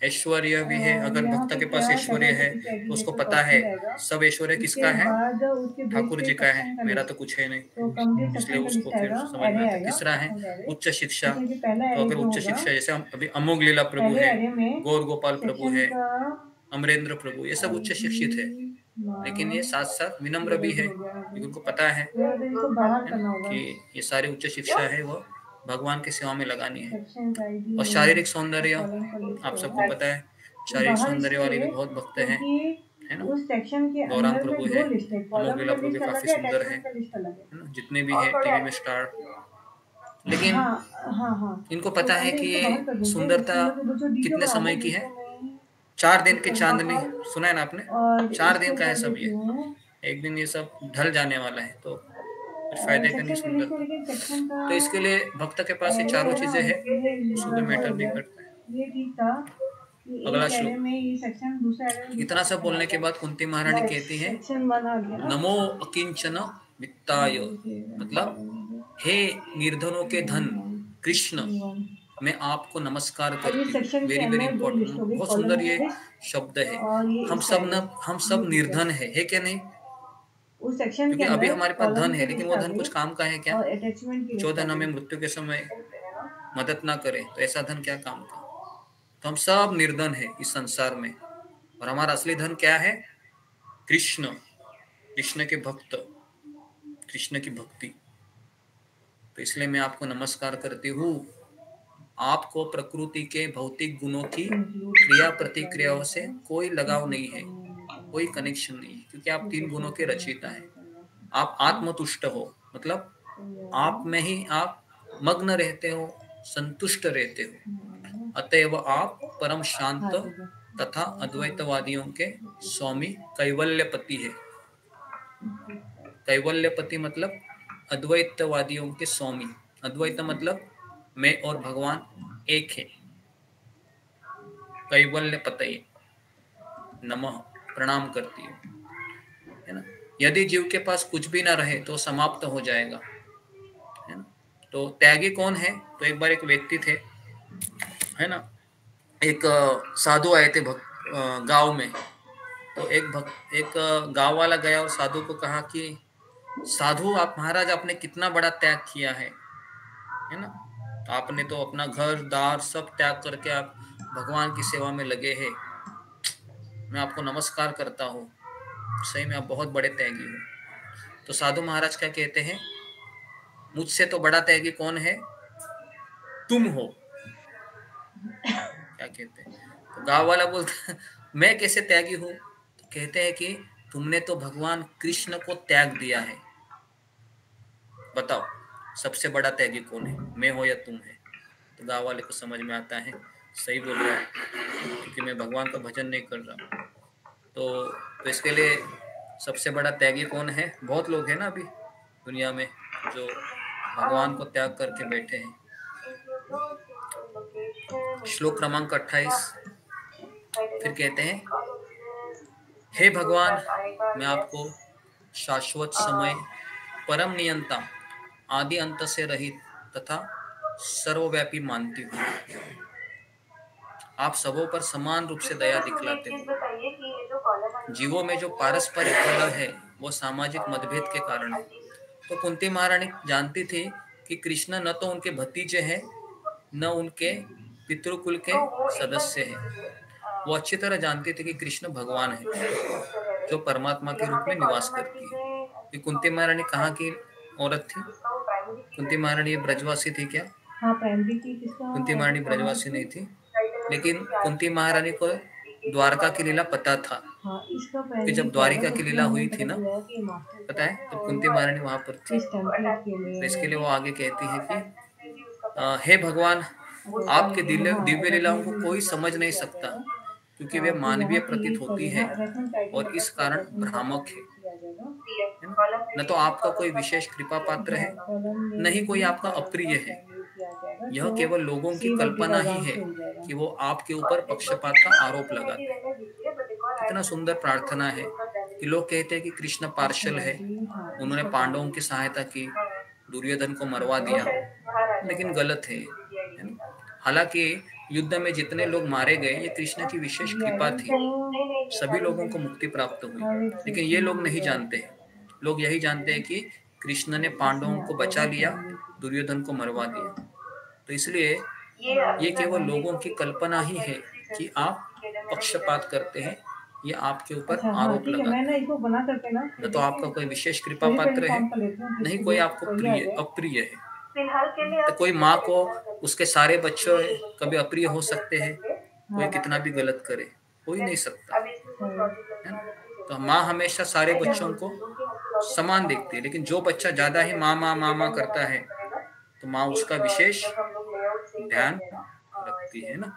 ऐश्वर्य भी है, अगर भक्त के पास ऐश्वर्य है तो उसको पता है सब ऐश्वर्य किसका है? ठाकुर जी का है, मेरा तो कुछ है नहीं, इसलिए उसको फिर समझ में आता है। तीसरा है उच्च शिक्षा। तो अगर उच्च शिक्षा, जैसे हम अभी अमोघ लीला प्रभु है, गौर गोपाल प्रभु है, अमरेंद्र प्रभु, ये सब उच्च शिक्षित है, लेकिन ये साथ साथ विनम्र भी है, क्योंकि उनको पता है कि ये सारी उच्च शिक्षा है वो भगवान की सेवा में लगानी है। और शारीरिक सौंदर्य, आप सबको पता है, शारीरिक सौंदर्य वाले भी बहुत भक्त हैं, है ना। गौरांग प्रभु है, अमोघ लीला प्रभु काफी सुंदर है ना, जितने भी है टीवी में स्टार। लेकिन इनको पता है कि ये सुंदरता कितने समय की है? 4 दिन की चांदनी, सुना है ना आपने? 4 दिन का है सब, ये एक दिन ये सब ढल जाने वाला है। तो फायदे का नहीं सुंदर। तो इसके लिए भक्त के पास ये चारों चीजें हैं, शुद्ध मैटर नहीं करता है। अगला श्लोक। इतना सब बोलने के बाद कुंती महारानी कहती है नमो अकिंचन वित्ताय, मतलब हे निर्धनों के धन कृष्ण, मैं आपको नमस्कार करती हूँ। वेरी वेरी इंपॉर्टेंट, बहुत सुंदर ये शब्द है। हम सब निर्धन है क्या नहीं? क्योंकि अभी हमारे पास धन है, लेकिन वो धन कुछ काम का है क्या? जो धन हमें मृत्यु के समय मदद ना करे तो ऐसा धन क्या काम का? तो हम सब निर्धन है इस संसार में, और हमारा असली धन क्या है? कृष्ण, कृष्ण के भक्त, कृष्ण की भक्ति। तो इसलिए मैं आपको नमस्कार करती हूँ। आपको प्रकृति के भौतिक गुणों की क्रिया प्रतिक्रियाओं से कोई लगाव नहीं है, कोई कनेक्शन नहीं है, क्योंकि आप 3 गुणों के रचयिता हैं। आप आत्मतुष्ट हो, मतलब आप में ही आप मग्न रहते हो, संतुष्ट रहते हो। अतएव आप परम शांत तथा अद्वैतवादियों के स्वामी कैवल्यपति है। कैवल्यपति मतलब अद्वैतवादियों के स्वामी। अद्वैत मतलब मैं और भगवान एक है। कैवल्यपतये नमः, प्रणाम करती हूँ, है ना। यदि जीव के पास कुछ भी ना रहे तो समाप्त हो जाएगा, है ना। तो त्यागी कौन है? तो एक बार एक व्यक्ति थे, है ना, एक साधु आए थे गांव में। तो एक गांव वाला गया और साधु को कहा कि साधु आप महाराज, आपने कितना बड़ा त्याग किया है ना। आपने तो अपना घर दार सब त्याग करके आप भगवान की सेवा में लगे हैं। मैं आपको नमस्कार करता हूँ, सही में आप बहुत बड़े त्यागी हो। तो साधु महाराज क्या कहते हैं? मुझसे तो बड़ा त्यागी कौन है? तुम हो। क्या कहते हैं? तो गांव वाला बोलता मैं कैसे त्यागी हूँ? तो कहते हैं कि तुमने तो भगवान कृष्ण को त्याग दिया है। बताओ सबसे बड़ा त्यागी कौन है, मैं हो या तुम है? तो गांव वाले को समझ में आता है सही बोल रहा है, क्योंकि मैं भगवान का भजन नहीं कर रहा। तो इसके लिए सबसे बड़ा त्यागी कौन है? बहुत लोग हैं ना अभी दुनिया में जो भगवान को त्याग करके बैठे हैं। श्लोक क्रमांक 28 फिर कहते हैं, हे भगवान, मैं आपको शाश्वत समय, परम नियंता, आदि अंत से रहित तथा सर्वव्यापी मानती हूँ। आप सबों पर समान रूप से दया दिखलाते हो। जीवों में जो पारस्परिक कलह है वो सामाजिक मतभेद के कारण है। तो कुंती महारानी जानती थी कि कृष्ण न तो उनके भतीजे हैं न उनके पितृकुल के सदस्य हैं। वो अच्छी तरह जानती थी कि कृष्ण भगवान है जो परमात्मा के रूप में निवास करती है। कि कुंती महारानी कहाँ की औरत थी? कुंती महारानी ब्रजवासी थी क्या? हाँ, प्राइमरी थी। कुंती महारानी ब्रजवासी नहीं थी, लेकिन कुंती महारानी को द्वारका की लीला पता था। कि जब द्वारिका की लीला हुई थी ना, पता है, तो कुंती महारानी वहां पर थी। तो इसके लिए वो आगे कहती है कि हे भगवान, आपके दिव्य लीलाओं को कोई समझ नहीं सकता, क्योंकि वे मानवीय प्रतीत होती है और इस कारण भ्रामक है। न तो आपका कोई विशेष कृपा पात्र है, न ही कोई आपका अप्रिय है। यह केवल लोगों की कल्पना ही है कि वो आपके ऊपर पक्षपात का आरोप लगाते हैं। इतना सुंदर प्रार्थना है कि लोग कहते हैं कि कृष्ण पार्शल है, उन्होंने पांडवों की सहायता की, दुर्योधन को मरवा दिया, लेकिन गलत है। हालांकि युद्ध में जितने लोग मारे गए ये कृष्ण की विशेष कृपा थी, सभी लोगों को मुक्ति प्राप्त हुई। लेकिन ये लोग नहीं जानते, लोग यही जानते हैं कि कृष्ण ने पांडवों को बचा लिया, दुर्योधन को मरवा दिया। तो इसलिए ये केवल लोगों की कल्पना ही है कि आप पक्षपात करते हैं, ये आपके ऊपर आरोप लगाते हैं। न तो आपका कोई विशेष कृपा पात्र है, नहीं कोई आपको अप्रिय है। तो कोई माँ को उसके सारे बच्चों कभी अप्रिय हो सकते हैं, कोई कितना भी गलत करे, हो ही नहीं सकता, है ना। तो माँ हमेशा सारे बच्चों को समान देखती है, लेकिन जो बच्चा ज्यादा ही माँ माँ माँ माँ करता है तो माँ उसका विशेष ध्यान रखती है ना।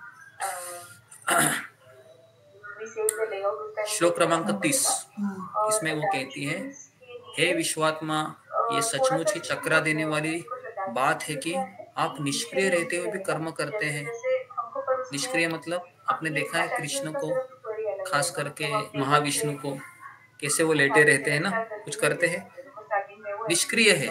श्लोक क्रमांक 30 इसमें वो कहती है, हे विश्वात्मा ये सचमुच ही चकरा देने वाली बात है कि आप निष्क्रिय रहते हुए भी कर्म करते हैं। निष्क्रिय मतलब आपने देखा है कृष्ण को, खास करके महाविष्णु को, कैसे वो लेटे रहते हैं ना, कुछ करते हैं, निष्क्रिय है,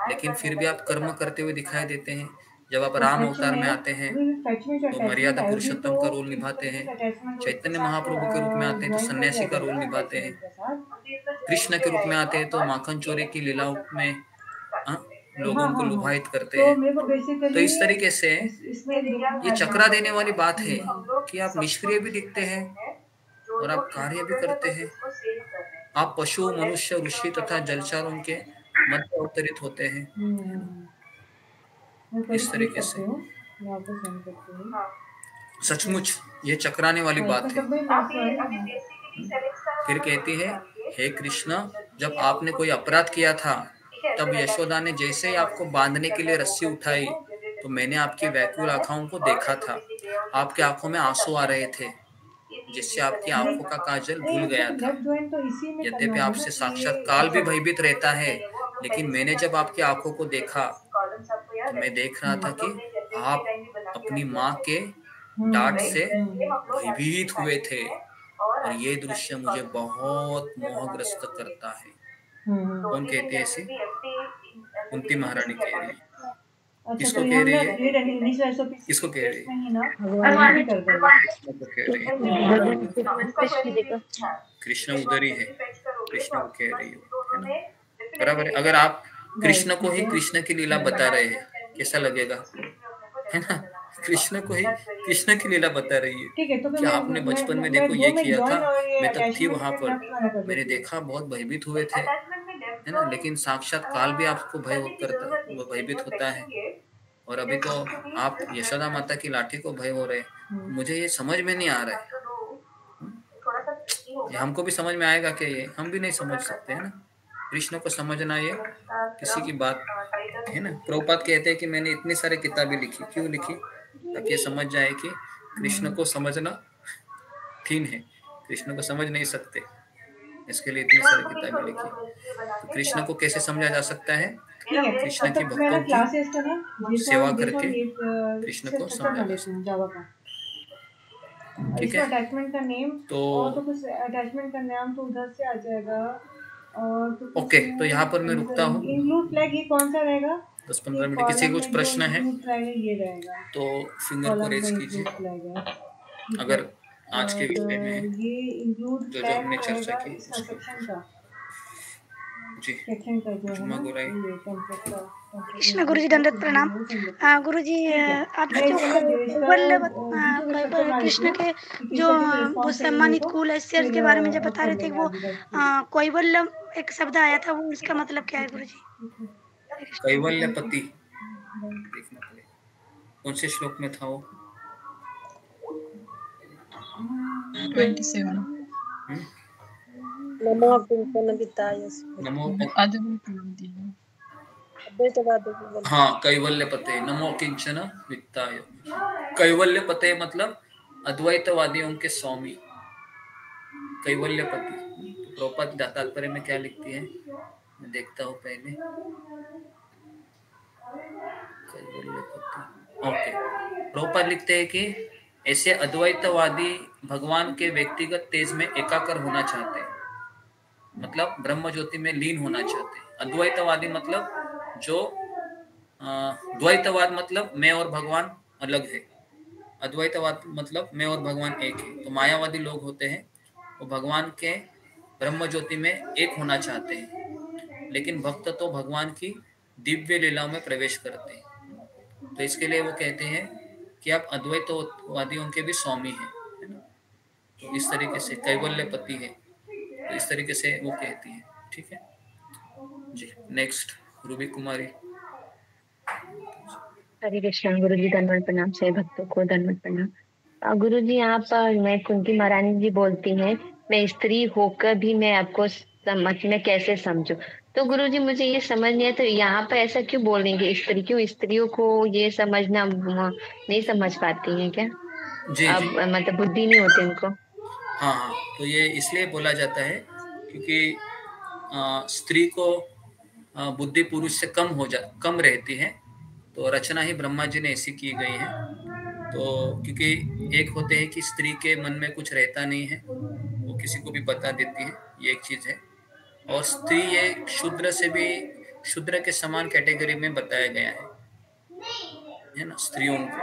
लेकिन फिर भी आप कर्म करते हुए दिखाई देते हैं। जब आप राम अवतार में आते हैं तो मर्यादा पुरुषोत्तम का रोल निभाते हैं, चैतन्य महाप्रभु के रूप में आते हैं तो सन्यासी का रोल निभाते हैं, कृष्ण के रूप में आते हैं तो माखन चोरी की लीलाओं में लोगों को लुभायित करते हैं। तो इस तरीके से ये चकरा देने वाली बात है कि आप निष्क्रिय भी दिखते हैं और आप कार्य भी करते हैं। आप पशु, मनुष्य, ऋषि तथा जलचरों के मध्य अवतरित होते हैं। इस तरीके से सचमुच ये चकराने वाली बात है। फिर कहती है, हे कृष्ण, जब आपने कोई अपराध किया था तब यशोदा ने जैसे ही आपको बांधने के लिए रस्सी उठाई तो मैंने आपकी व्याकुल आंखों को देखा था। आपकी आंखों में आंसू आ रहे थे जिससे आपकी आंखों का काजल भूल गया था। यद्यपि आपसे साक्षात काल भी भयभीत रहता है, लेकिन मैंने जब आपकी आंखों को देखा तो मैं देख रहा था कि आप अपनी माँ के डांट से भयभीत हुए थे और ये दृश्य मुझे बहुत मोहग्रस्त करता है। कौन कहती है ऐसी? कुंती महारानी कह रही है। किसको कह रही है? किसको कह रही है? कृष्ण उधर ही है, कृष्ण को कह रही है, बराबर है। अगर आप कृष्ण को ही कृष्ण की लीला बता रहे हैं, कैसा लगेगा, है ना? कृष्ण को ही कृष्ण की लीला बता रही है कि आपने बचपन में देखो ये किया था, मैं तब थी वहां पर, मैंने देखा, बहुत भयभीत हुए थे, है ना? लेकिन साक्षात काल भी आपको भयभीत होता है और अभी तो आप यशोदा माता की लाठी को भय हो रहे। मुझे ये समझ में नहीं आ रहा है। ये हमको भी समझ में आएगा कि ये हम भी नहीं समझ सकते, है ना? कृष्ण को समझना ये किसी की बात है ना। प्रभुपाद कहते हैं कि मैंने इतनी सारी किताबें लिखी, क्यों लिखी? ताकि ये समझ जाए कि कृष्ण को समझना कठिन है, कृष्ण को समझ नहीं सकते, इसके लिए इतनी सारी किताबें लिखी। तो कृष्ण को कैसे समझा जा सकता है? कृष्ण की भक्तों की सेवा करके कृष्ण को समझा जा सकता है। ठीक है, अटैचमेंट का नेम तो कुछ अटैचमेंट का नाम तो उधर से आ जाएगा। और तो ओके, तो यहाँ पर मैं रुकता हूँ। इंक्लूड फ्लैग ये कौन सा रहेगा? 10-15 मिनट। किसी कुछ प्रश्न है ये रहेगा तो फिंगर को रेज कीजिए। अगर आज के विषय में जो हमने चर्चा की जी, कृष्ण गुरु जी दंडवत प्रणाम। गुरु जी, आपने जो कृष्ण के जो वो सम्मानित कुल ऐश्वर्य के बारे में जब बता रहे थे, वो कैवल्य एक शब्द आया था, वो उसका मतलब क्या है गुरु जी? कैवल्यपति कौन से श्लोक में था वो? 27। नमो किंचन वित्ताय, नमो अद्वैतवादी। हाँ, कैवल्यपते, नमो किंचन वित्ताय। कैवल्यपते मतलब अद्वैतवादियों के स्वामी, कैवल्यपति। प्रभुपाद तात्पर्य में क्या लिखती है, मैं देखता हूँ पहले। ओके, प्रभुपाद लिखते हैं कि ऐसे अद्वैतवादी भगवान के व्यक्तिगत तेज में एकाकर होना चाहते हैं, मतलब ब्रह्म ज्योति में लीन होना चाहते हैं। अद्वैतवादी मतलब जो द्वैतवाद मतलब मैं और भगवान अलग है, अद्वैतवाद मतलब मैं और भगवान एक है। तो मायावादी लोग होते हैं, वो भगवान के ब्रह्म ज्योति में एक होना चाहते हैं, लेकिन भक्त तो भगवान की दिव्य लीलाओं में प्रवेश करते हैं। तो इसके लिए वो कहते हैं कि आप अद्वैतवादियों के भी स्वामी हैं, है ना? तो इस तरीके से कैवल्यपति है, तो इस तरीके से वो कहती है। ठीक है जी, नेक्स्ट रूबी कुमारी। हरे कृष्ण। गुरु जी धन्यवाद प्रणाम, सभी भक्तों को धन्यवाद प्रणाम। गुरु जी, आप मैं कुंती महारानी जी बोलती हैं, मैं स्त्री होकर भी मैं आपको समझ में कैसे समझूं? तो गुरु जी मुझे ये समझ नहीं है, तो यहाँ पर ऐसा क्यों बोलेंगे स्त्री? क्यों स्त्रियों को ये समझना नहीं समझ पाती हैं क्या? जी, अब जी। मतलब बुद्धि नहीं होती उनको? हाँ, तो ये इसलिए बोला जाता है क्योंकि स्त्री को बुद्धि पुरुष से कम रहती है, तो रचना ही ब्रह्मा जी ने ऐसी की गई है। तो क्योंकि एक होते हैं कि स्त्री के मन में कुछ रहता नहीं है, वो किसी को भी बता देती है, ये एक चीज है। और स्त्री ये शूद्र से भी शूद्र के समान कैटेगरी में बताया गया है ना, स्त्रियों को।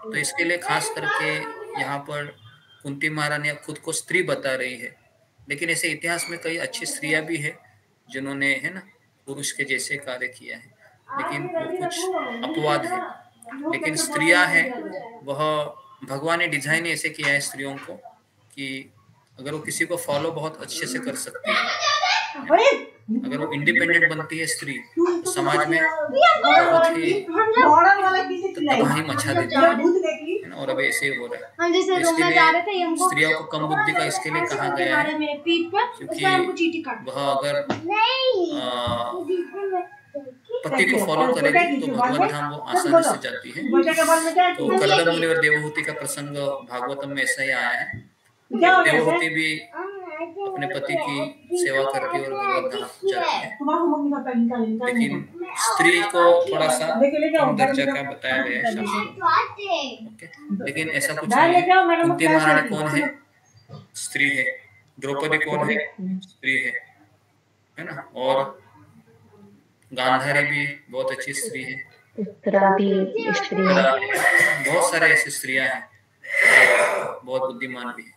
तो इसके लिए खास करके यहाँ पर कुंती महारानी खुद को स्त्री बता रही है, लेकिन ऐसे इतिहास में कई अच्छी स्त्रियां भी है जिन्होंने, है ना, पुरुष के जैसे कार्य किया है, लेकिन वो कुछ अपवाद है। लेकिन स्त्रियां हैं वह भगवान ने डिजाइन ऐसे किया है स्त्रियों को कि अगर वो किसी को फॉलो बहुत अच्छे से कर सकती है, अगर वो इंडिपेंडेंट बनती है स्त्री, तो समाज में बहुत ही तबाही मचा देती है, और अब ऐसे ही हो रहा है। इसके लिए स्त्रियों को कम बुद्धि का इसके लिए कहा गया है, क्योंकि वह अगर पति को फॉलो करेगी तो भगवत धाम वो आसानी से जाती है। तो कर्दम मुनि और देवहूति का प्रसंग भागवतम में ऐसा ही आया है। देवहूति भी अपने पति की सेवा करती है और भगवत धाम जाती है, लेकिन स्त्री को थोड़ा सा कम दर्जा का बताया गया है शास्त्र। लेकिन ऐसा कुछ नहीं है। कुंती महारानी कौन है? स्त्री है। द्रौपदी कौन है? स्त्री है ना। और गांधारी भी बहुत अच्छी स्त्री है, बहुत सारे ऐसी स्त्रियां हैं बहुत बुद्धिमान भी है।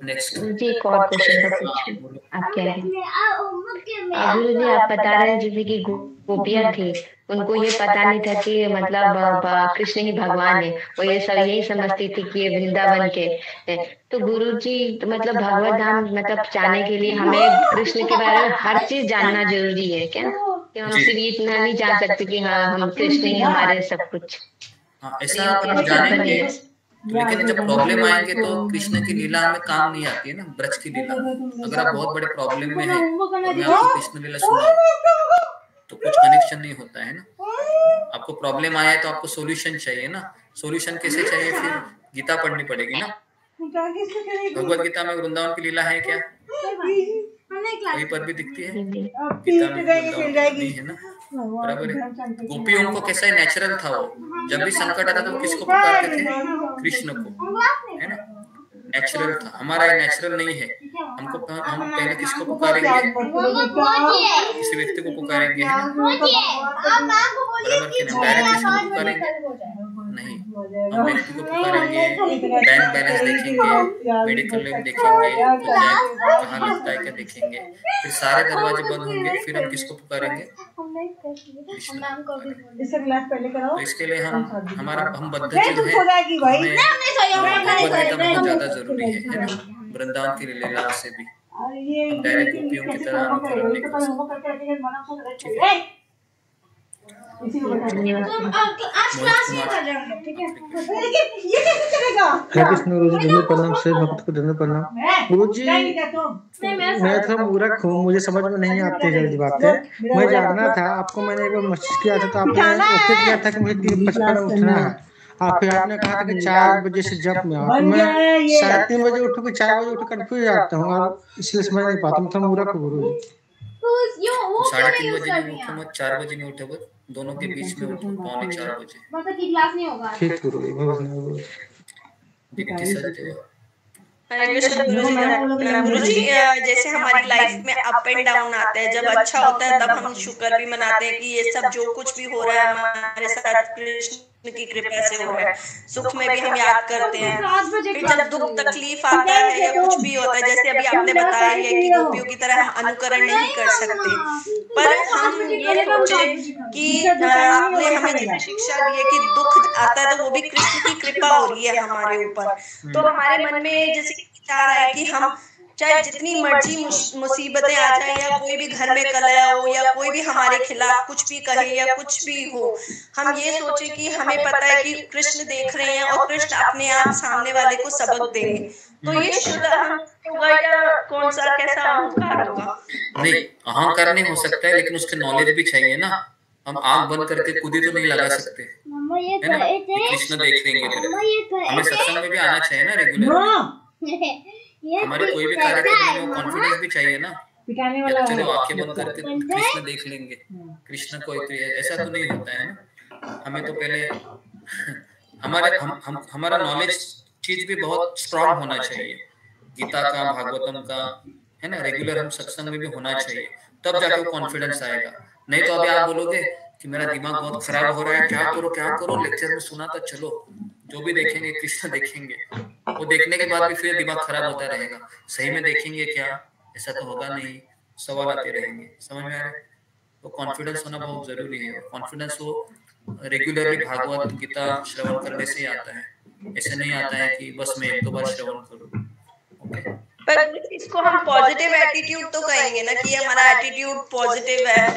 नेक्स्ट जी, एक और क्वेश्चन का पूछूं, आप क्या है? गुरु जी, आप बता रहे हैं जैसे कि गोपियां थी, उनको ये पता नहीं था कि मतलब कृष्ण ही भगवान है, वो ये सब यही समझती थी कि ये वृंदावन के है। तो गुरु जी मतलब भगवत धाम मतलब जाने के लिए हमें कृष्ण के बारे में हर चीज जानना जरूरी है क्या? कि हम सिर्फ इतना नहीं जान सकते कि हाँ हम कृष्ण ही हमारे सब कुछ। ऐसा जानेंगे, लेकिन जब प्रॉब्लम आएंगे तो कृष्ण की लीला में काम नहीं आती है ना, ब्रज की लीला। अगर आप बहुत बड़े प्रॉब्लम में है और मैं आपको कृष्ण लीला सुनाऊं तो कुछ कनेक्शन नहीं होता है ना। आपको प्रॉब्लम आया है तो आपको सॉल्यूशन चाहिए ना। सॉल्यूशन कैसे चाहिए? फिर गीता पढ़नी पड़ेगी ना। भगवत गीता में वृंदावन की लीला है क्या? वहीं पर भी दिखती है, गीता में नहीं है ना, बराबर है। गोपियों को कैसा नेचुरल था, वो जब भी संकट आता था वो किसको पुकारते थे? कृष्ण को, है ना। नेचुरल था। हमारा नेचुरल नहीं है। हम पहले किसको पुकारेंगे? किसी व्यक्ति को पुकारेंगे, है ना, बराबर कि नहीं? डायरेक्ट किसी को पुकारेंगे नहीं, हम व्यक्ति को पुकारेंगे, बैंक बैलेंस देखेंगे, मेडिकल लोन देखेंगे, कहाँ लगता है क्या देखेंगे, फिर सारे दरवाजे बंद होंगे, फिर हम किसको पुकारेंगे? तो इसके लिए हम बद्ध जो है, हमें भगवत गीता बहुत ज्यादा जरूरी है ना, वृंदावन की लीला से भी। डायरेक्ट गोपियों की तरह अनुकरण नहीं कर सकते। ठीक है, हरे कृष्ण गुरु जी, प्रणाम से भक्त को धन्यवाद प्रणाम। गुरु जी, मैं थोड़ा मूर्ख हूँ, मुझे समझ में नहीं आती जल्दी बातें। मैं जानना था आपको, मैंने एक बार मैसेज किया था तो आपने ओके किया था कि मुझे 3:55 उठना है। फिर आपने कहा था कि 4 बजे से जब में आओ, तो मैं 3:30 बजे उठूँ कि 4 बजे उठ कंफ्यूज जाता हूँ, और इसलिए समझ नहीं पाता। मैं थोड़ा मूर्ख हूँ गुरु जी। 3:30 बजे नहीं उठो मत, 4 बजे नहीं उठो मत, दोनों के बीच में उठो, 3:45 बजे। ठीक गुरु जी, हरे कृष्ण गुरु जी, जैसे हमारी लाइफ में अप एंड डाउन आता है, जब अच्छा होता है तब हम शुक्र भी मनाते हैं कि ये सब जो कुछ भी हो रहा है हमारे साथ कृष्ण की कृपा से हो रहा है। सुख में भी हम याद करते हैं, फिर जब दुख तकलीफ आता है या कुछ भी होता है, जैसे अभी आपने बताया है कि गोपियों की तरह हम अनुकरण नहीं कर सकते, पर हम ये सोचे कि आपने हमें जितनी शिक्षा दी है कि दुख आता है तो वो भी कृष्ण की कृपा हो रही है हमारे ऊपर। तो हमारे मन में जैसे विचार है कि हम चाहे जितनी मर्जी मुसीबतें आ जाए या कोई भी घर में कलह हो या कोई भी हमारे खिलाफ कुछ भी कहे या कुछ भी हो, हम ये सोचे कि हमें पता है कि कृष्ण देख रहे हैं और कृष्ण अपने आप सामने वाले को सबक देंगे। तो ये शुद्ध होगा या कौन सा कैसा अहंकार होगा? नहीं, अहंकार नहीं हो सकता है, लेकिन उसके नॉलेज भी चाहिए ना। हम आंख बंद करके खुद ही तो नहीं लगा सकते, है ना, कृष्ण देख लेंगे। हमें सत्संग में भी आना चाहिए ना रेगुलर। हमारे कोई भी कार्य करने में कॉन्फिडेंस भी चाहिए ना, या चलो आंखें बंद करके कृष्ण देख लेंगे, कृष्ण कोई तो ऐसा तो नहीं होता है ना। हमें तो पहले हमारा नॉलेज चीज भी बहुत स्ट्रांग होना चाहिए, गीता का, भागवतम का, है ना, रेगुलर हम सत्संग में भी होना चाहिए, तब जाके वो कॉन्फिडेंस आएगा। नहीं तो अभी आप बोलोगे कि मेरा दिमाग बहुत खराब हो रहा है, क्या करो, लेक्चर में सुना तो चलो, जो भी देखेंगे कृष्ण देखेंगे, वो देखने के बाद भी फिर दिमाग खराब होता रहेगा, सही में देखेंगे क्या, ऐसा तो होगा नहीं, सवाल आते रहेंगे। समझ में आ रहा है? तो कॉन्फिडेंस होना बहुत जरूरी है। कॉन्फिडेंस वो रेगुलरली भागवत गीता श्रवण करने से ही आता है, ऐसे नहीं आता है कि बस मैं 1-2 बार श्रवण करूं। ओके, पर इसको हम पॉजिटिव एटीट्यूड तो कहेंगे ना कि हमारा एटीट्यूड पॉजिटिव है।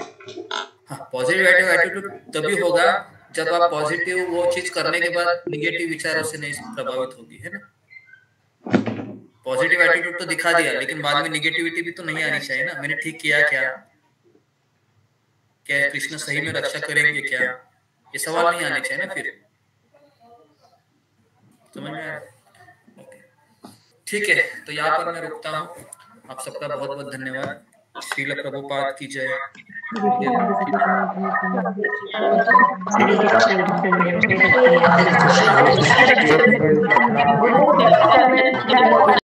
हाँ, पॉजिटिव एटीट्यूड तभी होगा जब आप पॉजिटिव वो चीज करने के बाद निगेटिव विचारों से नहीं प्रभावित होगी, है ना। पॉजिटिव एटीट्यूड तो दिखा दिया, लेकिन बाद में निगेटिविटी भी तो नहीं आनी चाहिए ना। मैंने ठीक किया क्या कृष्ण सही में रक्षा करेंगे क्या, ये सवाल नहीं आने चाहिए ना फिर। समझ में आया? ठीक है, तो यहाँ पर मैं रुकता हूँ। आप सबका बहुत बहुत धन्यवाद। श्रील प्रभुपाद की जय।